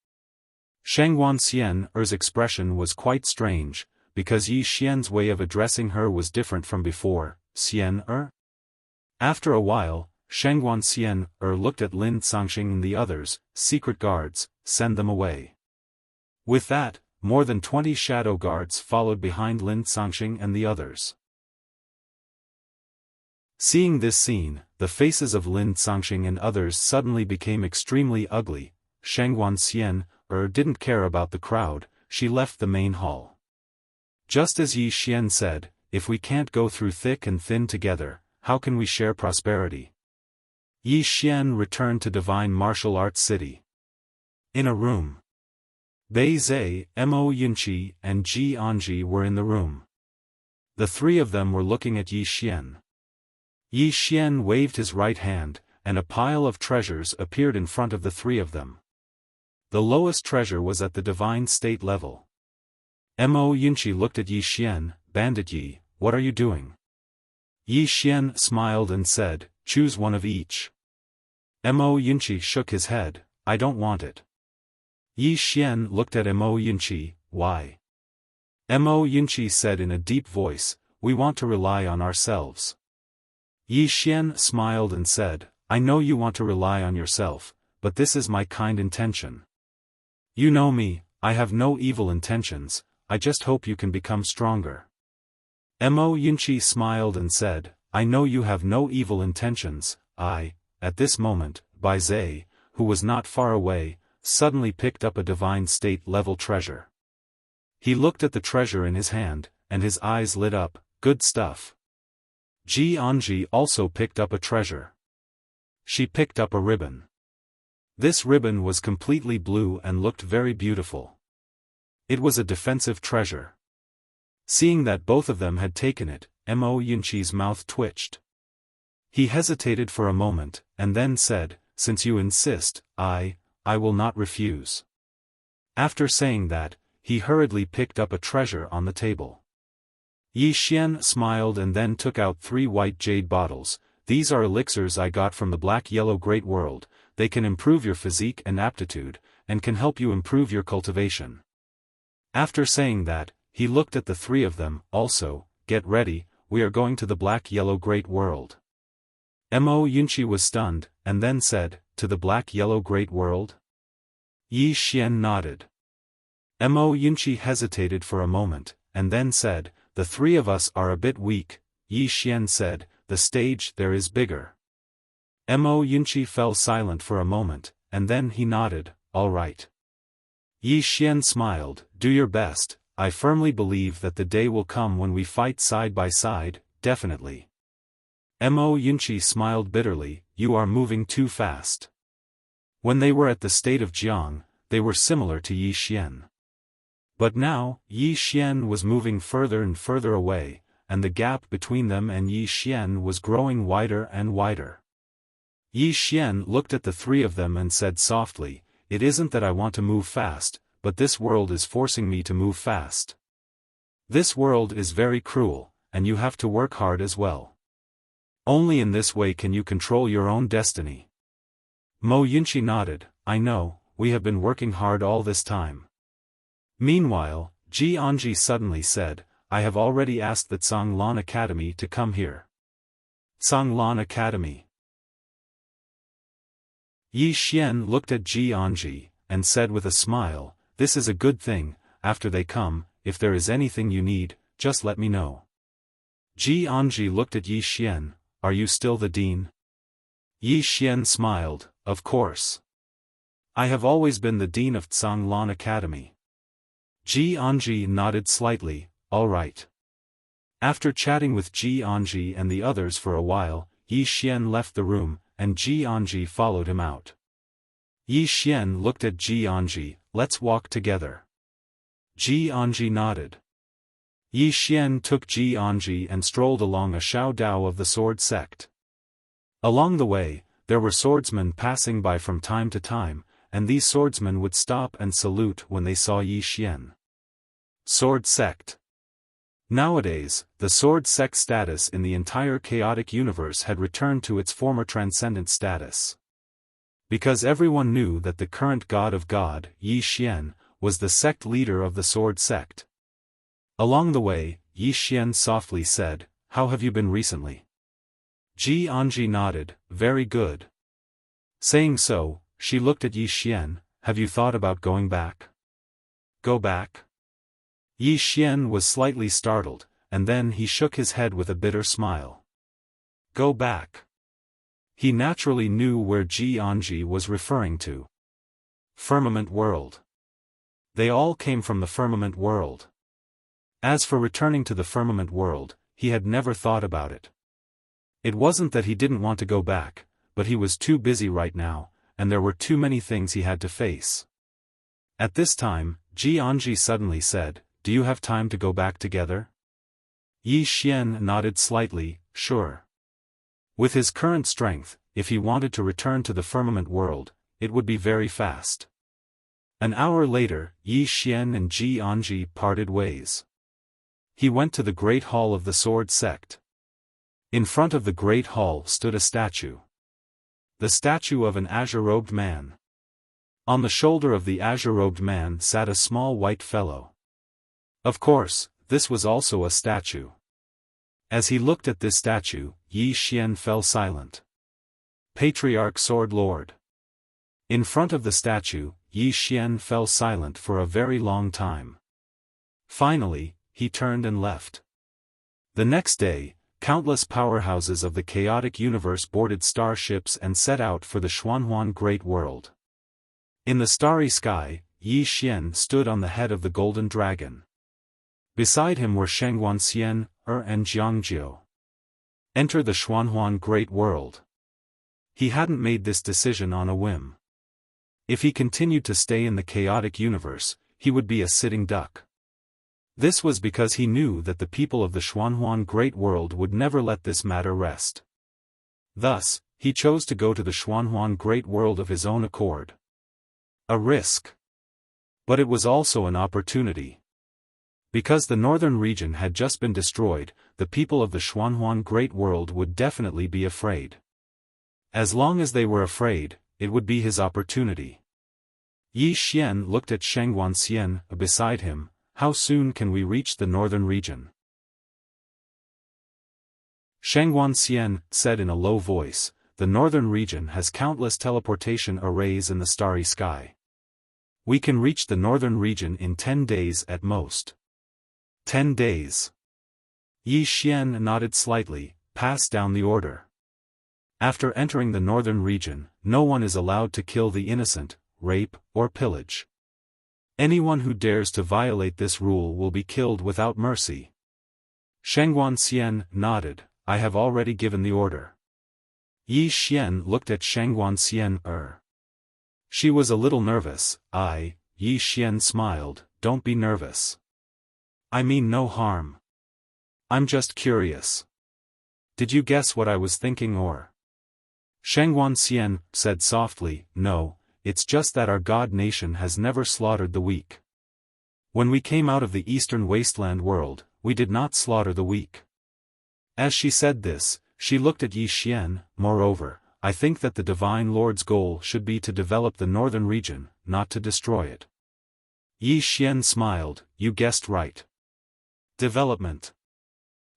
Shengguan Xian's expression was quite strange, because Yi Xian's way of addressing her was different from before. "Xian." After a while, Shengguan Xian looked at Lin Tsangxing and the others. "Secret guards, send them away." With that, more than 20 shadow guards followed behind Lin Tsangxing and the others. Seeing this scene, the faces of Lin Tsangxing and others suddenly became extremely ugly. Shengguan Xian didn't care about the crowd. She left the main hall. Just as Yi Xian said, "If we can't go through thick and thin together, how can we share prosperity?" Yi Xian returned to Divine Martial Arts City. In a room, Bei Zhe, Mo Yunqi, and Ji Anji were in the room. The three of them were looking at Yi Xian. Yi Xian waved his right hand, and a pile of treasures appeared in front of the three of them. The lowest treasure was at the divine state level. Mo Yunqi looked at Yi Xian. "Bandit Yi, what are you doing?" Yi Xian smiled and said, "Choose one of each." Mo Yunqi shook his head, "I don't want it." Yi Xian looked at Mo Yunqi. "Why?" Mo Yunqi said in a deep voice, "We want to rely on ourselves." Yi Xian smiled and said, "I know you want to rely on yourself, but this is my kind intention. You know me, I have no evil intentions, I just hope you can become stronger." Mo Yunqi smiled and said, "I know you have no evil intentions." At this moment, Bai Zhe, who was not far away, suddenly picked up a divine state-level treasure. He looked at the treasure in his hand, and his eyes lit up. "Good stuff." Ji Anji also picked up a treasure. She picked up a ribbon. This ribbon was completely blue and looked very beautiful. It was a defensive treasure. Seeing that both of them had taken it, Mo Yunqi's mouth twitched. He hesitated for a moment, and then said, "Since you insist, I will not refuse." After saying that, he hurriedly picked up a treasure on the table. Yi Xian smiled and then took out 3 white jade bottles. These are elixirs I got from the black-yellow great world. They can improve your physique and aptitude, and can help you improve your cultivation. After saying that, he looked at the 3 of them. Also, get ready, we are going to the black-yellow great world. Mo Yunqi was stunned, and then said, to the black-yellow great world? Yi Xian nodded. Mo Yunqi hesitated for a moment, and then said, the 3 of us are a bit weak. Yi Xian said, the stage there is bigger. Mo Yunqi fell silent for a moment, and then he nodded, all right. Yi Xian smiled, do your best. I firmly believe that the day will come when we fight side by side, definitely. Mo Yunqi smiled bitterly, you are moving too fast. When they were at the state of Jiang, they were similar to Yi Xian. But now, Yi Xian was moving further and further away, and the gap between them and Yi Xian was growing wider and wider. Yi Xian looked at the 3 of them and said softly, it isn't that I want to move fast, but this world is forcing me to move fast. This world is very cruel, and you have to work hard as well. Only in this way can you control your own destiny. Mo Yunqi nodded, I know, we have been working hard all this time. Meanwhile, Ji Anji suddenly said, I have already asked the Zhanglan Academy to come here. Zhanglan Academy. Yi Xian looked at Ji Anji, and said with a smile, this is a good thing. After they come, if there is anything you need, just let me know. Ji Anji looked at Yi Xian, are you still the dean? Yi Xian smiled, of course. I have always been the dean of Zhanglan Academy. Ji Anji nodded slightly, all right. After chatting with Ji Anji and the others for a while, Yi Xian left the room, and Ji Anji followed him out. Yi Xian looked at Ji Anji, let's walk together. Ji Anji nodded. Yi Xian took Ji Anji and strolled along a Shao Dao of the sword sect. Along the way, there were swordsmen passing by from time to time, and these swordsmen would stop and salute when they saw Yi Xian. Sword sect. Nowadays, the sword sect status in the entire chaotic universe had returned to its former transcendent status. Because everyone knew that the current god of God, Yi Xian, was the sect leader of the sword sect. Along the way, Yi Xian softly said, how have you been recently? Ji Anji nodded, very good. Saying so, she looked at Yi Xian, have you thought about going back? Go back? Yi Xian was slightly startled, and then he shook his head with a bitter smile. Go back. He naturally knew where Ji Anji was referring to. Firmament world. They all came from the firmament world. As for returning to the firmament world, he had never thought about it. It wasn't that he didn't want to go back, but he was too busy right now, and there were too many things he had to face. At this time, Ji Anji suddenly said, do you have time to go back together? Yi Xian nodded slightly, sure. With his current strength, if he wanted to return to the firmament world, it would be very fast. An hour later, Yi Xian and Ji Anji parted ways. He went to the Great Hall of the Sword Sect. In front of the Great Hall stood a statue. The statue of an azure-robed man. On the shoulder of the azure-robed man sat a small white fellow. Of course, this was also a statue. As he looked at this statue, Yi Xian fell silent. Patriarch Sword Lord. In front of the statue, Yi Xian fell silent for a very long time. Finally, he turned and left. The next day, countless powerhouses of the chaotic universe boarded starships and set out for the Xuanhuan Great World. In the starry sky, Yi Xian stood on the head of the golden dragon. Beside him were Shengguanxian, and Jiangjiu. Enter the Xuanhuan Great World. He hadn't made this decision on a whim. If he continued to stay in the chaotic universe, he would be a sitting duck. This was because he knew that the people of the Xuanhuan Great World would never let this matter rest. Thus, he chose to go to the Xuanhuan Great World of his own accord. A risk. But it was also an opportunity. Because the northern region had just been destroyed, the people of the Xuanhuan Great World would definitely be afraid. As long as they were afraid, it would be his opportunity. Yi Xian looked at Sheng Wanxian beside him. How soon can we reach the northern region? Sheng Wanxian said in a low voice, the northern region has countless teleportation arrays in the starry sky. We can reach the northern region in 10 days at most. 10 days. Yi Xian nodded slightly, pass down the order. After entering the northern region, no one is allowed to kill the innocent, rape, or pillage. Anyone who dares to violate this rule will be killed without mercy. Sheng Wanxian nodded, I have already given the order. Yi Xian looked at Sheng Wanxian. She was a little nervous. Yi Xian smiled, don't be nervous. I mean no harm. I'm just curious. Did you guess what I was thinking or? Sheng Wanxian said softly, no, it's just that our god nation has never slaughtered the weak. When we came out of the eastern wasteland world, we did not slaughter the weak. As she said this, she looked at Yi Xian. Moreover, I think that the Divine Lord's goal should be to develop the northern region, not to destroy it. Yi Xian smiled, you guessed right. Development.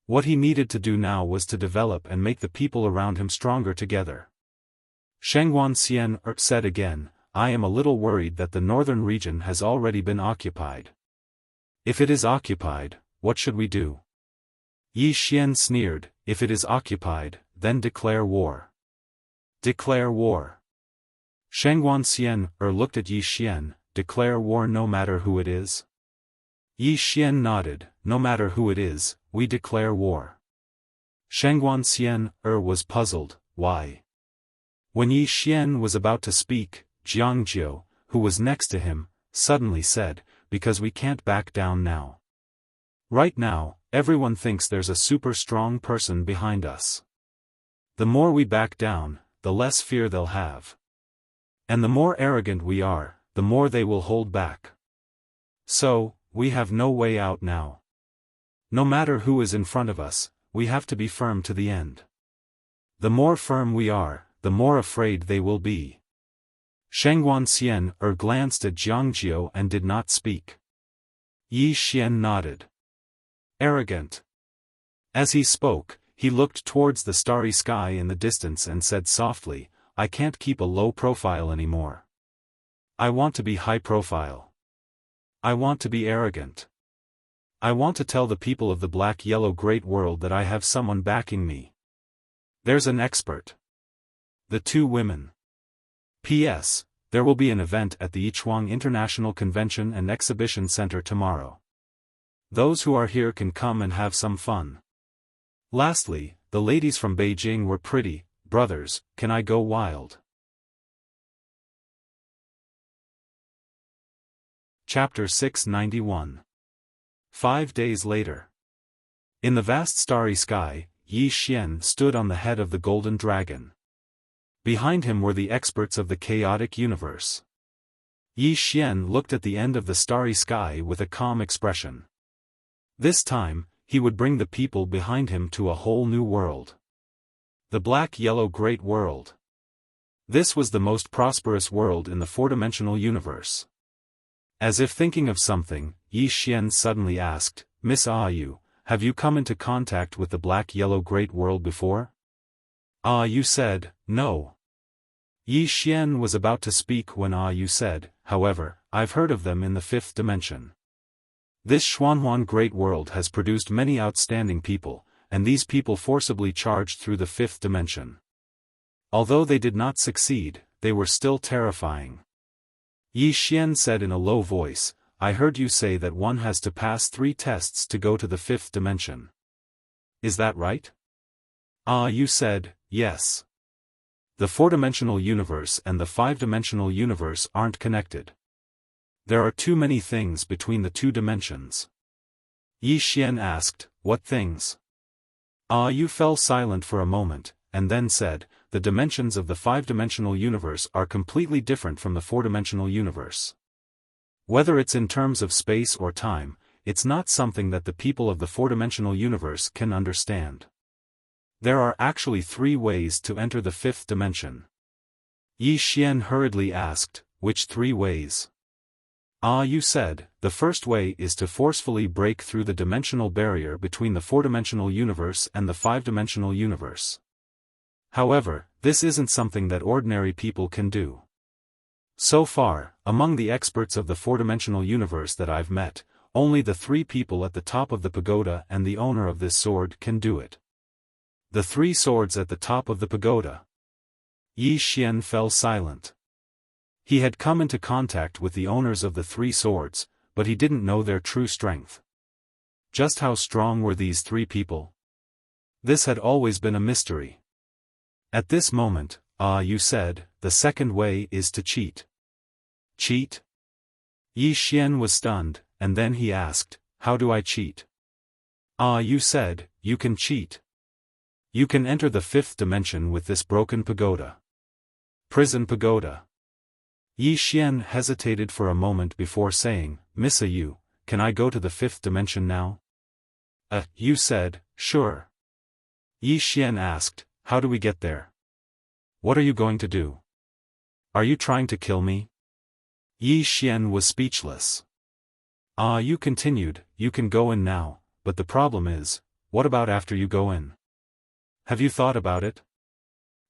What he needed to do now was to develop and make the people around him stronger together. Sheng Wanxian said again, I am a little worried that the northern region has already been occupied. If it is occupied, what should we do? Yi Xian sneered, if it is occupied, then declare war. Declare war. Sheng Wanxian looked at Yi Xian, declare war no matter who it is? Yi Xian nodded, no matter who it is, we declare war. Sheng Wanxian was puzzled, why? When Yi Xian was about to speak, Jiangjiu, who was next to him, suddenly said, because we can't back down now. Right now, everyone thinks there's a super strong person behind us. The more we back down, the less fear they'll have. And the more arrogant we are, the more they will hold back. So, we have no way out now. No matter who is in front of us, we have to be firm to the end. The more firm we are, the more afraid they will be. Sheng Wanxian glanced at Jiangjiu and did not speak. Yi Xian nodded. Arrogant. As he spoke, he looked towards the starry sky in the distance and said softly, I can't keep a low profile anymore. I want to be high profile. I want to be arrogant. I want to tell the people of the black-yellow great world that I have someone backing me. There's an expert. The two women. P.S. There will be an event at the Yichuang International Convention and Exhibition Center tomorrow. Those who are here can come and have some fun. Lastly, the ladies from Beijing were pretty. Brothers, can I go wild? Chapter 691. 5 days later. In the vast starry sky, Yi Xian stood on the head of the golden dragon. Behind him were the experts of the chaotic universe. Yi Xian looked at the end of the starry sky with a calm expression. This time, he would bring the people behind him to a whole new world. The black-yellow great world. This was the most prosperous world in the four-dimensional universe. As if thinking of something, Yi Xian suddenly asked, Miss Yu, have you come into contact with the black-yellow great world before? Yu said, no. Yi Xian was about to speak when Yu said, however, I've heard of them in the fifth dimension. This Xuanhuan great world has produced many outstanding people, and these people forcibly charged through the fifth dimension. Although they did not succeed, they were still terrifying. Yi Xian said in a low voice, I heard you say that one has to pass 3 tests to go to the fifth dimension. Is that right? You said, yes. The four-dimensional universe and the five-dimensional universe aren't connected. There are too many things between the 2 dimensions. Yi Xian asked, what things? Yu fell silent for a moment, and then said, the dimensions of the five-dimensional universe are completely different from the four-dimensional universe. Whether it's in terms of space or time, it's not something that the people of the four-dimensional universe can understand. There are actually 3 ways to enter the 5th dimension. Yi Xian hurriedly asked, which 3 ways? You said, the first way is to forcefully break through the dimensional barrier between the 4-dimensional universe and the 5-dimensional universe. However, this isn't something that ordinary people can do. So far, among the experts of the 4-dimensional universe that I've met, only the 3 people at the top of the pagoda and the owner of this sword can do it. The 3 swords at the top of the pagoda. Yi Xian fell silent. He had come into contact with the owners of the 3 swords, but he didn't know their true strength. Just how strong were these 3 people? This had always been a mystery. At this moment, you said, the second way is to cheat. Cheat? Yi Xian was stunned, and then he asked, how do I cheat? You said, you can cheat. You can enter the 5th dimension with this broken pagoda. Prison pagoda. Yi Xian hesitated for a moment before saying, Miss Yu, can I go to the 5th dimension now? You said, sure. Yi Xian asked, how do we get there? What are you going to do? Are you trying to kill me? Yi Xian was speechless. You continued, you can go in now, but the problem is, what about after you go in? Have you thought about it?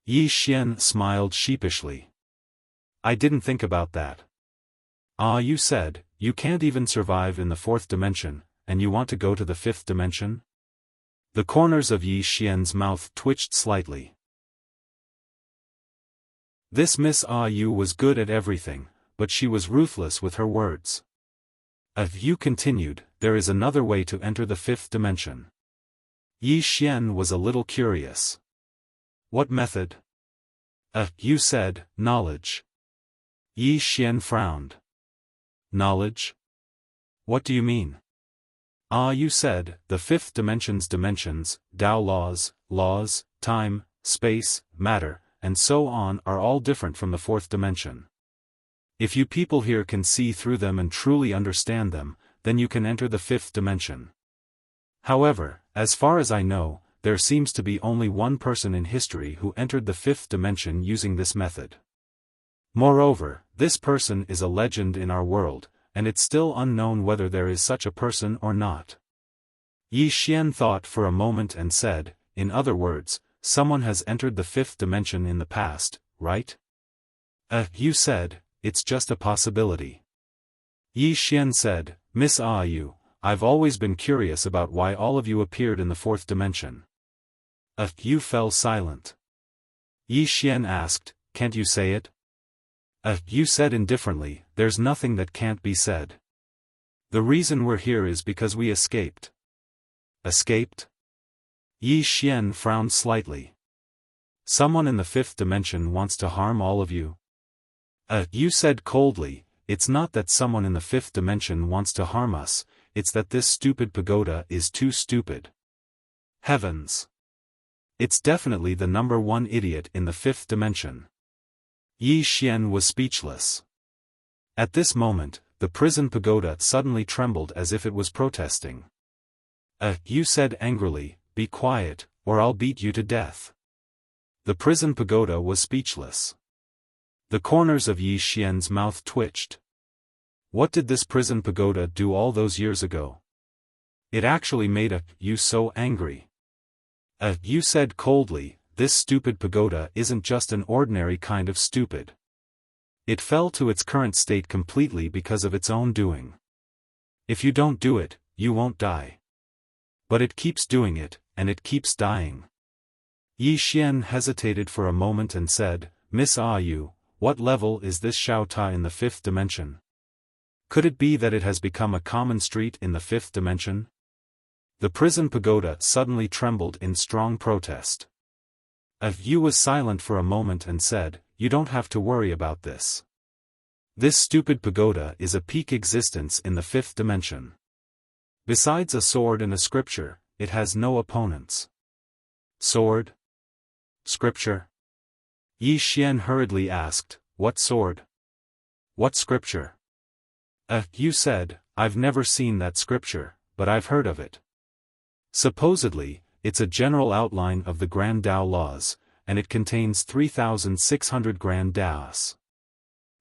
Yi Xian smiled sheepishly. I didn't think about that. You said, you can't even survive in the 4th dimension, and you want to go to the 5th dimension? The corners of Yi Xian's mouth twitched slightly. This Miss Yu was good at everything, but she was ruthless with her words. Yu continued, there is another way to enter the 5th dimension. Yi Xian was a little curious. What method? Yu said, knowledge. Yi Xian frowned. Knowledge? What do you mean? Yu said, the 5th dimension's dimensions, Tao laws, time, space, matter, and so on are all different from the 4th dimension. If you people here can see through them and truly understand them, then you can enter the 5th dimension. However, as far as I know, there seems to be only one person in history who entered the 5th dimension using this method. Moreover, this person is a legend in our world, and it's still unknown whether there is such a person or not. Yi Xian thought for a moment and said, in other words, someone has entered the 5th dimension in the past, right? You said, it's just a possibility. Yi Xian said, Miss Yu, I've always been curious about why all of you appeared in the 4th dimension. You fell silent. Yi Xian asked, can't you say it? You said indifferently, there's nothing that can't be said. The reason we're here is because we escaped. Escaped? Yi Xian frowned slightly. Someone in the 5th dimension wants to harm all of you? You said coldly, it's not that someone in the 5th dimension wants to harm us, it's that this stupid pagoda is too stupid. Heavens! It's definitely the number 1 idiot in the 5th dimension. Yi Xian was speechless. At this moment, the prison pagoda suddenly trembled as if it was protesting. You said angrily, be quiet, or I'll beat you to death. The prison pagoda was speechless. The corners of Yi Xian's mouth twitched. What did this prison pagoda do all those years ago? It actually made you so angry. You said coldly, this stupid pagoda isn't just an ordinary kind of stupid. It fell to its current state completely because of its own doing. If you don't do it, you won't die. But it keeps doing it, and it keeps dying. Yi Xian hesitated for a moment and said, Miss Yu, what level is this Xiao Ta in the 5th dimension? Could it be that it has become a common street in the 5th dimension? The prison pagoda suddenly trembled in strong protest. Yu was silent for a moment and said, you don't have to worry about this. This stupid pagoda is a peak existence in the 5th dimension. Besides a sword and a scripture, it has no opponents. Sword? Scripture? Yi Xian hurriedly asked, what sword? What scripture? You said, I've never seen that scripture, but I've heard of it. Supposedly, it's a general outline of the Grand Tao laws, and it contains 3,600 Grand Taos.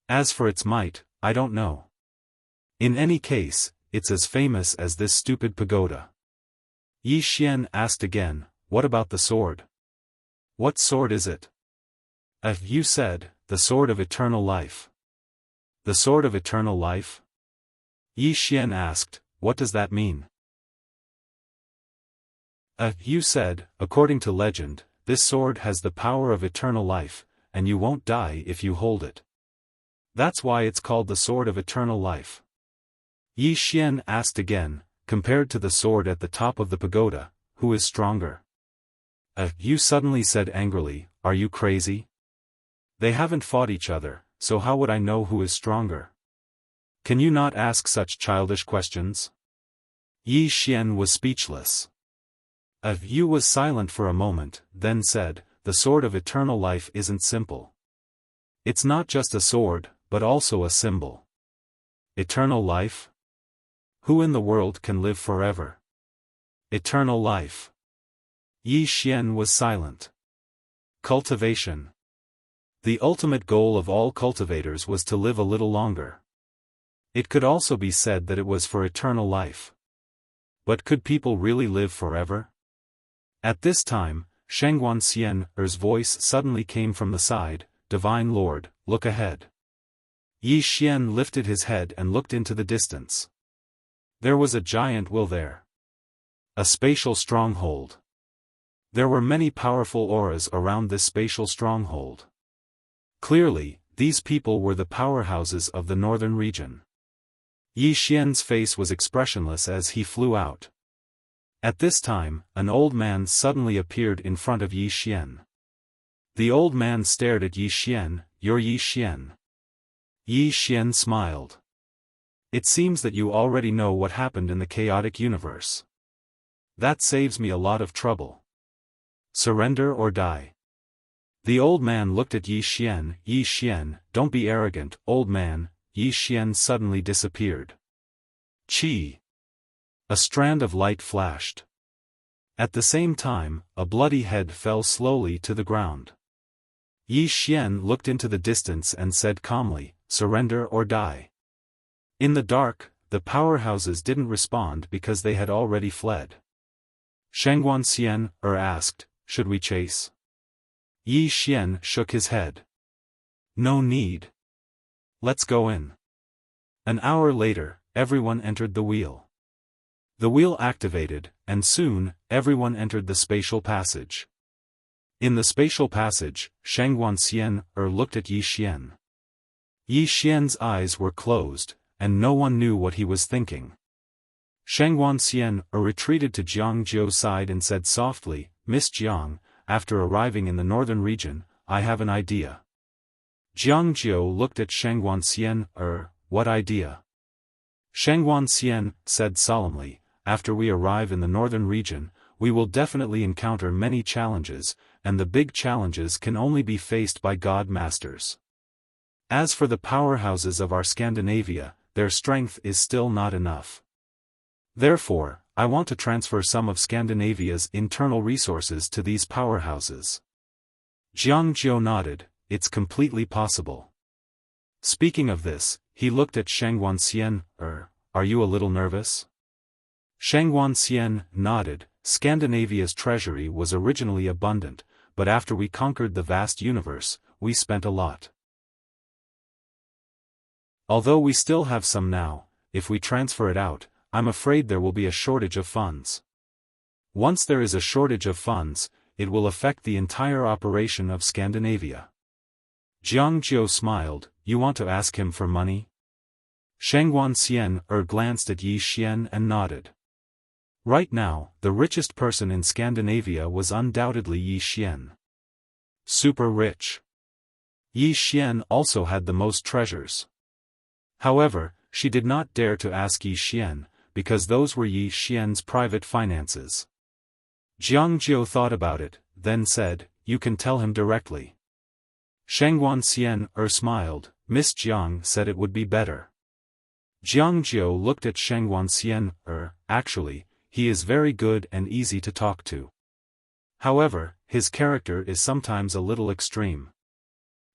As for its might, I don't know. In any case, it's as famous as this stupid pagoda. Yi Xian asked again, what about the sword? What sword is it? You said, the sword of eternal life. The sword of eternal life? Yi Xian asked, what does that mean? You said, according to legend, this sword has the power of eternal life, and you won't die if you hold it. That's why it's called the sword of eternal life. Yi Xian asked again, compared to the sword at the top of the pagoda, who is stronger? You suddenly said angrily, are you crazy? They haven't fought each other, so how would I know who is stronger? Can you not ask such childish questions? Yi Xian was speechless. Yu was silent for a moment, then said, the sword of eternal life isn't simple. It's not just a sword, but also a symbol. Eternal life? Who in the world can live forever? Eternal life. Yi Xian was silent. Cultivation. The ultimate goal of all cultivators was to live a little longer. It could also be said that it was for eternal life. But could people really live forever? At this time, Shengguan Xian's voice suddenly came from the side, Divine Lord, look ahead. Yi Xian lifted his head and looked into the distance. There was a giant will there. A spatial stronghold. There were many powerful auras around this spatial stronghold. Clearly, these people were the powerhouses of the northern region. Yi Xian's face was expressionless as he flew out. At this time, an old man suddenly appeared in front of Yi Xian. The old man stared at Yi Xian, you're Yi Xian. Yi Xian smiled. It seems that you already know what happened in the chaotic universe. That saves me a lot of trouble. Surrender or die. The old man looked at Yi Xian. Yi Xian, don't be arrogant, old man. Yi Xian suddenly disappeared. Qi. A strand of light flashed. At the same time, a bloody head fell slowly to the ground. Yi Xian looked into the distance and said calmly, surrender or die. In the dark, the powerhouses didn't respond because they had already fled. Shengguan Xian asked, should we chase? Yi Xian shook his head. No need. Let's go in. An hour later, everyone entered the wheel. The wheel activated, and soon, everyone entered the spatial passage. In the spatial passage, Shengguan Xian looked at Yi Xian. Yi Xian's eyes were closed, and no one knew what he was thinking. Shengguan Xian retreated to Jiang Jiu's side and said softly, Miss Jiang, after arriving in the northern region, I have an idea. Jiang Jiu looked at Shengguan Xian, what idea? Shengguan Xian said solemnly, after we arrive in the northern region, we will definitely encounter many challenges, and the big challenges can only be faced by God Masters. As for the powerhouses of our Scandinavia, their strength is still not enough. Therefore, I want to transfer some of Scandinavia's internal resources to these powerhouses. Jiang Jiu nodded, it's completely possible. Speaking of this, he looked at Shengguan Xian, are you a little nervous? Shengguan Xian nodded. Scandinavia's treasury was originally abundant, but after we conquered the vast universe, we spent a lot. Although we still have some now, if we transfer it out, I'm afraid there will be a shortage of funds. Once there is a shortage of funds, it will affect the entire operation of Scandinavia. Jiang Jiu smiled, you want to ask him for money? Shengguan Xian glanced at Yi Xian and nodded. Right now, the richest person in Scandinavia was undoubtedly Yi Xian. Super rich. Yi Xian also had the most treasures. However, she did not dare to ask Yi Xian, because those were Yi Xian's private finances. Jiang Jiu thought about it, then said, you can tell him directly. Shengguan Xian smiled, Miss Jiang said it would be better. Jiangjiu looked at Shengwan Xian. Actually, he is very good and easy to talk to. However, his character is sometimes a little extreme.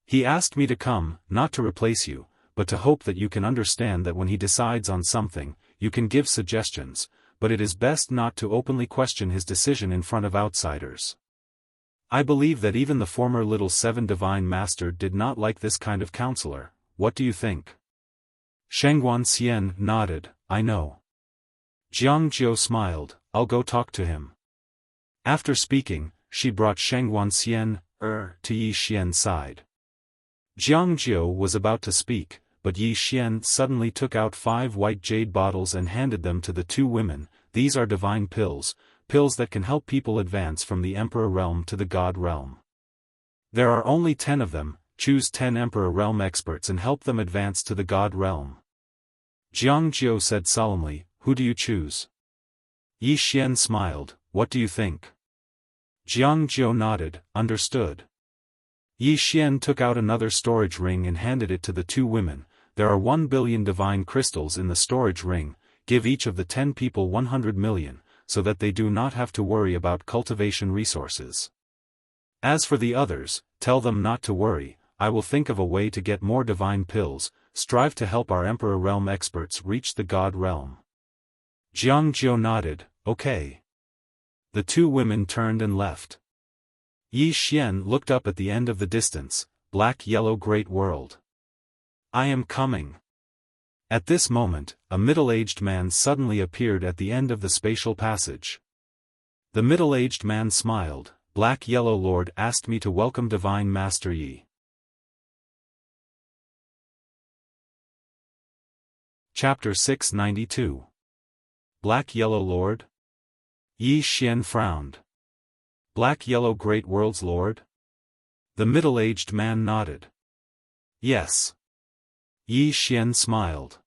He asked me to come, not to replace you, but to hope that you can understand that when he decides on something, you can give suggestions, but it is best not to openly question his decision in front of outsiders. I believe that even the former Little Seven Divine Master did not like this kind of counselor. What do you think? Shengwan Xian nodded. I know. Jiangjiu smiled. I'll go talk to him. After speaking, she brought Shengwan Xian, to Yi Xian's side. Jiangjiu was about to speak, but Yi Xian suddenly took out 5 white jade bottles and handed them to the 2 women. These are divine pills, pills that can help people advance from the Emperor realm to the God realm. There are only 10 of them. Choose 10 Emperor realm experts and help them advance to the God realm. Jiangjiu said solemnly, who do you choose? Yi Xian smiled, what do you think? Jiangjiu nodded, understood. Yi Xian took out another storage ring and handed it to the 2 women. There are 1 billion divine crystals in the storage ring. Give each of the 10 people 100 million, so that they do not have to worry about cultivation resources. As for the others, tell them not to worry. I will think of a way to get more divine pills. Strive to help our Emperor realm experts reach the God realm. Jiangjiu nodded, okay. The 2 women turned and left. Yi Xian looked up at the end of the distance. Black-yellow great world. I am coming. At this moment, a middle-aged man suddenly appeared at the end of the spatial passage. The middle-aged man smiled. Black-yellow Lord asked me to welcome Divine Master Yi. Chapter 692. Black-yellow Lord? Yi Xian frowned. Black-yellow Great World's Lord? The middle-aged man nodded. Yes. Yi Xian smiled.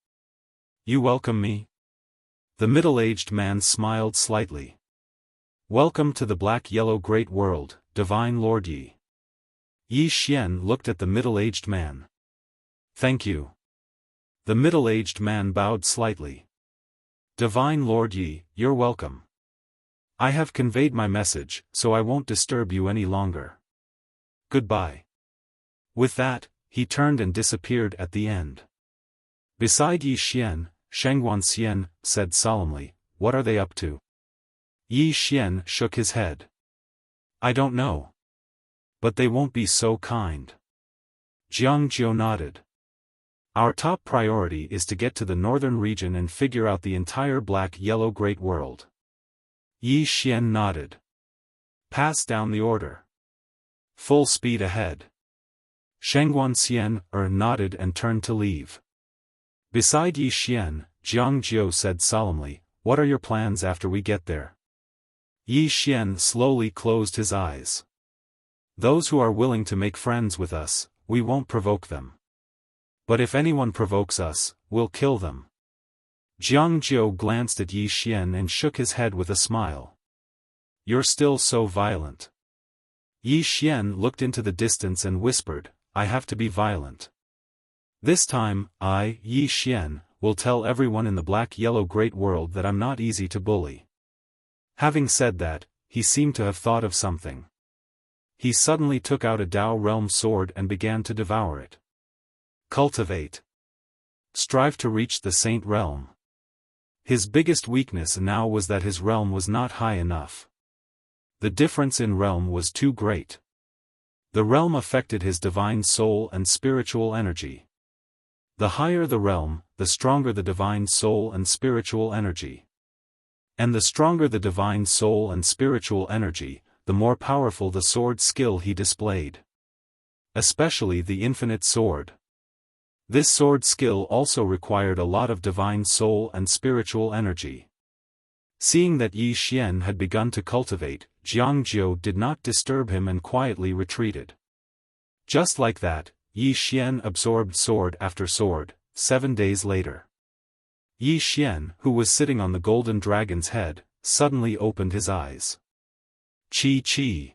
You welcome me? The middle-aged man smiled slightly. Welcome to the Black-yellow Great World, Divine Lord Yi. Yi Xian looked at the middle-aged man. Thank you. The middle-aged man bowed slightly. Divine Lord Yi, you're welcome. I have conveyed my message, so I won't disturb you any longer. Goodbye. With that, he turned and disappeared at the end. Beside Yi Xian, Shengwan Xian said solemnly, what are they up to? Yi Xian shook his head. I don't know. But they won't be so kind. Jiangjiu nodded. Our top priority is to get to the northern region and figure out the entire Black-yellow Great World. Yi Xian nodded. Pass down the order. Full speed ahead. Shengwan Xian nodded and turned to leave. Beside Yi Xian, Jiangjiu said solemnly, what are your plans after we get there? Yi Xian slowly closed his eyes. Those who are willing to make friends with us, we won't provoke them. But if anyone provokes us, we'll kill them. Jiangjiu glanced at Yi Xian and shook his head with a smile. You're still so violent. Yi Xian looked into the distance and whispered, I have to be violent. This time, I, Yi Xian, will tell everyone in the Black-yellow Great World that I'm not easy to bully. Having said that, he seemed to have thought of something. He suddenly took out a Dao Realm sword and began to devour it. Cultivate. Strive to reach the Saint Realm. His biggest weakness now was that his realm was not high enough. The difference in realm was too great. The realm affected his divine soul and spiritual energy. The higher the realm, the stronger the divine soul and spiritual energy. And the stronger the divine soul and spiritual energy, the more powerful the sword skill he displayed. Especially the infinite sword. This sword skill also required a lot of divine soul and spiritual energy. Seeing that Yi Xian had begun to cultivate, Jiangjiu did not disturb him and quietly retreated. Just like that, Yi Xian absorbed sword after sword. 7 days later. Yi Xian, who was sitting on the golden dragon's head, suddenly opened his eyes. Chi.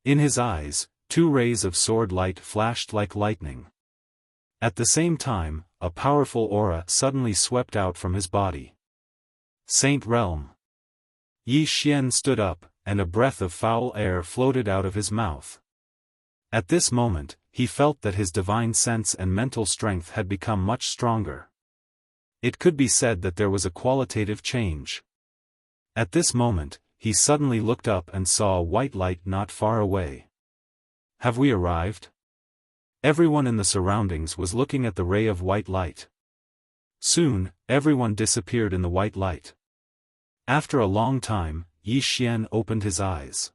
In his eyes, 2 rays of sword light flashed like lightning. At the same time, a powerful aura suddenly swept out from his body. Saint Realm. Yi Xian stood up, and a breath of foul air floated out of his mouth. At this moment, he felt that his divine sense and mental strength had become much stronger. It could be said that there was a qualitative change. At this moment, he suddenly looked up and saw a white light not far away. Have we arrived? Everyone in the surroundings was looking at the ray of white light. Soon, everyone disappeared in the white light. After a long time, Yi Xian opened his eyes.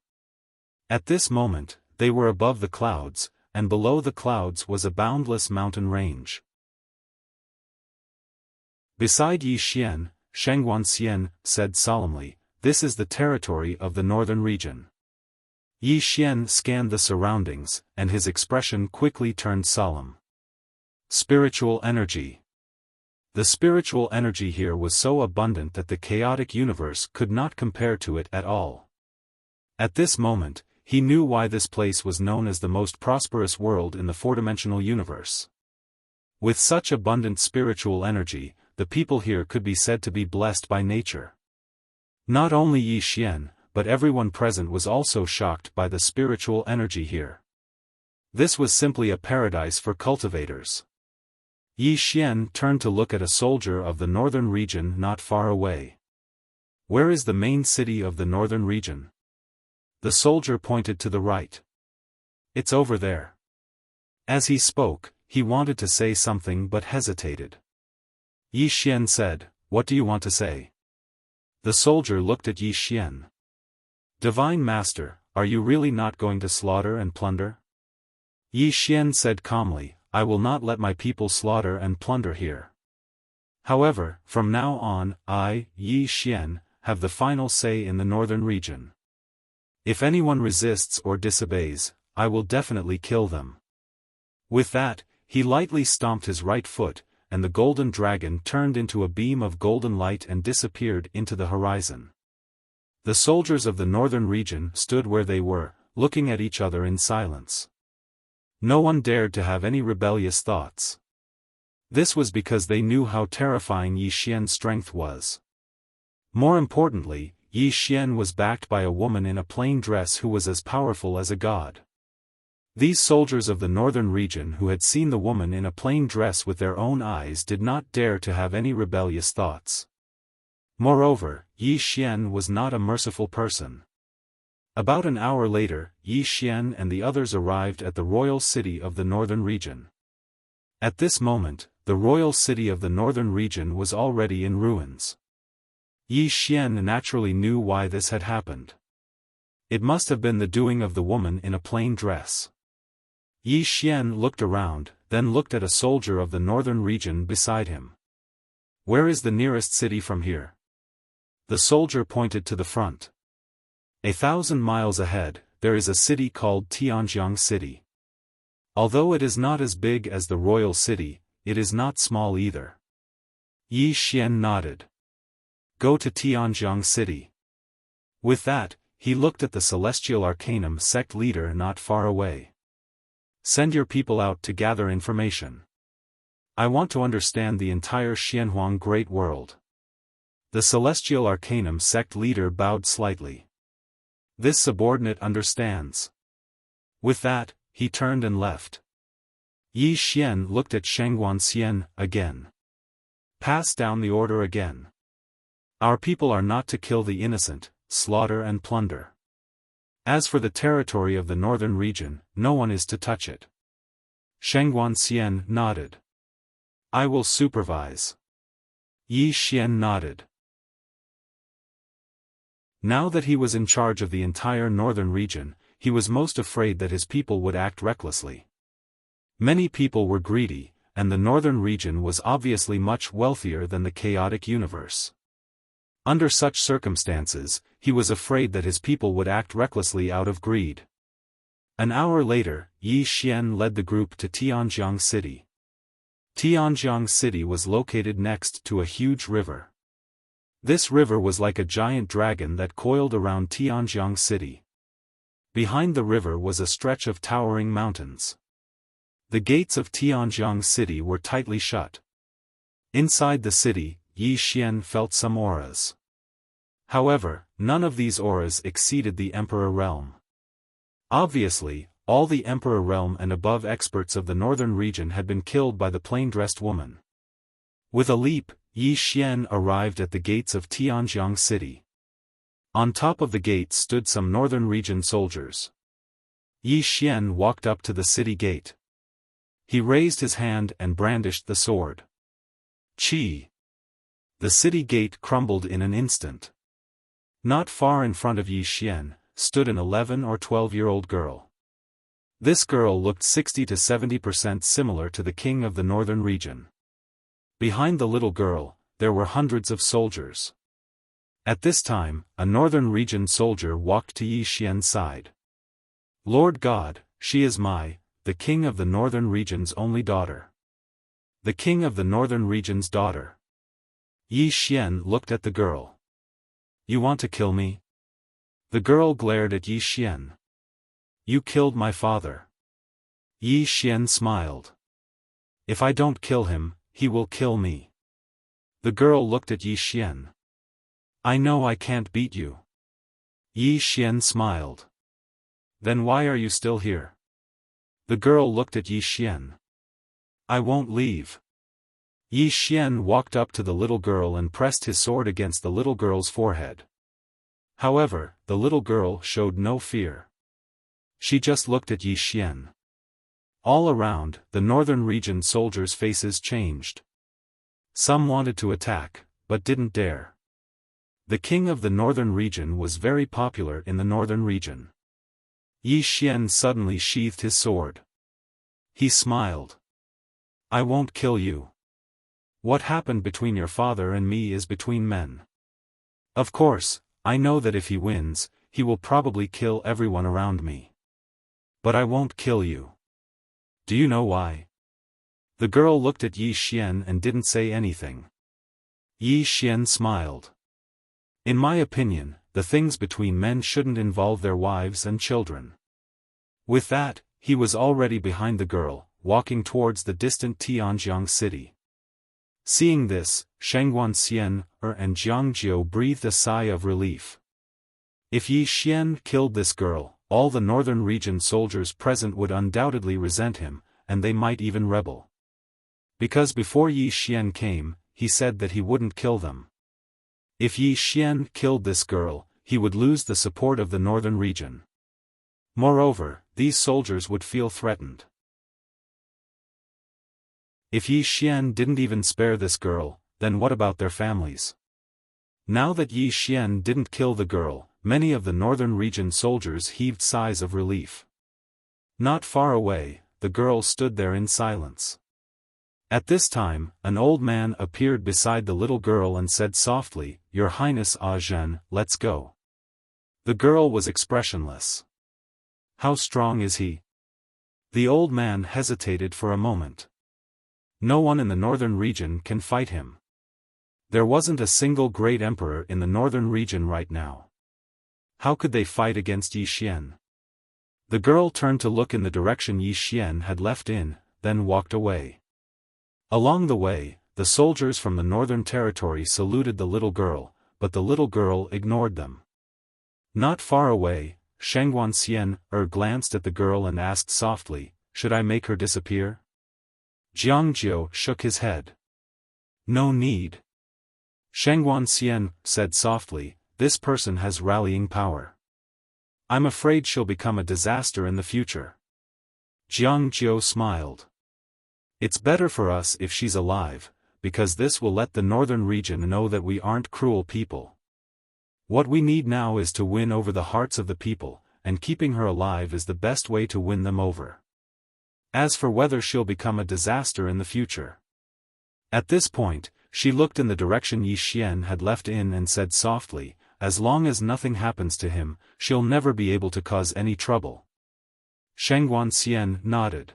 At this moment, they were above the clouds, and below the clouds was a boundless mountain range. Beside Yi Xian, Shengguanxian said solemnly, "This is the territory of the northern region." Yi Xian scanned the surroundings, and his expression quickly turned solemn. Spiritual energy. The spiritual energy here was so abundant that the chaotic universe could not compare to it at all. At this moment, he knew why this place was known as the most prosperous world in the four-dimensional universe. With such abundant spiritual energy, the people here could be said to be blessed by nature. Not only Yi Xian, but everyone present was also shocked by the spiritual energy here. This was simply a paradise for cultivators. Yi Xian turned to look at a soldier of the northern region not far away. Where is the main city of the northern region? The soldier pointed to the right. It's over there. As he spoke, he wanted to say something but hesitated. Yi Xian said, "What do you want to say?" The soldier looked at Yi Xian. "Divine Master, are you really not going to slaughter and plunder?" Yi Xian said calmly, "I will not let my people slaughter and plunder here. However, from now on, I, Yi Xian, have the final say in the northern region. If anyone resists or disobeys, I will definitely kill them." With that, he lightly stomped his right foot, and the golden dragon turned into a beam of golden light and disappeared into the horizon. The soldiers of the northern region stood where they were, looking at each other in silence. No one dared to have any rebellious thoughts. This was because they knew how terrifying Yi Xian's strength was. More importantly, Yi Xian was backed by a woman in a plain dress who was as powerful as a god. These soldiers of the northern region who had seen the woman in a plain dress with their own eyes did not dare to have any rebellious thoughts. Moreover, Yi Xian was not a merciful person. About an hour later, Yi Xian and the others arrived at the royal city of the northern region. At this moment, the royal city of the northern region was already in ruins. Yi Xian naturally knew why this had happened. It must have been the doing of the woman in a plain dress. Yi Xian looked around, then looked at a soldier of the northern region beside him. "Where is the nearest city from here?" The soldier pointed to the front. 1,000 miles ahead, there is a city called Tianjiang City. Although it is not as big as the royal city, it is not small either. Yi Xian nodded. "Go to Tianjiang City." With that, he looked at the Celestial Arcanum sect leader not far away. "Send your people out to gather information. I want to understand the entire Xianhuang Great World." The Celestial Arcanum sect leader bowed slightly. "This subordinate understands." With that, he turned and left. Yi Xian looked at Shengguanxian again. "Pass down the order again. Our people are not to kill the innocent, slaughter and plunder. As for the territory of the northern region, no one is to touch it." Shengguanxian nodded. "I will supervise." Yi Xian nodded. Now that he was in charge of the entire northern region, he was most afraid that his people would act recklessly. Many people were greedy, and the northern region was obviously much wealthier than the chaotic universe. Under such circumstances, he was afraid that his people would act recklessly out of greed. An hour later, Yi Xian led the group to Tianjiang City. Tianjiang City was located next to a huge river. This river was like a giant dragon that coiled around Tianjiang City. Behind the river was a stretch of towering mountains. The gates of Tianjiang city were tightly shut. Inside the city, Yi Xian felt some auras. However, none of these auras exceeded the Emperor realm. Obviously, all the Emperor realm and above experts of the northern region had been killed by the plain-dressed woman. With a leap, Yi Xian arrived at the gates of Tianjiang city. On top of the gates stood some northern region soldiers. Yi Xian walked up to the city gate. He raised his hand and brandished the sword. Chi! The city gate crumbled in an instant. Not far in front of Yi Xian stood an 11 or 12-year-old girl. This girl looked 60 to 70% similar to the king of the northern region. Behind the little girl, there were hundreds of soldiers. At this time, a northern region soldier walked to Yi Xian's side. Lord God, she is the king of the northern region's only daughter. The king of the northern region's daughter. Yi Xian looked at the girl. You want to kill me? The girl glared at Yi Xian. You killed my father. Yi Xian smiled. If I don't kill him, he will kill me. The girl looked at Yi Xian. I know I can't beat you. Yi Xian smiled. Then why are you still here? The girl looked at Yi Xian. I won't leave. Yi Xian walked up to the little girl and pressed his sword against the little girl's forehead. However, the little girl showed no fear. She just looked at Yi Xian. All around, the northern region soldiers' faces changed. Some wanted to attack, but didn't dare. The king of the northern region was very popular in the northern region. Yi Xian suddenly sheathed his sword. He smiled. I won't kill you. What happened between your father and me is between men. Of course, I know that if he wins, he will probably kill everyone around me. But I won't kill you. Do you know why? The girl looked at Yi Xian and didn't say anything. Yi Xian smiled. In my opinion, the things between men shouldn't involve their wives and children. With that, he was already behind the girl, walking towards the distant Tianjiang city. Seeing this, Shangguan and Jiangjiu breathed a sigh of relief. If Yi Xian killed this girl, all the northern region soldiers present would undoubtedly resent him, and they might even rebel. Because before Yi Xian came, he said that he wouldn't kill them. If Yi Xian killed this girl, he would lose the support of the northern region. Moreover, these soldiers would feel threatened. If Yi Xian didn't even spare this girl, then what about their families? Now that Yi Xian didn't kill the girl, many of the northern region soldiers heaved sighs of relief. Not far away, the girl stood there in silence. At this time, an old man appeared beside the little girl and said softly, Your Highness Zhen, let's go. The girl was expressionless. How strong is he? The old man hesitated for a moment. No one in the northern region can fight him. There wasn't a single great emperor in the northern region right now. How could they fight against Yi Xian? The girl turned to look in the direction Yi Xian had left then walked away. Along the way, the soldiers from the northern territory saluted the little girl, but the little girl ignored them. Not far away, Shangguan glanced at the girl and asked softly, Should I make her disappear? Jiangjiu shook his head. No need. Shangguan said softly, This person has rallying power. I'm afraid she'll become a disaster in the future. Jiangjiu smiled. It's better for us if she's alive, because this will let the northern region know that we aren't cruel people. What we need now is to win over the hearts of the people, and keeping her alive is the best way to win them over. As for whether she'll become a disaster in the future. At this point, she looked in the direction Yi Xian had left and said softly, As long as nothing happens to him, she'll never be able to cause any trouble. Shangguan nodded.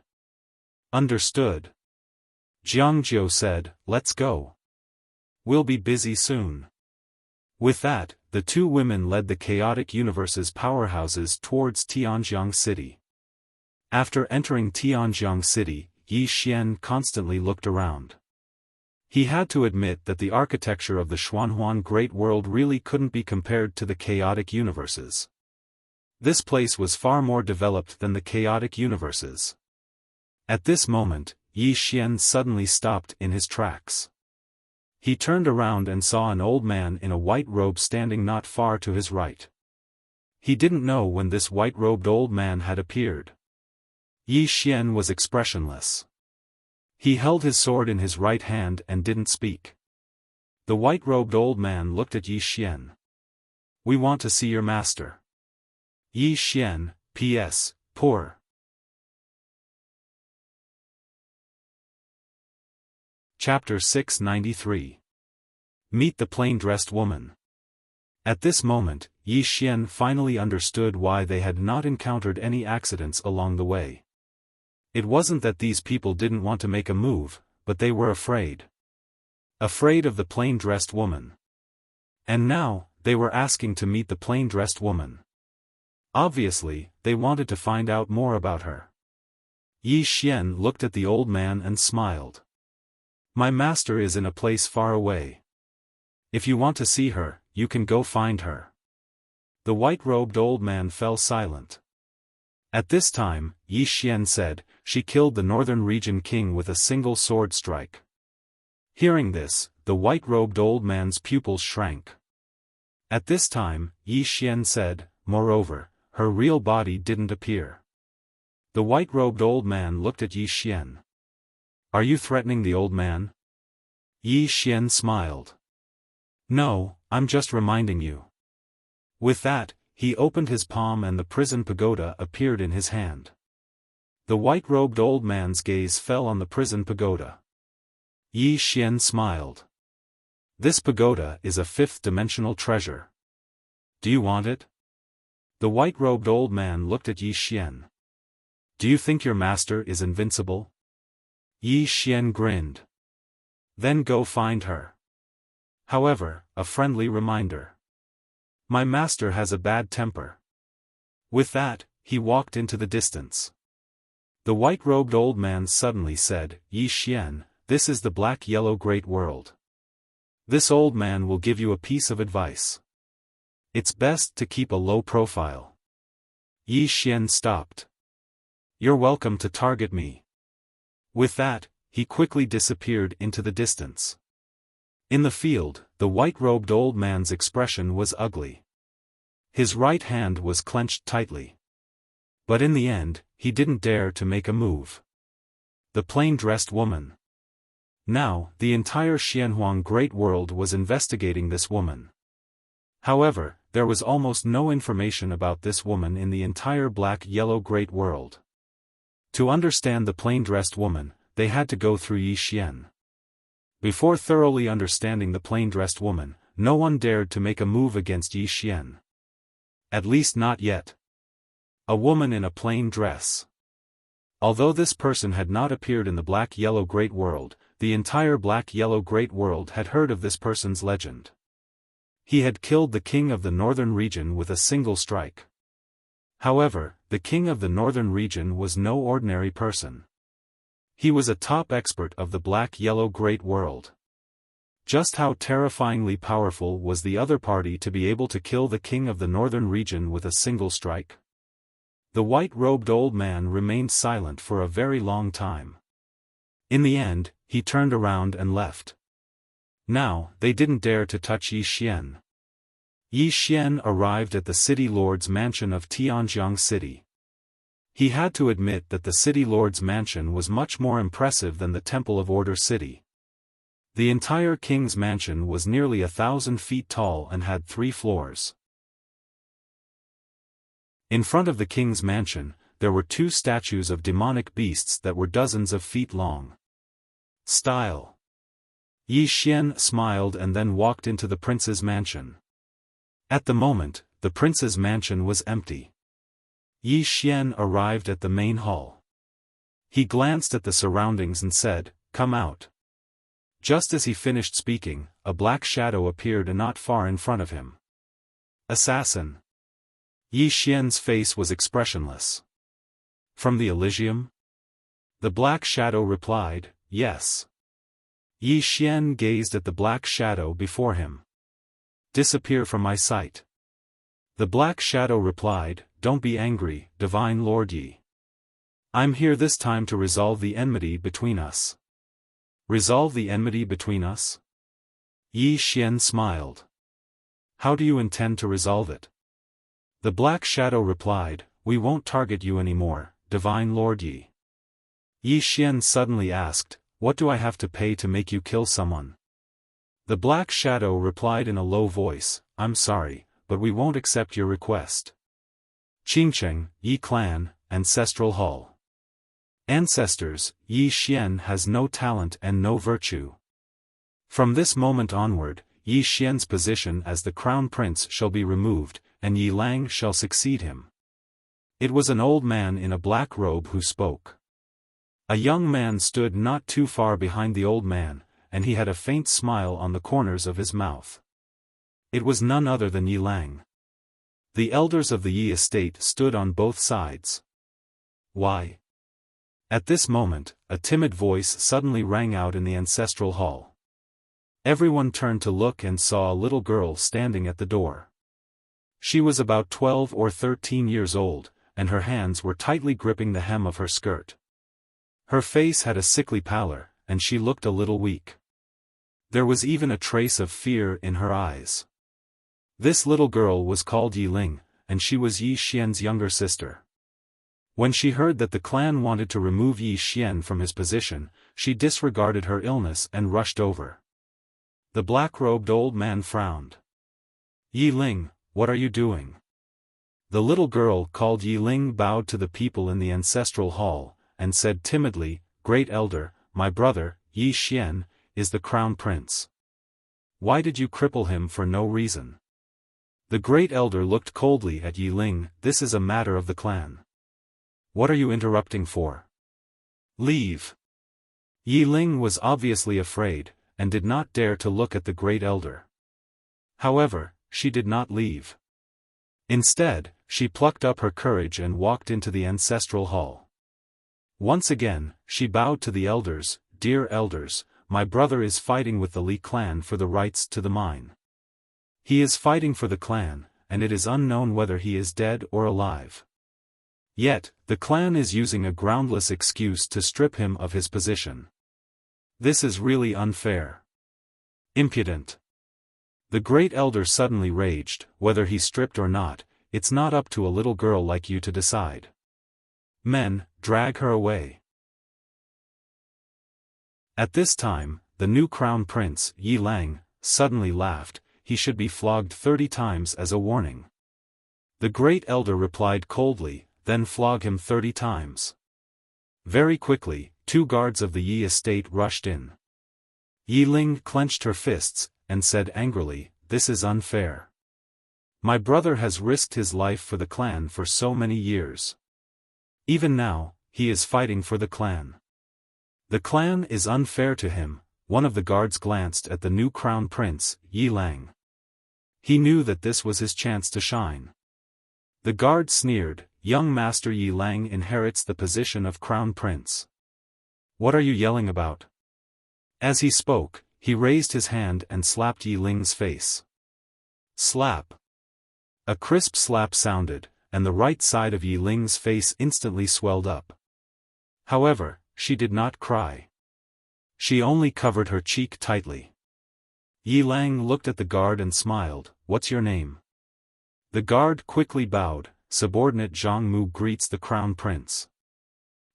Understood. Jiangjiu said, Let's go. We'll be busy soon. With that, the two women led the chaotic universe's powerhouses towards Tianjiang city. After entering Tianjiang City, Yi Xian constantly looked around. He had to admit that the architecture of the Xuanhuan Great World really couldn't be compared to the chaotic universes. This place was far more developed than the chaotic universes. At this moment, Yi Xian suddenly stopped in his tracks. He turned around and saw an old man in a white robe standing not far to his right. He didn't know when this white-robed old man had appeared. Yi Xian was expressionless. He held his sword in his right hand and didn't speak. The white-robed old man looked at Yi Xian. "We want to see your master." Yi Xian, P.S., poor. Chapter 693. Meet the plain-dressed woman. At this moment, Yi Xian finally understood why they had not encountered any accidents along the way. It wasn't that these people didn't want to make a move, but they were afraid. Afraid of the plain-dressed woman. And now, they were asking to meet the plain-dressed woman. Obviously, they wanted to find out more about her. Yi Xian looked at the old man and smiled. "My master is in a place far away. If you want to see her, you can go find her." The white-robed old man fell silent. At this time, Yi Xian said, "She killed the northern region king with a single sword strike." Hearing this, the white-robed old man's pupils shrank. At this time, Yi Xian said, "Moreover, her real body didn't appear." The white-robed old man looked at Yi Xian. "Are you threatening the old man?" Yi Xian smiled. "No, I'm just reminding you." With that, he opened his palm and the prison pagoda appeared in his hand. The white-robed old man's gaze fell on the prison pagoda. Yi Xian smiled. "This pagoda is a fifth-dimensional treasure. Do you want it?" The white-robed old man looked at Yi Xian. "Do you think your master is invincible?" Yi Xian grinned. "Then go find her. However, a friendly reminder. My master has a bad temper." With that, he walked into the distance. The white-robed old man suddenly said, "Yi Xian, this is the black-yellow great world. This old man will give you a piece of advice. It's best to keep a low profile." Yi Xian stopped. "You're welcome to target me." With that, he quickly disappeared into the distance. In the field, the white-robed old man's expression was ugly. His right hand was clenched tightly. But in the end, he didn't dare to make a move. The plain-dressed woman. Now, the entire Xianhuang Great World was investigating this woman. However, there was almost no information about this woman in the entire black-yellow Great World. To understand the plain-dressed woman, they had to go through Yi Xian. Before thoroughly understanding the plain-dressed woman, no one dared to make a move against Yi Xian. At least not yet. A woman in a plain dress. Although this person had not appeared in the black-yellow Great World, the entire black-yellow Great World had heard of this person's legend. He had killed the king of the northern region with a single strike. However, the king of the northern region was no ordinary person. He was a top expert of the black-yellow Great World. Just how terrifyingly powerful was the other party to be able to kill the king of the northern region with a single strike? The white-robed old man remained silent for a very long time. In the end, he turned around and left. Now, they didn't dare to touch Yi Xian. Yi Xian arrived at the city lord's mansion of Tianjiang City. He had to admit that the city lord's mansion was much more impressive than the Temple of Order City. The entire king's mansion was nearly 1,000 feet tall and had 3 floors. In front of the king's mansion, there were 2 statues of demonic beasts that were dozens of feet long. Style. Yi Xian smiled and then walked into the prince's mansion. At the moment, the prince's mansion was empty. Yi Xian arrived at the main hall. He glanced at the surroundings and said, "Come out." Just as he finished speaking, a black shadow appeared not far in front of him. "Assassin." Yi Xian's face was expressionless. From the Elysium? The black shadow replied, yes. Yi Xian gazed at the black shadow before him. Disappear from my sight. The black shadow replied, don't be angry, divine Lord Yi. I'm here this time to resolve the enmity between us. Resolve the enmity between us? Yi Xian smiled. How do you intend to resolve it? The black shadow replied, we won't target you anymore, divine Lord Yi. Yi Xian suddenly asked, what do I have to pay to make you kill someone? The black shadow replied in a low voice, I'm sorry, but we won't accept your request. Qingcheng, Yi Clan, Ancestral Hall. Ancestors, Yi Xian has no talent and no virtue. From this moment onward, Yi Xian's position as the crown prince shall be removed, and Yi Lang shall succeed him. It was an old man in a black robe who spoke. A young man stood not too far behind the old man, and he had a faint smile on the corners of his mouth. It was none other than Yi Lang. The elders of the Yi estate stood on both sides. Why? At this moment, a timid voice suddenly rang out in the ancestral hall. Everyone turned to look and saw a little girl standing at the door. She was about 12 or 13 years old, and her hands were tightly gripping the hem of her skirt. Her face had a sickly pallor, and she looked a little weak. There was even a trace of fear in her eyes. This little girl was called Yi Ling, and she was Yi Xian's younger sister. When she heard that the clan wanted to remove Yi Xian from his position, she disregarded her illness and rushed over. The black-robed old man frowned. Yi Ling, what are you doing? The little girl called Yi Ling bowed to the people in the ancestral hall, and said timidly, Great Elder, my brother, Yi Xian, is the crown prince. Why did you cripple him for no reason? The Great Elder looked coldly at Yi Ling, this is a matter of the clan. What are you interrupting for? Leave. Yi Ling was obviously afraid, and did not dare to look at the Great Elder. However, she did not leave. Instead, she plucked up her courage and walked into the ancestral hall. Once again, she bowed to the elders, Dear elders, my brother is fighting with the Li clan for the rights to the mine. He is fighting for the clan, and it is unknown whether he is dead or alive. Yet, the clan is using a groundless excuse to strip him of his position. This is really unfair. Impudent. The Great Elder suddenly raged, whether he stripped or not, it's not up to a little girl like you to decide. Men, drag her away. At this time, the new crown prince, Yi Lang, suddenly laughed, he should be flogged 30 times as a warning. The Great Elder replied coldly, then flog him 30 times. Very quickly, 2 guards of the Yi estate rushed in. Yi Ling clenched her fists, and said angrily, this is unfair. My brother has risked his life for the clan for so many years. Even now, he is fighting for the clan. The clan is unfair to him. One of the guards glanced at the new crown prince, Yi Lang. He knew that this was his chance to shine. The guard sneered, young master Yi Lang inherits the position of crown prince. What are you yelling about? As he spoke, he raised his hand and slapped Yi Ling's face. Slap. A crisp slap sounded, and the right side of Yi Ling's face instantly swelled up. However, she did not cry. She only covered her cheek tightly. Yi Lang looked at the guard and smiled, what's your name? The guard quickly bowed, subordinate Zhang Mu greets the crown prince.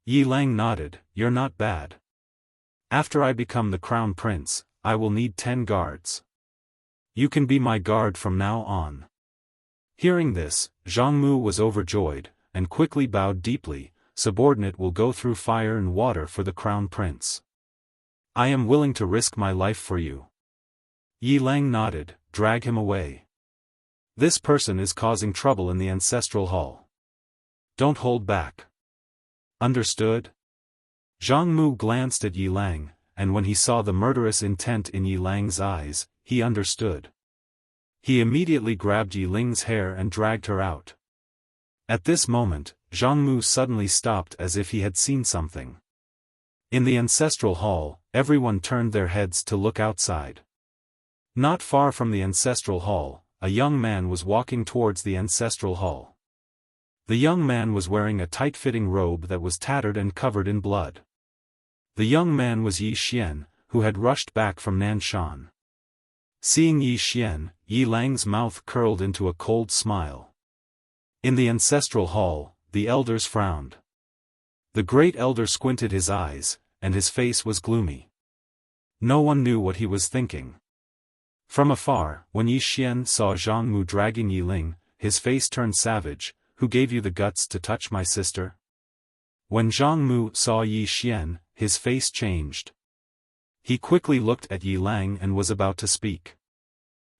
Yi Lang nodded, you're not bad. After I become the crown prince, I will need 10 guards. You can be my guard from now on. Hearing this, Zhang Mu was overjoyed, and quickly bowed deeply, subordinate will go through fire and water for the crown prince. I am willing to risk my life for you. Yi Lang nodded, drag him away. This person is causing trouble in the ancestral hall. Don't hold back. Understood? Zhang Mu glanced at Yi Lang, and when he saw the murderous intent in Yi Lang's eyes, he understood. He immediately grabbed Yi Ling's hair and dragged her out. At this moment, Zhang Mu suddenly stopped as if he had seen something. In the ancestral hall, everyone turned their heads to look outside. Not far from the ancestral hall, a young man was walking towards the ancestral hall. The young man was wearing a tight-fitting robe that was tattered and covered in blood. The young man was Yi Xian, who had rushed back from Nanshan. Seeing Yi Xian, Yi Lang's mouth curled into a cold smile. In the ancestral hall, the elders frowned. The great elder squinted his eyes, and his face was gloomy. No one knew what he was thinking. From afar, when Yi Xian saw Zhang Mu dragging Yi Ling, his face turned savage. Who gave you the guts to touch my sister? When Zhang Mu saw Yi Xian, his face changed. He quickly looked at Yi Lang and was about to speak.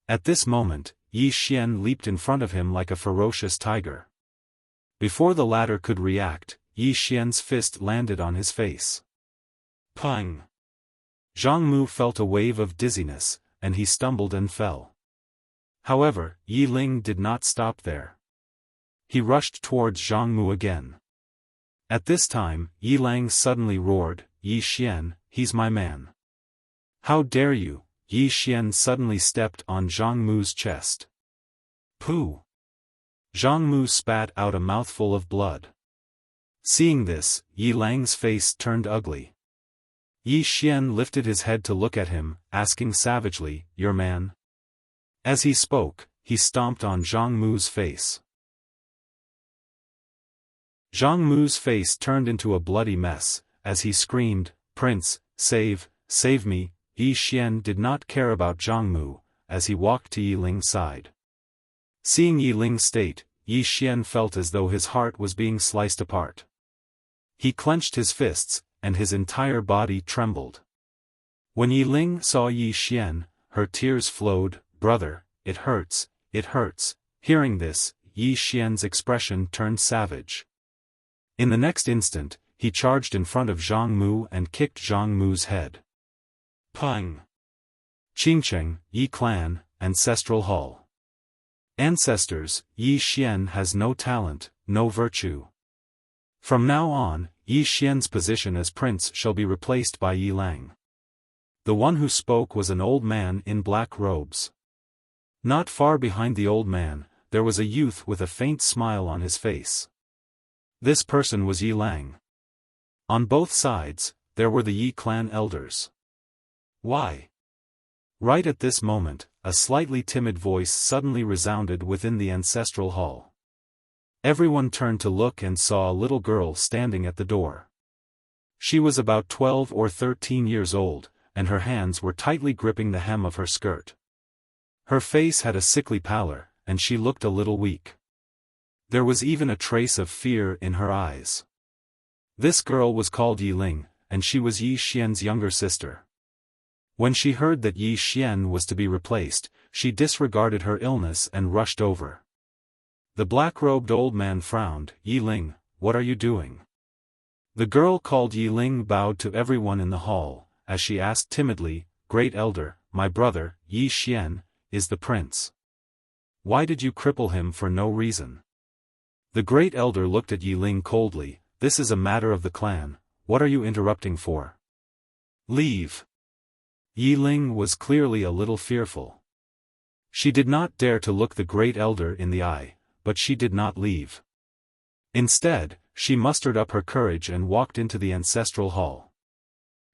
At this moment, Yi Xian leaped in front of him like a ferocious tiger. Before the latter could react, Yi Xian's fist landed on his face. Pang! Zhang Mu felt a wave of dizziness, and he stumbled and fell. However, Yi Ling did not stop there. He rushed towards Zhang Mu again. At this time, Yi Lang suddenly roared, Yi Xian, he's my man. How dare you? Yi Xian suddenly stepped on Zhang Mu's chest. Pooh! Zhang Mu spat out a mouthful of blood. Seeing this, Yi Lang's face turned ugly. Yi Xian lifted his head to look at him, asking savagely, your man? As he spoke, he stomped on Zhang Mu's face. Zhang Mu's face turned into a bloody mess, as he screamed, Prince, save me. Yi Xian did not care about Zhang Mu, as he walked to Yi Ling's side. Seeing Yi Ling's state, Yi Xian felt as though his heart was being sliced apart. He clenched his fists, and his entire body trembled. When Yi Ling saw Yi Xian, her tears flowed, brother, it hurts. Hearing this, Yi Xian's expression turned savage. In the next instant, he charged in front of Zhang Mu and kicked Zhang Mu's head. Pang! Qingcheng, Yi Clan, Ancestral Hall. Ancestors, Yi Xian has no talent, no virtue. From now on, Yi Xian's position as prince shall be replaced by Yi Lang. The one who spoke was an old man in black robes. Not far behind the old man, there was a youth with a faint smile on his face. This person was Yi Lang. On both sides, there were the Yi clan elders. Why? Right at this moment, a slightly timid voice suddenly resounded within the ancestral hall. Everyone turned to look and saw a little girl standing at the door. She was about 12 or 13 years old, and her hands were tightly gripping the hem of her skirt. Her face had a sickly pallor, and she looked a little weak. There was even a trace of fear in her eyes. This girl was called Yi Ling, and she was Yi Xian's younger sister. When she heard that Yi Xian was to be replaced, she disregarded her illness and rushed over. The black-robed old man frowned, Yi Ling, what are you doing? The girl called Yi Ling bowed to everyone in the hall, as she asked timidly, Great Elder, my brother, Yi Xian, is the prince. Why did you cripple him for no reason? The Great Elder looked at Yi Ling coldly, this is a matter of the clan, what are you interrupting for? Leave. Yi Ling was clearly a little fearful. She did not dare to look the Great Elder in the eye, but she did not leave. Instead, she mustered up her courage and walked into the ancestral hall.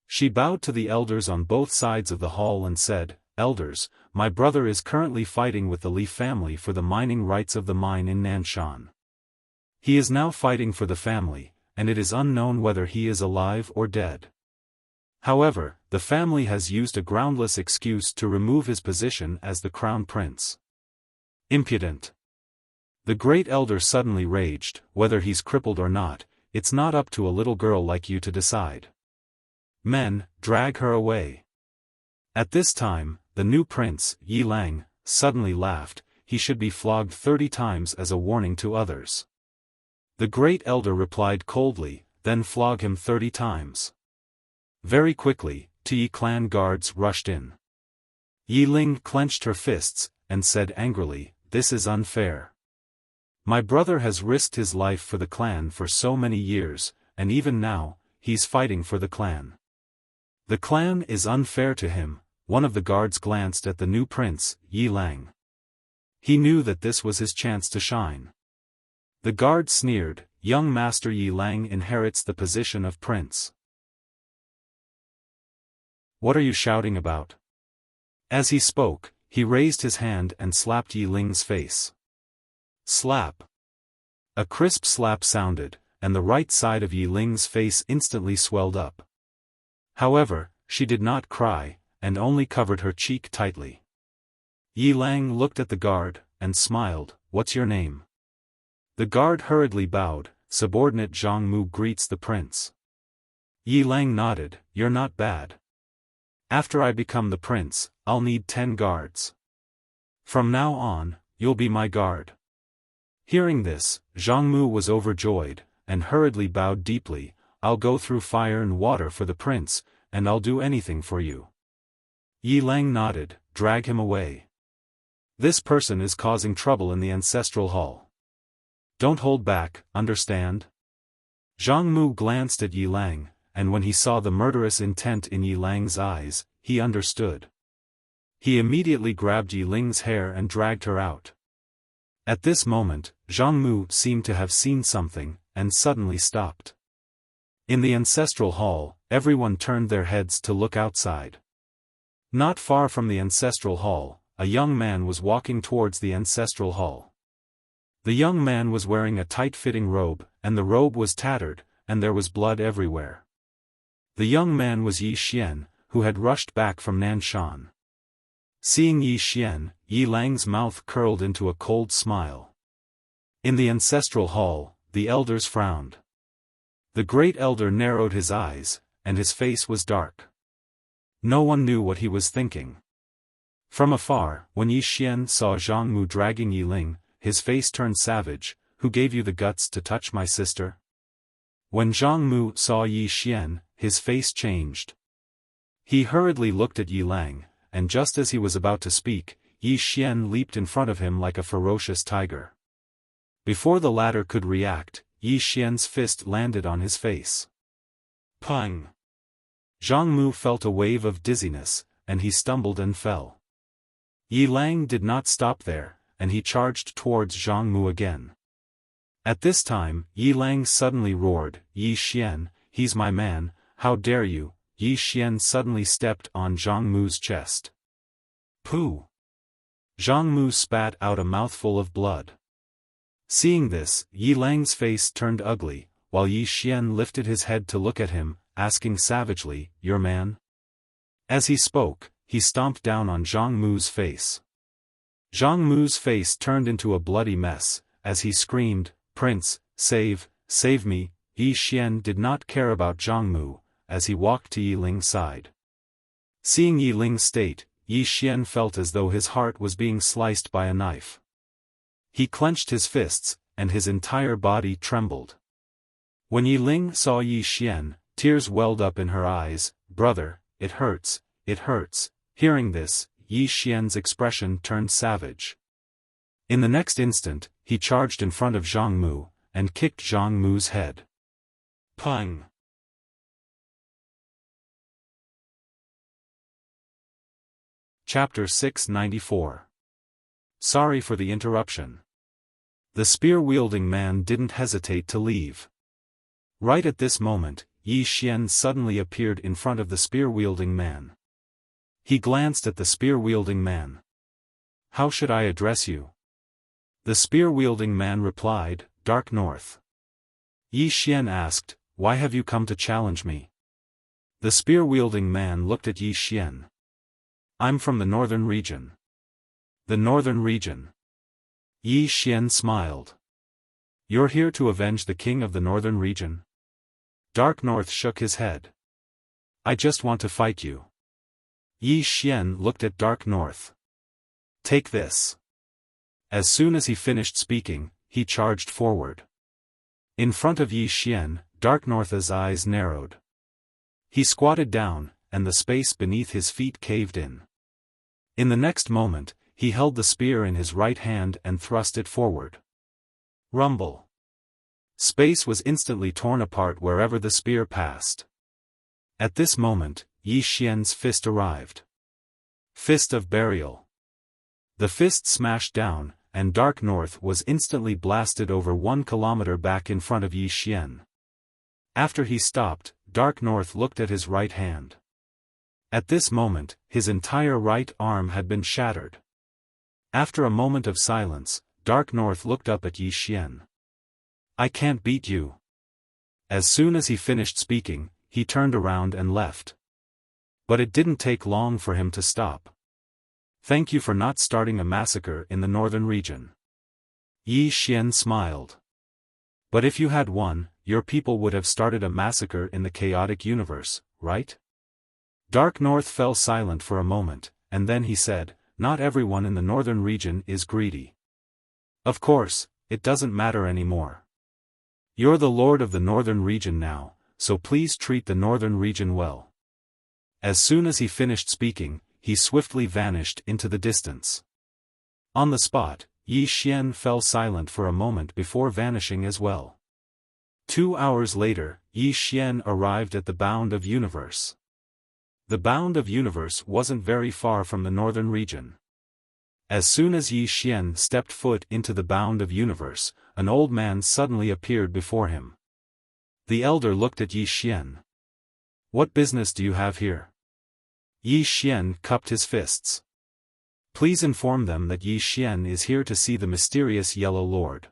She bowed to the elders on both sides of the hall and said, Elders, my brother is currently fighting with the Li family for the mining rights of the mine in Nanshan. He is now fighting for the family, and it is unknown whether he is alive or dead. However, the family has used a groundless excuse to remove his position as the crown prince. Impudent. The Great Elder suddenly raged, whether he's crippled or not, it's not up to a little girl like you to decide. Men, drag her away. At this time, the new prince, Yi Lang, suddenly laughed, he should be flogged 30 times as a warning to others. The Great Elder replied coldly, then flog him 30 times. Very quickly, Yi clan guards rushed in. Yi Ling clenched her fists, and said angrily, this is unfair. My brother has risked his life for the clan for so many years, and even now, he's fighting for the clan. The clan is unfair to him. One of the guards glanced at the new prince, Yi Lang. He knew that this was his chance to shine. The guard sneered, young Master Yi Lang inherits the position of prince. What are you shouting about? As he spoke, he raised his hand and slapped Yi Ling's face. Slap. A crisp slap sounded, and the right side of Yi Ling's face instantly swelled up. However, she did not cry, and only covered her cheek tightly. Yi Lang looked at the guard, and smiled, "What's your name?" The guard hurriedly bowed, "Subordinate Zhang Mu greets the prince." Yi Lang nodded, "You're not bad. After I become the prince, I'll need 10 guards. From now on, you'll be my guard." Hearing this, Zhang Mu was overjoyed, and hurriedly bowed deeply, "I'll go through fire and water for the prince, and I'll do anything for you." Yi Lang nodded, "Drag him away. This person is causing trouble in the ancestral hall. Don't hold back, understand?" Zhang Mu glanced at Yi Lang, and when he saw the murderous intent in Yi Lang's eyes, he understood. He immediately grabbed Yi Ling's hair and dragged her out. At this moment, Zhang Mu seemed to have seen something, and suddenly stopped. In the ancestral hall, everyone turned their heads to look outside. Not far from the ancestral hall, a young man was walking towards the ancestral hall. The young man was wearing a tight-fitting robe, and the robe was tattered, and there was blood everywhere. The young man was Yi Xian, who had rushed back from Nanshan. Seeing Yi Xian, Yi Lang's mouth curled into a cold smile. In the ancestral hall, the elders frowned. The great elder narrowed his eyes, and his face was dark. No one knew what he was thinking. From afar, when Yi Xian saw Zhang Mu dragging Yi Ling, his face turned savage. "Who gave you the guts to touch my sister?" When Zhang Mu saw Yi Xian, his face changed. He hurriedly looked at Yi Lang, and just as he was about to speak, Yi Xian leaped in front of him like a ferocious tiger. Before the latter could react, Yi Xian's fist landed on his face. Pang! Zhang Mu felt a wave of dizziness, and he stumbled and fell. Yi Lang did not stop there, and he charged towards Zhang Mu again. At this time, Yi Lang suddenly roared, "Yi Xian, he's my man, how dare you!" Yi Xian suddenly stepped on Zhang Mu's chest. Pooh! Zhang Mu spat out a mouthful of blood. Seeing this, Yi Lang's face turned ugly, while Yi Xian lifted his head to look at him, asking savagely, "Your man?" As he spoke, he stomped down on Zhang Mu's face. Zhang Mu's face turned into a bloody mess, as he screamed, "Prince, save me!" Yi Xian did not care about Zhang Mu, as he walked to Yi Ling's side. Seeing Yi Ling's state, Yi Xian felt as though his heart was being sliced by a knife. He clenched his fists, and his entire body trembled. When Yi Ling saw Yi Xian, tears welled up in her eyes. "Brother, it hurts, it hurts." Hearing this, Yi Xian's expression turned savage. In the next instant, he charged in front of Zhang Mu, and kicked Zhang Mu's head. Pang! Chapter 694. Sorry for the interruption. The spear-wielding man didn't hesitate to leave. Right at this moment, Yi Xian suddenly appeared in front of the spear-wielding man. He glanced at the spear-wielding man. "How should I address you?" The spear-wielding man replied, "Dark North." Yi Xian asked, "Why have you come to challenge me?" The spear-wielding man looked at Yi Xian. "I'm from the northern region." "The northern region?" Yi Xian smiled. "You're here to avenge the king of the northern region?" Dark North shook his head. "I just want to fight you." Yi Xian looked at Dark North. "Take this." As soon as he finished speaking, he charged forward. In front of Yi Xian, Dark North's eyes narrowed. He squatted down, and the space beneath his feet caved in. In the next moment, he held the spear in his right hand and thrust it forward. Rumble. Space was instantly torn apart wherever the spear passed. At this moment, Yi Xian's fist arrived. Fist of Burial. The fist smashed down, and Dark North was instantly blasted over 1 kilometer back in front of Yi Xian. After he stopped, Dark North looked at his right hand. At this moment, his entire right arm had been shattered. After a moment of silence, Dark North looked up at Yi Xian. "I can't beat you." As soon as he finished speaking, he turned around and left. But it didn't take long for him to stop. "Thank you for not starting a massacre in the northern region." Yi Xian smiled. "But if you had won, your people would have started a massacre in the chaotic universe, right?" Dark North fell silent for a moment, and then he said, "Not everyone in the northern region is greedy. Of course, it doesn't matter anymore. You're the lord of the northern region now, so please treat the northern region well." As soon as he finished speaking, he swiftly vanished into the distance. On the spot, Yi Xian fell silent for a moment before vanishing as well. 2 hours later, Yi Xian arrived at the Bound of Universe. The Bound of Universe wasn't very far from the northern region. As soon as Yi Xian stepped foot into the Bound of Universe, an old man suddenly appeared before him. The elder looked at Yi Xian. "What business do you have here?" Yi Xian cupped his fists. "Please inform them that Yi Xian is here to see the mysterious Yellow Lord.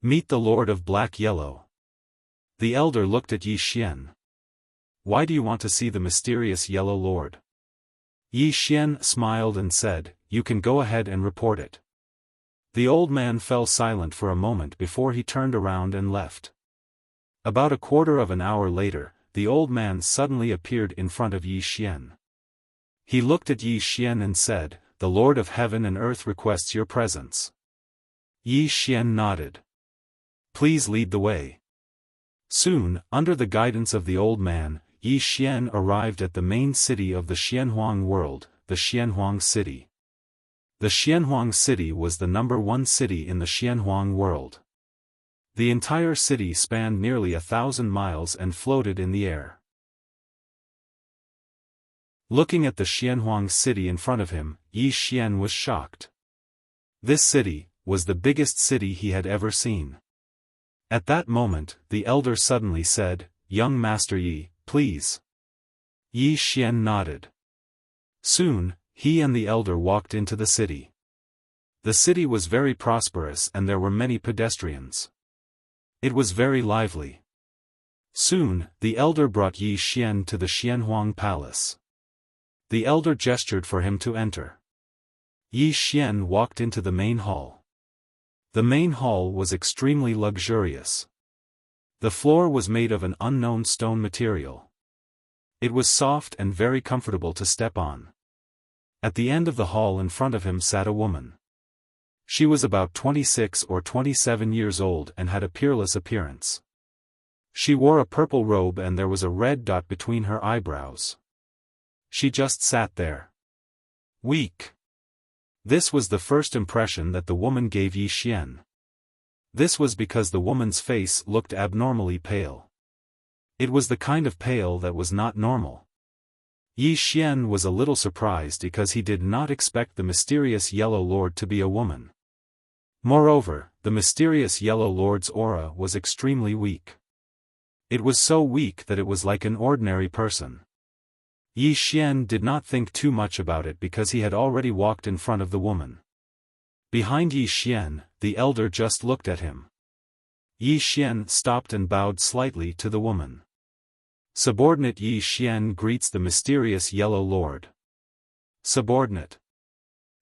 Meet the Lord of Black Yellow." The elder looked at Yi Xian. "Why do you want to see the mysterious Yellow Lord?" Yi Xian smiled and said, "You can go ahead and report it." The old man fell silent for a moment before he turned around and left. About a quarter of an hour later, the old man suddenly appeared in front of Yi Xian. He looked at Yi Xian and said, "The Lord of Heaven and Earth requests your presence." Yi Xian nodded. "Please lead the way." Soon, under the guidance of the old man, Yi Xian arrived at the main city of the Xianhuang world, the Xianhuang city. The Xianhuang city was the #1 city in the Xianhuang world. The entire city spanned nearly 1,000 miles and floated in the air. Looking at the Xianhuang city in front of him, Yi Xian was shocked. This city was the biggest city he had ever seen. At that moment, the elder suddenly said, "Young Master Yi, please." Yi Xian nodded. Soon, he and the elder walked into the city. The city was very prosperous and there were many pedestrians. It was very lively. Soon, the elder brought Yi Xian to the Xianhuang palace. The elder gestured for him to enter. Yi Xian walked into the main hall. The main hall was extremely luxurious. The floor was made of an unknown stone material. It was soft and very comfortable to step on. At the end of the hall in front of him sat a woman. She was about 26 or 27 years old and had a peerless appearance. She wore a purple robe and there was a red dot between her eyebrows. She just sat there. Weak. This was the first impression that the woman gave Yi Xian. This was because the woman's face looked abnormally pale. It was the kind of pale that was not normal. Yi Xian was a little surprised because he did not expect the mysterious Yellow Lord to be a woman. Moreover, the mysterious Yellow Lord's aura was extremely weak. It was so weak that it was like an ordinary person. Yi Xian did not think too much about it because he had already walked in front of the woman. Behind Yi Xian, the elder just looked at him. Yi Xian stopped and bowed slightly to the woman. Subordinate Yi Xian greets the mysterious Yellow Lord. Subordinate.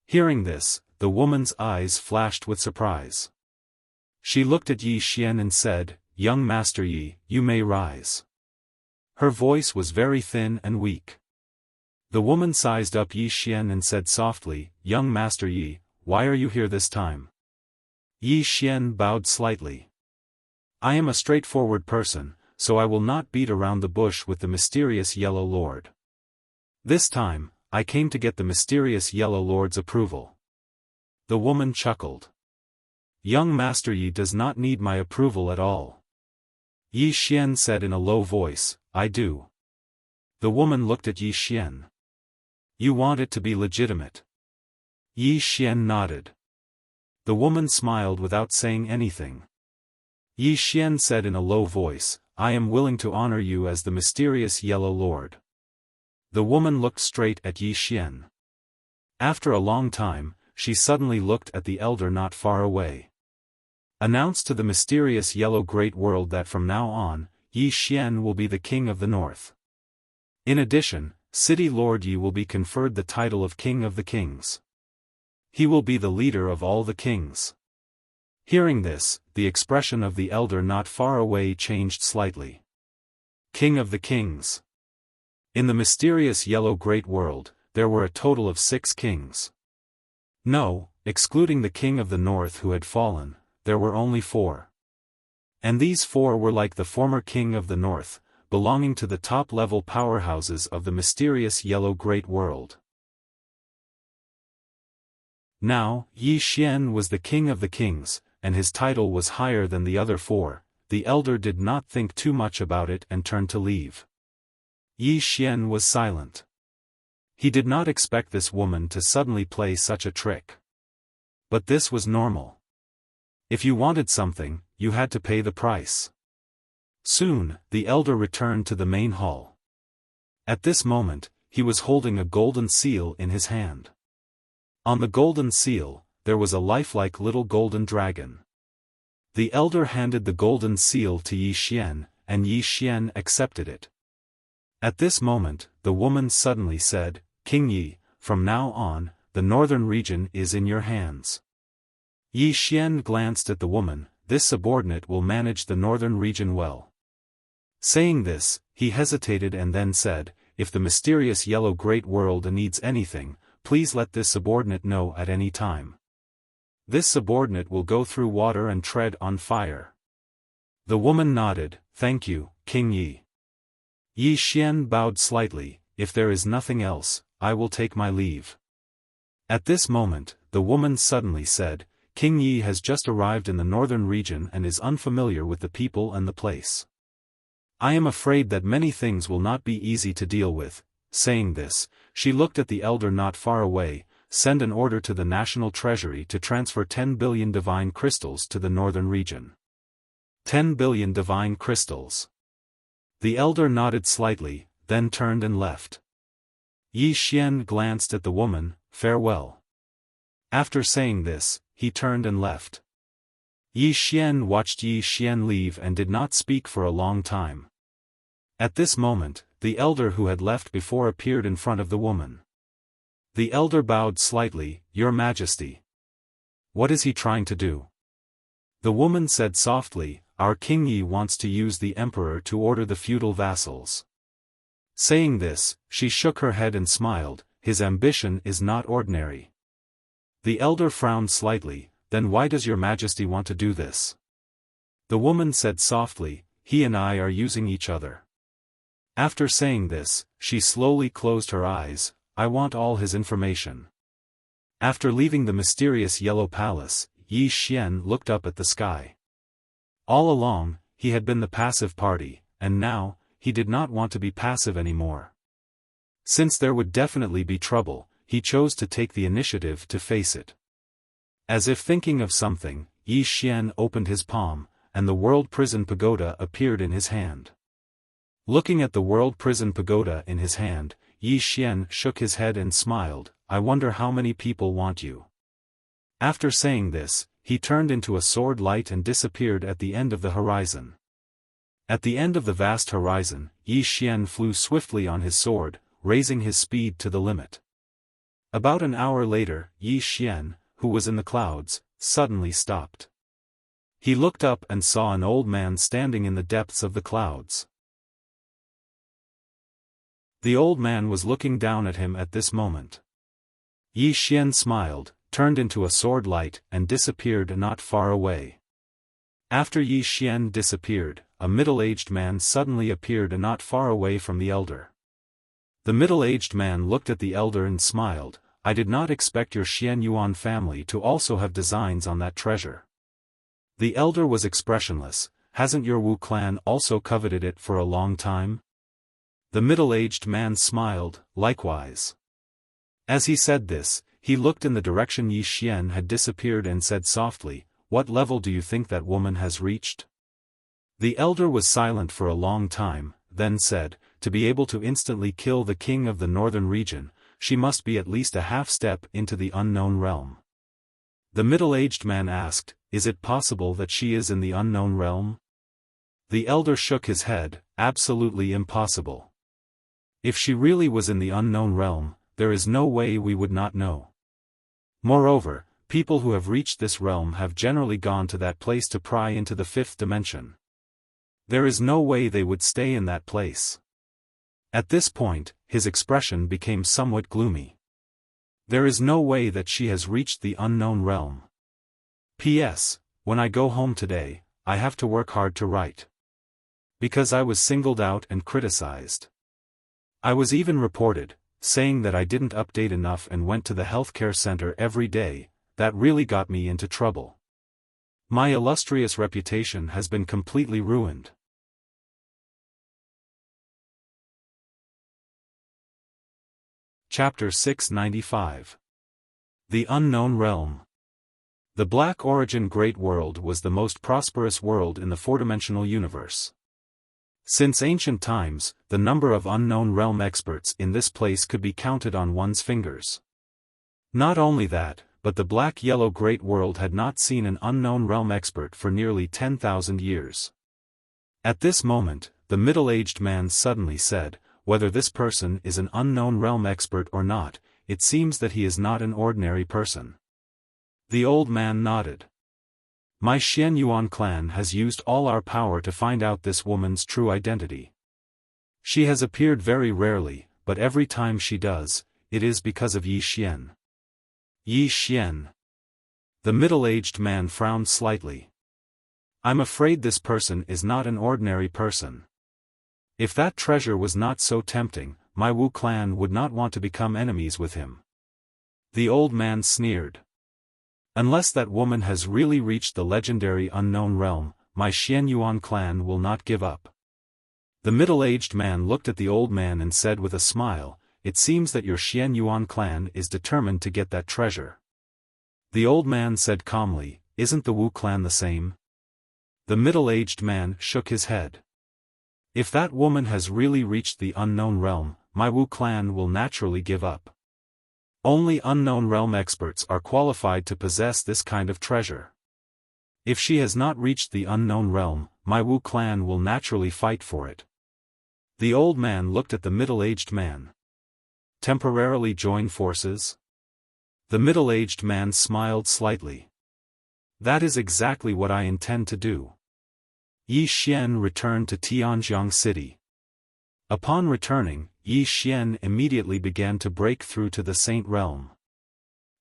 Hearing this, the woman's eyes flashed with surprise. She looked at Yi Xian and said, "Young Master Yi, you may rise." Her voice was very thin and weak. The woman sized up Yi Xian and said softly, "Young Master Yi, why are you here this time?" Yi Xian bowed slightly. "I am a straightforward person, so I will not beat around the bush with the mysterious Yellow Lord. This time, I came to get the mysterious Yellow Lord's approval." The woman chuckled. Young Master Yi does not need my approval at all. Yi Xian said in a low voice, I do. The woman looked at Yi Xian. You want it to be legitimate? Yi Xian nodded. The woman smiled without saying anything. Yi Xian said in a low voice, I am willing to honor you as the mysterious Yellow Lord. The woman looked straight at Yi Xian. After a long time, she suddenly looked at the elder not far away. Announce to the mysterious Yellow Great World that from now on, Yi Xian will be the king of the north. In addition, City Lord Yi will be conferred the title of King of the Kings. He will be the leader of all the kings. Hearing this, the expression of the elder not far away changed slightly. King of the Kings. In the mysterious Yellow Great World, there were a total of 6 kings. No, excluding the king of the north who had fallen, there were only 4. And these 4 were like the former king of the north, belonging to the top-level powerhouses of the mysterious Yellow Great World. Now, Yi Xian was the king of the kings, and his title was higher than the other 4. The elder did not think too much about it and turned to leave. Yi Xian was silent. He did not expect this woman to suddenly play such a trick. But this was normal. If you wanted something, you had to pay the price. Soon, the elder returned to the main hall. At this moment, he was holding a golden seal in his hand. On the golden seal, there was a lifelike little golden dragon. The elder handed the golden seal to Yi Xian, and Yi Xian accepted it. At this moment, the woman suddenly said, King Yi, from now on, the northern region is in your hands. Yi Xian glanced at the woman, this subordinate will manage the northern region well. Saying this, he hesitated and then said, if the mysterious Yellow Great World needs anything, please let this subordinate know at any time. This subordinate will go through water and tread on fire. The woman nodded, thank you, King Yi. Yi Xian bowed slightly, if there is nothing else, I will take my leave. At this moment, the woman suddenly said, King Yi has just arrived in the northern region and is unfamiliar with the people and the place. I am afraid that many things will not be easy to deal with. Saying this, she looked at the elder not far away, send an order to the National Treasury to transfer 10 billion divine crystals to the northern region. 10 billion divine crystals. The elder nodded slightly, then turned and left. Yi Xian glanced at the woman, farewell. After saying this, he turned and left. Yi Xian watched Yi Xian leave and did not speak for a long time. At this moment, the elder who had left before appeared in front of the woman. The elder bowed slightly, Your Majesty. What is he trying to do? The woman said softly, Our King Yi wants to use the emperor to order the feudal vassals. Saying this, she shook her head and smiled, his ambition is not ordinary. The elder frowned slightly, then why does Your Majesty want to do this? The woman said softly, he and I are using each other. After saying this, she slowly closed her eyes, I want all his information. After leaving the mysterious Yellow Palace, Yi Xian looked up at the sky. All along, he had been the passive party, and now, he did not want to be passive anymore. Since there would definitely be trouble, he chose to take the initiative to face it. As if thinking of something, Yi Xian opened his palm, and the World Prison Pagoda appeared in his hand. Looking at the World Prison Pagoda in his hand, Yi Xian shook his head and smiled, I wonder how many people want you. After saying this, he turned into a sword light and disappeared at the end of the horizon. At the end of the vast horizon, Yi Xian flew swiftly on his sword, raising his speed to the limit. About an hour later, Yi Xian, who was in the clouds, suddenly stopped. He looked up and saw an old man standing in the depths of the clouds. The old man was looking down at him at this moment. Yi Xian smiled, turned into a sword light and disappeared not far away. After Yi Xian disappeared, a middle-aged man suddenly appeared not far away from the elder. The middle-aged man looked at the elder and smiled, I did not expect your Xian Yuan family to also have designs on that treasure. The elder was expressionless. Hasn't your Wu clan also coveted it for a long time? The middle-aged man smiled, likewise. As he said this, he looked in the direction Yi Xian had disappeared and said softly, "What level do you think that woman has reached?" The elder was silent for a long time, then said, "To be able to instantly kill the king of the northern region, she must be at least a half step into the unknown realm." The middle-aged man asked, "Is it possible that she is in the unknown realm?" The elder shook his head, "Absolutely impossible. If she really was in the unknown realm, there is no way we would not know. Moreover, people who have reached this realm have generally gone to that place to pry into the fifth dimension. There is no way they would stay in that place." At this point, his expression became somewhat gloomy. "There is no way that she has reached the unknown realm. P.S. When I go home today, I have to work hard to write. Because I was singled out and criticized. I was even reported, saying that I didn't update enough and went to the healthcare center every day. That really got me into trouble. My illustrious reputation has been completely ruined." Chapter 695. The Unknown Realm. The Black Origin Great World was the most prosperous world in the four-dimensional universe. Since ancient times, the number of unknown realm experts in this place could be counted on one's fingers. Not only that, but the Black-Yellow Great World had not seen an unknown realm expert for nearly 10,000 years. At this moment, the middle-aged man suddenly said, "Whether this person is an unknown realm expert or not, it seems that he is not an ordinary person." The old man nodded. "My Xian Yuan clan has used all our power to find out this woman's true identity. She has appeared very rarely, but every time she does, it is because of Yi Xian." Yi Xian. The middle-aged man frowned slightly. "I'm afraid this person is not an ordinary person. If that treasure was not so tempting, my Wu clan would not want to become enemies with him." The old man sneered. "Unless that woman has really reached the legendary unknown realm, my Xian Yuan clan will not give up." The middle-aged man looked at the old man and said with a smile, "It seems that your Xian Yuan clan is determined to get that treasure." The old man said calmly, "Isn't the Wu clan the same?" The middle-aged man shook his head. "If that woman has really reached the unknown realm, my Wu clan will naturally give up. Only unknown realm experts are qualified to possess this kind of treasure. If she has not reached the unknown realm, my Wu clan will naturally fight for it." The old man looked at the middle-aged man. "Temporarily join forces?" The middle-aged man smiled slightly. "That is exactly what I intend to do." Yi Xian returned to Tianjiang City. Upon returning, Yi Xian immediately began to break through to the Saint Realm.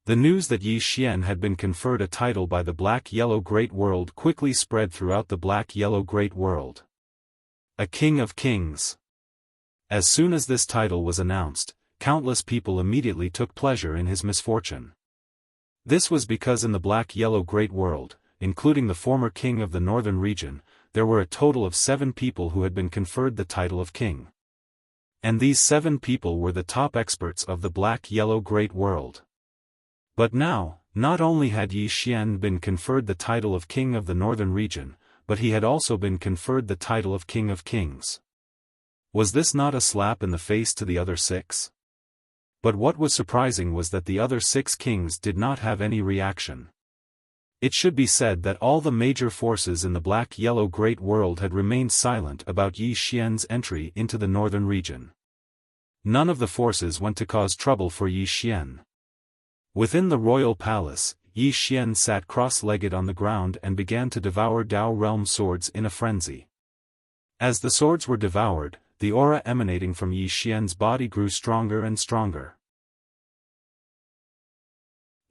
The news that Yi Xian had been conferred a title by the Black-Yellow Great World quickly spread throughout the Black-Yellow Great World. A King of Kings. As soon as this title was announced, countless people immediately took pleasure in his misfortune. This was because in the Black-Yellow Great World, including the former king of the northern region, there were a total of 7 people who had been conferred the title of king. And these 7 people were the top experts of the Black-Yellow Great World. But now, not only had Yi Xian been conferred the title of king of the northern region, but he had also been conferred the title of King of Kings. Was this not a slap in the face to the other 6? But what was surprising was that the other 6 kings did not have any reaction. It should be said that all the major forces in the Black-Yellow Great World had remained silent about Yi Xian's entry into the northern region. None of the forces went to cause trouble for Yi Xian. Within the royal palace, Yi Xian sat cross-legged on the ground and began to devour Dao realm swords in a frenzy. As the swords were devoured, the aura emanating from Yi Xian's body grew stronger and stronger.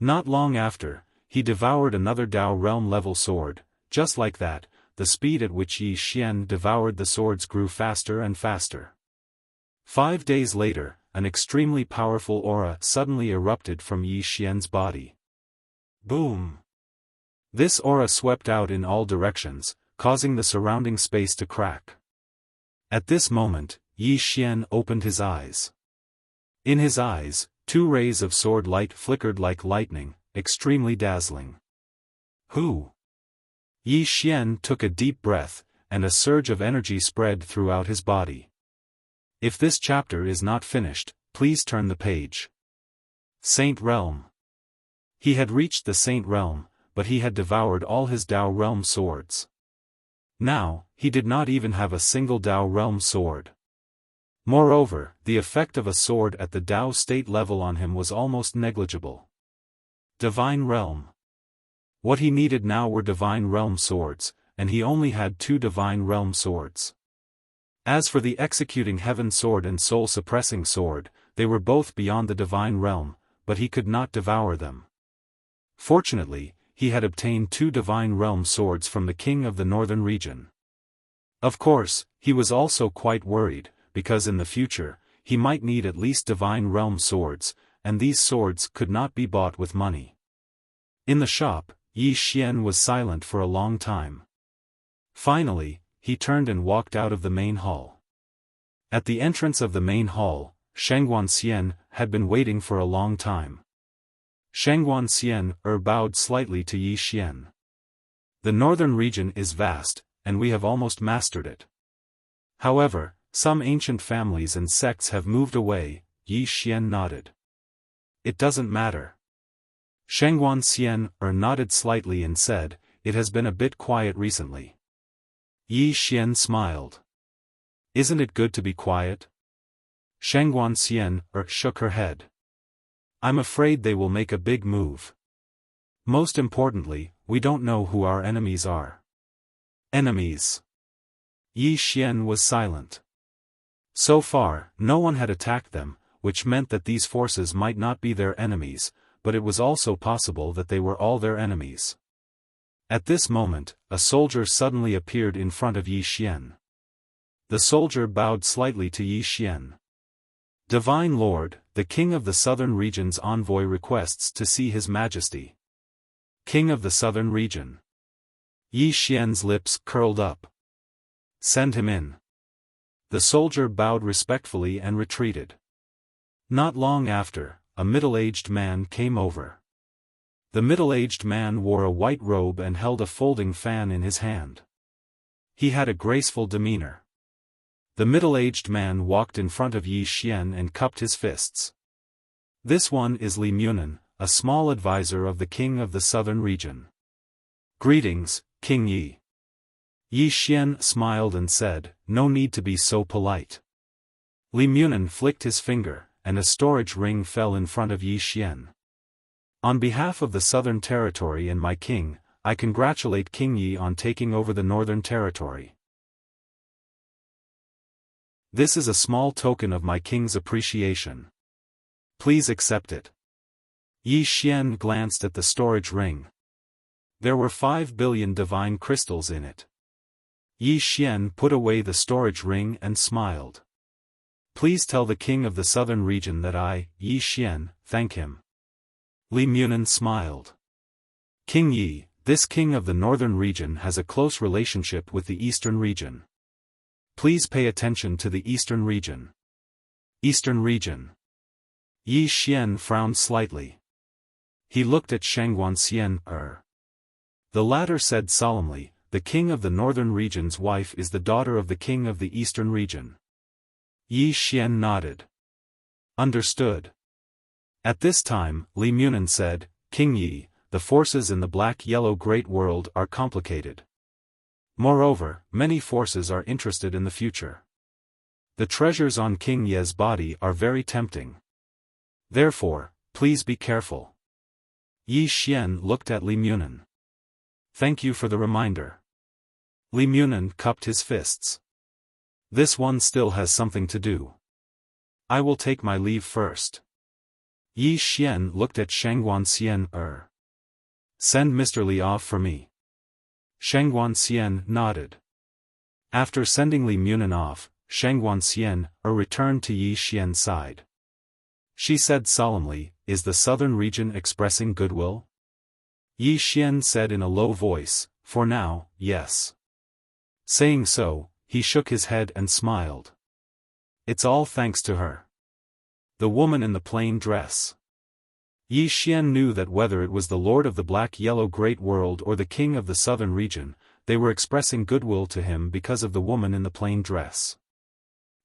Not long after, he devoured another Dao realm level sword. Just like that, the speed at which Yi Xian devoured the swords grew faster and faster. 5 days later, an extremely powerful aura suddenly erupted from Yi Xian's body. Boom! This aura swept out in all directions, causing the surrounding space to crack. At this moment, Yi Xian opened his eyes. In his eyes, 2 rays of sword light flickered like lightning, extremely dazzling. Who? Yi Xian took a deep breath, and a surge of energy spread throughout his body. If this chapter is not finished, please turn the page. Saint Realm. He had reached the Saint Realm, but he had devoured all his Dao Realm swords. Now, he did not even have a single Dao Realm sword. Moreover, the effect of a sword at the Dao state level on him was almost negligible. Divine Realm. What he needed now were Divine Realm swords, and he only had 2 Divine Realm swords. As for the Executing Heaven sword and Soul Suppressing sword, they were both beyond the Divine Realm, but he could not devour them. Fortunately, he had obtained 2 Divine Realm swords from the King of the Northern region. Of course, he was also quite worried, because in the future, he might need at least Divine Realm swords, and these swords could not be bought with money. In the shop, Yi Xian was silent for a long time. Finally, he turned and walked out of the main hall. At the entrance of the main hall, Shangguan Xian had been waiting for a long time. Shangguan Xian bowed slightly to Yi Xian. The northern region is vast, and we have almost mastered it. However, some ancient families and sects have moved away. Yi Xian nodded. It doesn't matter. Shangguan Xian nodded slightly and said, it has been a bit quiet recently. Yi Xian smiled. Isn't it good to be quiet? Shangguan Xian shook her head. I'm afraid they will make a big move. Most importantly, we don't know who our enemies are. Enemies. Yi Xian was silent. So far, no one had attacked them, which meant that these forces might not be their enemies, but it was also possible that they were all their enemies. At this moment, a soldier suddenly appeared in front of Yi Xian. The soldier bowed slightly to Yi Xian. Divine Lord, the King of the Southern Region's envoy requests to see His Majesty. King of the Southern Region. Yi Xian's lips curled up. Send him in. The soldier bowed respectfully and retreated. Not long after, a middle-aged man came over. The middle-aged man wore a white robe and held a folding fan in his hand. He had a graceful demeanor. The middle-aged man walked in front of Yi Xian and cupped his fists. This one is Li Munan, a small advisor of the King of the Southern Region. Greetings, King Yi. Yi Xian smiled and said, no need to be so polite. Li Munan flicked his finger, and a storage ring fell in front of Yi Xian. On behalf of the Southern Territory and my king, I congratulate King Yi on taking over the Northern Territory. This is a small token of my king's appreciation. Please accept it. Yi Xian glanced at the storage ring. There were 5 billion divine crystals in it. Yi Xian put away the storage ring and smiled. Please tell the King of the Southern Region that I, Yi Xian, thank him. Li Munan smiled. King Yi, this King of the Northern Region has a close relationship with the Eastern Region. Please pay attention to the Eastern Region. Eastern Region. Yi Xian frowned slightly. He looked at Shangguan Xian. The latter said solemnly, the King of the Northern Region's wife is the daughter of the King of the Eastern Region. Yi Xian nodded. Understood. At this time, Li Munan said, King Yi, the forces in the black-yellow Great World are complicated. Moreover, many forces are interested in the future. The treasures on King Ye's body are very tempting. Therefore, please be careful. Yi Xian looked at Li Munan. Thank you for the reminder. Li Munan cupped his fists. This one still has something to do. I will take my leave first. Yi Xian looked at Shangguan Xian. Send Mr. Li off for me. Shangguan Xian nodded. After sending Li Munan off, Shangguan Xian returned to Yi Xian's side. She said solemnly, is the Southern Region expressing goodwill? Yi Xian said in a low voice, "For now, yes." Saying so, he shook his head and smiled. "It's all thanks to her." The woman in the plain dress. Yi Xian knew that whether it was the Lord of the Black-Yellow Great World or the King of the Southern Region, they were expressing goodwill to him because of the woman in the plain dress.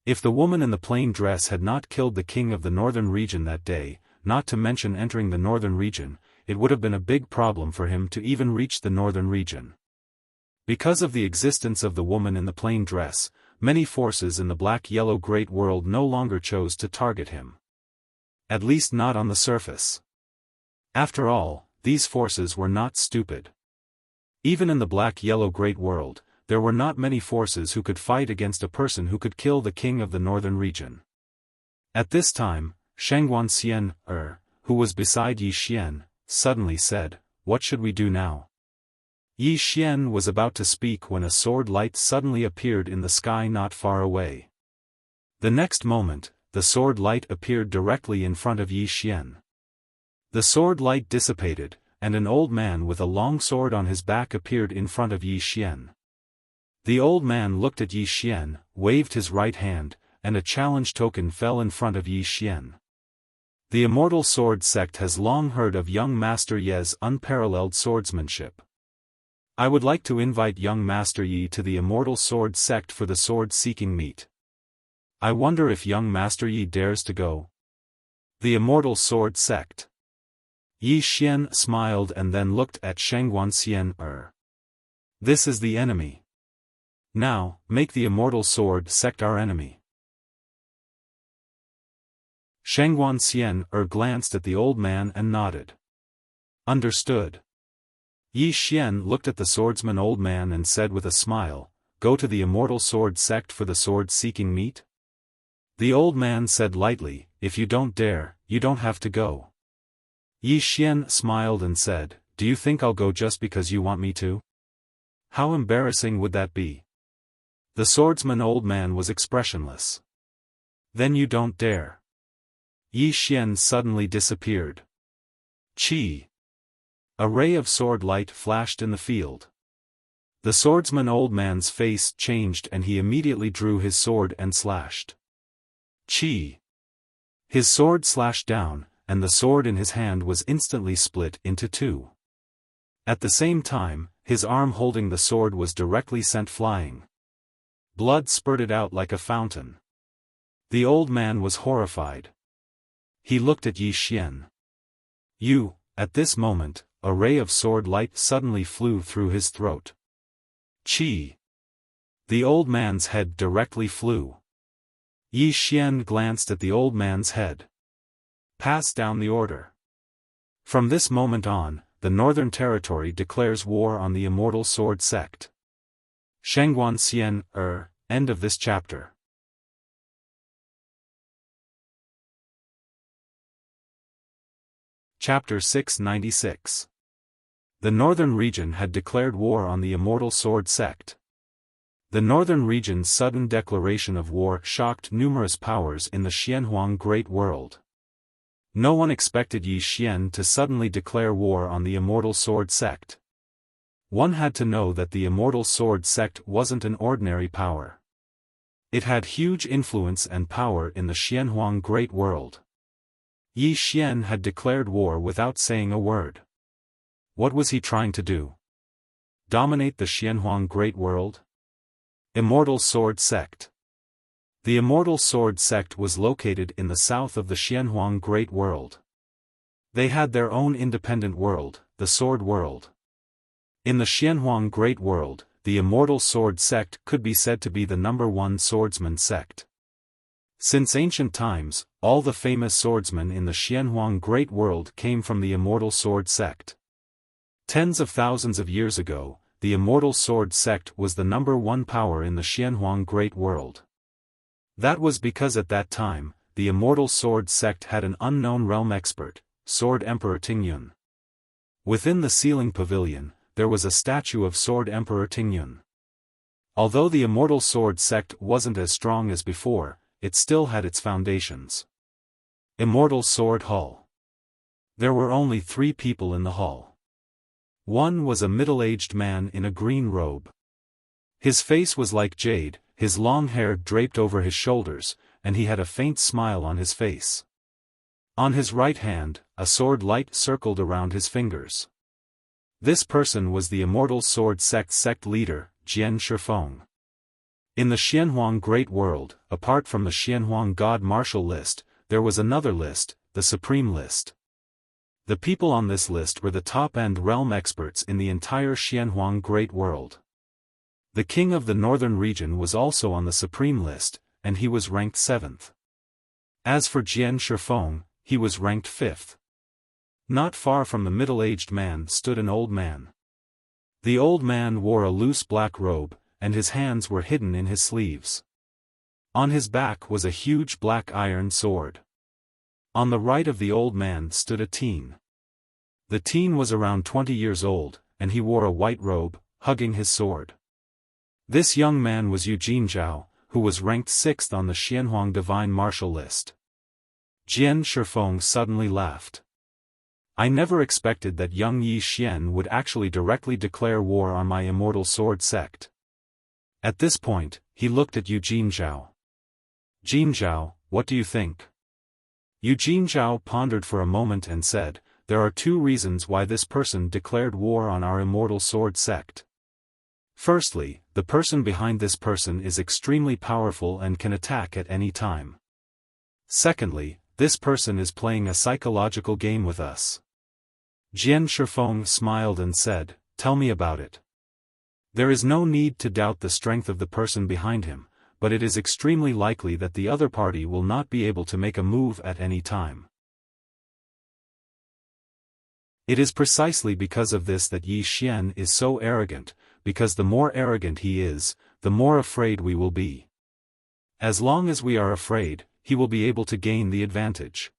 If the woman in the plain dress had not killed the King of the Northern Region that day, not to mention entering the Northern Region, it would have been a big problem for him to even reach the Northern Region. Because of the existence of the woman in the plain dress, many forces in the Black-Yellow Great World no longer chose to target him. At least not on the surface. After all, these forces were not stupid. Even in the Black-Yellow Great World, there were not many forces who could fight against a person who could kill the King of the Northern Region. At this time, Shangguan who was beside Yi Xian, suddenly said, "What should we do now?" Yi Xian was about to speak when a sword light suddenly appeared in the sky not far away. The next moment, the sword light appeared directly in front of Yi Xian. The sword light dissipated, and an old man with a long sword on his back appeared in front of Yi Xian. The old man looked at Yi Xian, waved his right hand, and a challenge token fell in front of Yi Xian. The Immortal Sword Sect has long heard of young Master Ye's unparalleled swordsmanship. I would like to invite young Master Yi to the Immortal Sword Sect for the sword-seeking meet. I wonder if young Master Yi dares to go. The Immortal Sword Sect. Yi Xian smiled and then looked at Shangguan. This is the enemy. Now, make the Immortal Sword Sect our enemy. Shangguan glanced at the old man and nodded. Understood. Yi Xian looked at the swordsman old man and said with a smile, "Go to the Immortal Sword Sect for the sword-seeking meet?" The old man said lightly, "If you don't dare, you don't have to go." Yi Xian smiled and said, "Do you think I'll go just because you want me to? How embarrassing would that be?" The swordsman old man was expressionless. "Then you don't dare." Yi Xian suddenly disappeared. Chi! A ray of sword light flashed in the field. The swordsman old man's face changed and he immediately drew his sword and slashed. Chi! His sword slashed down, and the sword in his hand was instantly split into two. At the same time, his arm holding the sword was directly sent flying. Blood spurted out like a fountain. The old man was horrified. He looked at Yi Xian. At this moment, a ray of sword light suddenly flew through his throat. Chi! The old man's head directly flew. Yi Xian glanced at the old man's head. Pass down the order. From this moment on, the Northern Territory declares war on the Immortal Sword Sect. Shangguan. End of this chapter. Chapter 696. The Northern Region had declared war on the Immortal Sword Sect. The Northern Region's sudden declaration of war shocked numerous powers in the Xianhuang Great World. No one expected Yi Xian to suddenly declare war on the Immortal Sword Sect. One had to know that the Immortal Sword Sect wasn't an ordinary power. It had huge influence and power in the Xianhuang Great World. Yi Xian had declared war without saying a word. What was he trying to do? Dominate the Xianhuang Great World? Immortal Sword Sect. The Immortal Sword Sect was located in the south of the Xianhuang Great World. They had their own independent world, the Sword World. In the Xianhuang Great World, the Immortal Sword Sect could be said to be the #1 swordsman sect. Since ancient times, all the famous swordsmen in the Xianhuang Great World came from the Immortal Sword Sect. Tens of thousands of years ago, the Immortal Sword Sect was the #1 power in the Xianhuang Great World. That was because at that time, the Immortal Sword Sect had an unknown realm expert, Sword Emperor Tingyun. Within the ceiling pavilion, there was a statue of Sword Emperor Tingyun. Although the Immortal Sword Sect wasn't as strong as before, it still had its foundations. Immortal Sword Hall. There were only 3 people in the hall. One was a middle-aged man in a green robe. His face was like jade, his long hair draped over his shoulders, and he had a faint smile on his face. On his right hand, a sword light circled around his fingers. This person was the Immortal Sword sect leader, Jian Shifeng. In the Xianhuang Great World, apart from the Xianhuang God Martial List, there was another list, the Supreme List. The people on this list were the top-end realm experts in the entire Xianhuang Great World. The king of the northern region was also on the Supreme List, and he was ranked 7th. As for Jian Shifeng, he was ranked 5th. Not far from the middle-aged man stood an old man. The old man wore a loose black robe, and his hands were hidden in his sleeves. On his back was a huge black iron sword. On the right of the old man stood a teen. The teen was around 20 years old, and he wore a white robe, hugging his sword. This young man was Yu Jinzhao, who was ranked 6th on the Xianhuang Divine Martial List. Jian Shifeng suddenly laughed. I never expected that young Yi Xian would actually directly declare war on my Immortal Sword sect. At this point, he looked at Yu Jinzhao. Jinzhao, what do you think? Yu Jinzhao pondered for a moment and said, there are 2 reasons why this person declared war on our Immortal Sword sect. Firstly, the person behind this person is extremely powerful and can attack at any time. Secondly, this person is playing a psychological game with us. Jian Shifeng smiled and said, tell me about it. There is no need to doubt the strength of the person behind him, but it is extremely likely that the other party will not be able to make a move at any time. It is precisely because of this that Yi Xian is so arrogant, because the more arrogant he is, the more afraid we will be. As long as we are afraid, he will be able to gain the advantage.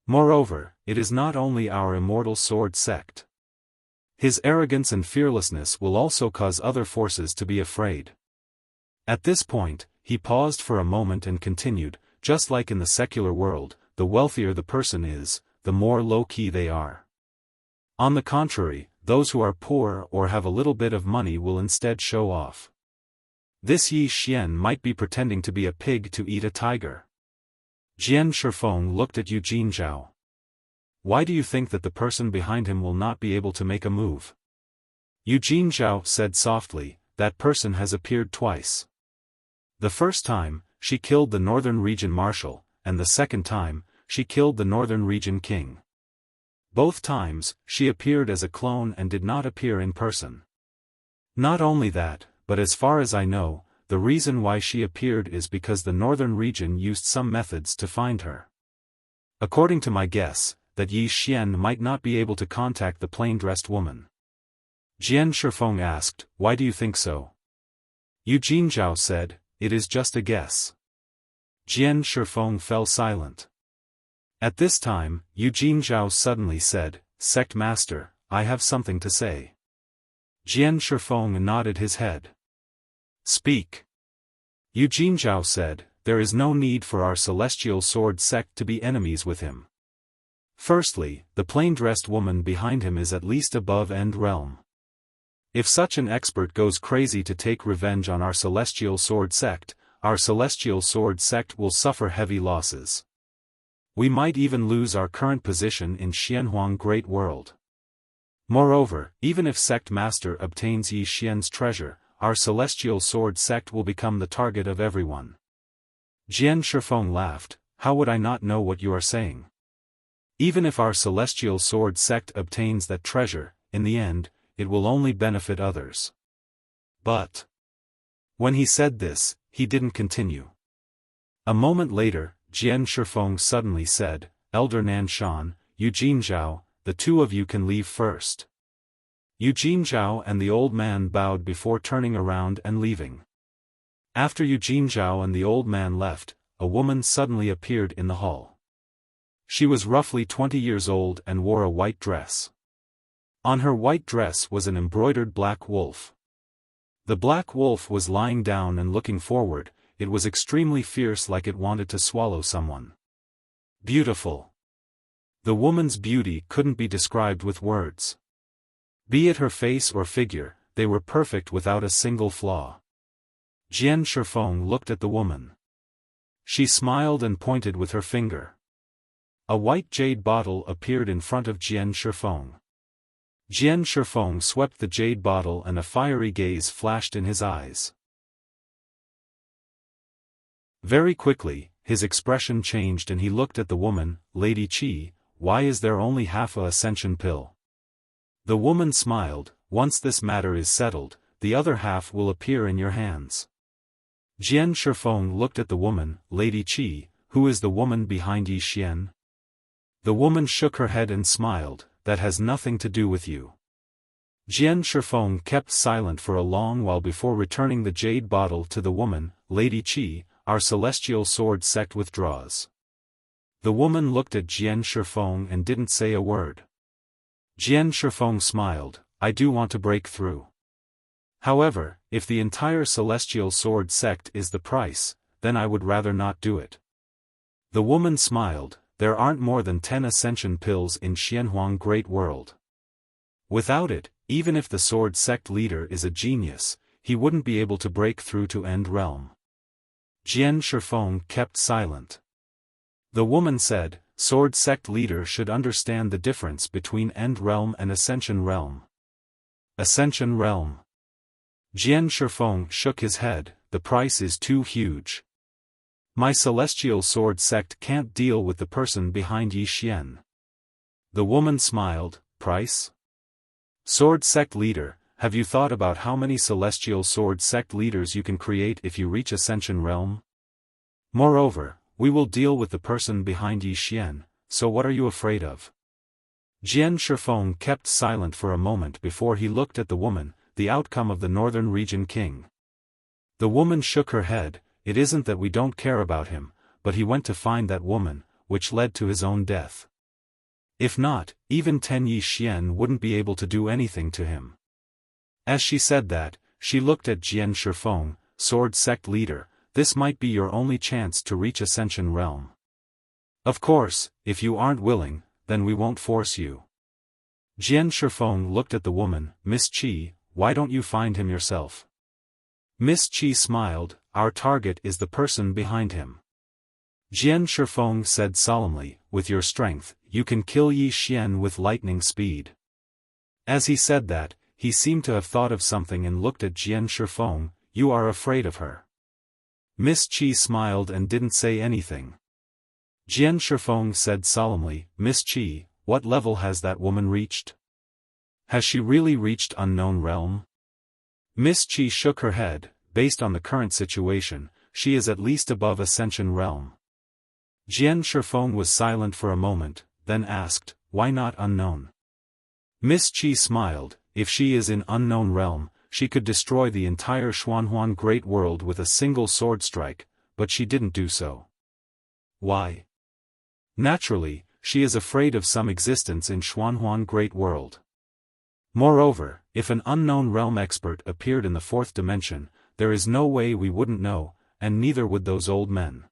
Moreover, it is not only our Immortal Sword sect. His arrogance and fearlessness will also cause other forces to be afraid. At this point, he paused for a moment and continued, just like in the secular world, the wealthier the person is, the more low-key they are. On the contrary, those who are poor or have a little bit of money will instead show off. This Yi Xian might be pretending to be a pig to eat a tiger. Jian Shifeng looked at Yu Jinzhao. Why do you think that the person behind him will not be able to make a move? Yu Jinzhao said softly, that person has appeared twice. The first time, she killed the Northern Region Marshal, and the second time, she killed the Northern Region King. Both times, she appeared as a clone and did not appear in person. Not only that, but as far as I know, the reason why she appeared is because the Northern Region used some methods to find her. According to my guess, that Yi Xian might not be able to contact the plain-dressed woman. Jian Shifeng asked, why do you think so? Yu Jinzhao said, it is just a guess. Jian Shifeng fell silent. At this time, Yu Jinzhao suddenly said, Sect Master, I have something to say. Jian Shifeng nodded his head. Speak. Yu Jinzhao said, there is no need for our Celestial Sword sect to be enemies with him. Firstly, the plain-dressed woman behind him is at least above End Realm. If such an expert goes crazy to take revenge on our Celestial Sword sect, our Celestial Sword sect will suffer heavy losses. We might even lose our current position in Xianhuang Great World. Moreover, even if Sect Master obtains Yi Xian's treasure, our Celestial Sword sect will become the target of everyone. Jian Shifeng laughed, how would I not know what you are saying? Even if our Celestial Sword sect obtains that treasure, in the end, it will only benefit others. But when he said this, he didn't continue. A moment later, Jian Shifeng suddenly said, Elder Nanshan, Yu Jinzhao, the 2 of you can leave first. Yu Jinzhao and the old man bowed before turning around and leaving. After Yu Jinzhao and the old man left, a woman suddenly appeared in the hall. She was roughly 20 years old and wore a white dress. On her white dress was an embroidered black wolf. The black wolf was lying down and looking forward, it was extremely fierce like it wanted to swallow someone. Beautiful. The woman's beauty couldn't be described with words. Be it her face or figure, they were perfect without a single flaw. Jian Shifeng looked at the woman. She smiled and pointed with her finger. A white jade bottle appeared in front of Jian Shifeng. Jian Shifeng swept the jade bottle and a fiery gaze flashed in his eyes. Very quickly, his expression changed and he looked at the woman. Lady Qi, why is there only half a ascension pill? The woman smiled. Once this matter is settled, the other half will appear in your hands. Jian Shifeng looked at the woman. Lady Qi, who is the woman behind Yi Xian? The woman shook her head and smiled. That has nothing to do with you. Jian Shifeng kept silent for a long while before returning the jade bottle to the woman. Lady Qi, our celestial sword sect withdraws. The woman looked at Jian Shifeng and didn't say a word. Jian Shifeng smiled. I do want to break through. However, if the entire celestial sword sect is the price, then I would rather not do it. The woman smiled. There aren't more than 10 ascension pills in Xianhuang Great World. Without it, even if the sword sect leader is a genius, he wouldn't be able to break through to End Realm. Jian Shifeng kept silent. The woman said, Sword sect leader should understand the difference between End Realm and Ascension Realm. Ascension Realm. Jian Shifeng shook his head. The price is too huge. My celestial sword sect can't deal with the person behind Yi Xian. The woman smiled. Price? Sword sect leader, have you thought about how many celestial sword sect leaders you can create if you reach Ascension Realm? Moreover, we will deal with the person behind Yi Xian, so what are you afraid of? Jian Shifeng kept silent for a moment before he looked at the woman, the outcome of the Northern Region King. The woman shook her head. It isn't that we don't care about him, but he went to find that woman, which led to his own death. If not, even Ten Yi Xian wouldn't be able to do anything to him. As she said that, she looked at Jian Shifeng. Sword sect leader, this might be your only chance to reach Ascension Realm. Of course, if you aren't willing, then we won't force you. Jian Shifeng looked at the woman. Miss Qi, why don't you find him yourself? Miss Qi smiled. Our target is the person behind him. Jian Shifeng said solemnly, with your strength, you can kill Yi Xian with lightning speed. As he said that, he seemed to have thought of something and looked at Jian Shifeng. You are afraid of her. Miss Qi smiled and didn't say anything. Jian Shifeng said solemnly, Miss Qi, what level has that woman reached? Has she really reached Unknown Realm? Miss Qi shook her head. Based on the current situation, she is at least above Ascension Realm. Jian Shifeng was silent for a moment, then asked, why not Unknown? Miss Qi smiled. If she is in Unknown Realm, she could destroy the entire Xuanhuan Great World with a single sword strike, but she didn't do so. Why? Naturally, she is afraid of some existence in Xuanhuan Great World. Moreover, if an Unknown Realm expert appeared in the fourth dimension, there is no way we wouldn't know, and neither would those old men.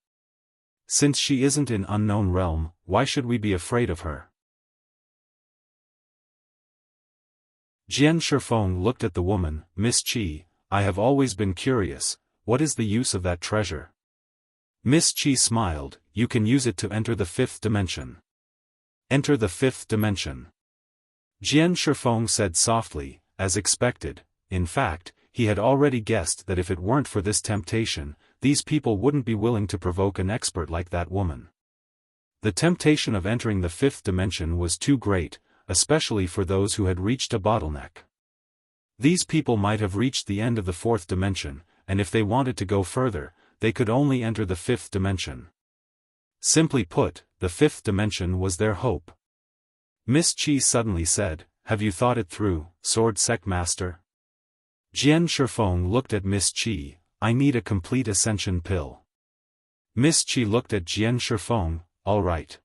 Since she isn't in Unknown Realm, why should we be afraid of her? Jian Shifeng looked at the woman. Miss Qi, I have always been curious, what is the use of that treasure? Miss Qi smiled. You can use it to enter the fifth dimension. Enter the fifth dimension. Jian Shifeng said softly, as expected. In fact, he had already guessed that if it weren't for this temptation, these people wouldn't be willing to provoke an expert like that woman. The temptation of entering the fifth dimension was too great, especially for those who had reached a bottleneck. These people might have reached the end of the fourth dimension, and if they wanted to go further, they could only enter the fifth dimension. Simply put, the fifth dimension was their hope. Miss Qi suddenly said, have you thought it through, Sword Sect Master? Jian Shifeng looked at Miss Qi. I need a complete ascension pill. Miss Qi looked at Jian Shifeng. All right.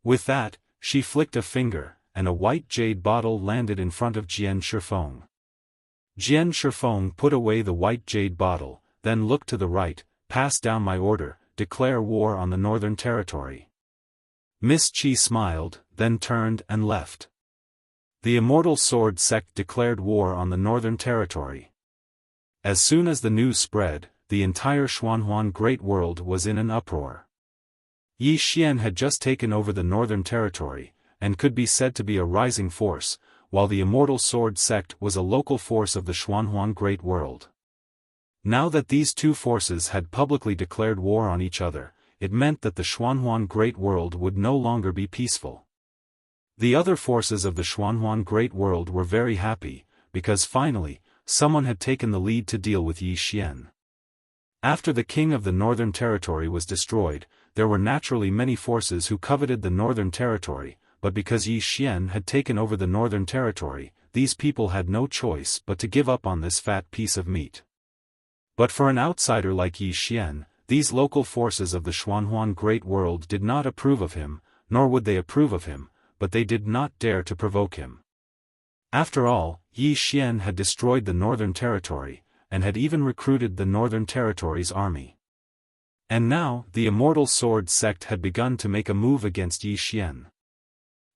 With that, she flicked a finger, and a white jade bottle landed in front of Jian Shifeng. Jian Shifeng put away the white jade bottle, then looked to the right. Pass down my order, declare war on the Northern Territory. Miss Qi smiled, then turned and left. The Immortal Sword sect declared war on the Northern Territory. As soon as the news spread, the entire Xuanhuan Great World was in an uproar. Yi Xian had just taken over the Northern Territory, and could be said to be a rising force, while the Immortal Sword sect was a local force of the Xuanhuan Great World. Now that these two forces had publicly declared war on each other, it meant that the Xuanhuan Great World would no longer be peaceful. The other forces of the Xuanhuan Great World were very happy, because finally, someone had taken the lead to deal with Yi Xian. After the king of the Northern Territory was destroyed, there were naturally many forces who coveted the Northern Territory, but because Yi Xian had taken over the Northern Territory, these people had no choice but to give up on this fat piece of meat. But for an outsider like Yi Xian, these local forces of the Xuanhuan Great World did not approve of him, nor would they approve of him, but they did not dare to provoke him. After all, Yi Xian had destroyed the Northern Territory, and had even recruited the Northern Territory's army. And now, the Immortal Sword sect had begun to make a move against Yi Xian.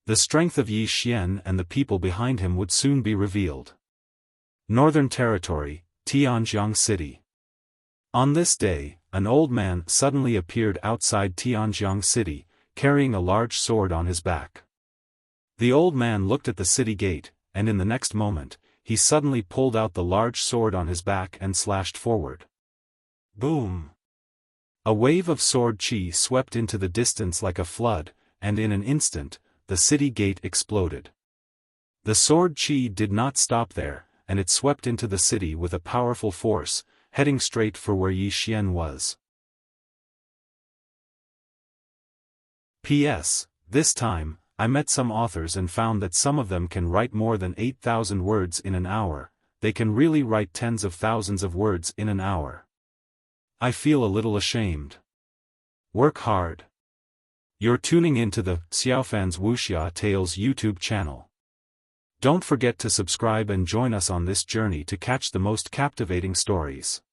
The strength of Yi Xian and the people behind him would soon be revealed. Northern Territory, Tianjiang City. On this day, an old man suddenly appeared outside Tianjiang City, carrying a large sword on his back. The old man looked at the city gate, and in the next moment, he suddenly pulled out the large sword on his back and slashed forward. Boom! A wave of sword chi swept into the distance like a flood, and in an instant, the city gate exploded. The sword chi did not stop there, and it swept into the city with a powerful force, heading straight for where Yi Xian was. P.S. This time, I met some authors and found that some of them can write more than 8,000 words in an hour. They can really write tens of thousands of words in an hour. I feel a little ashamed. Work hard. You're tuning into the Xiaofan's Wuxia Tales YouTube channel. Don't forget to subscribe and join us on this journey to catch the most captivating stories.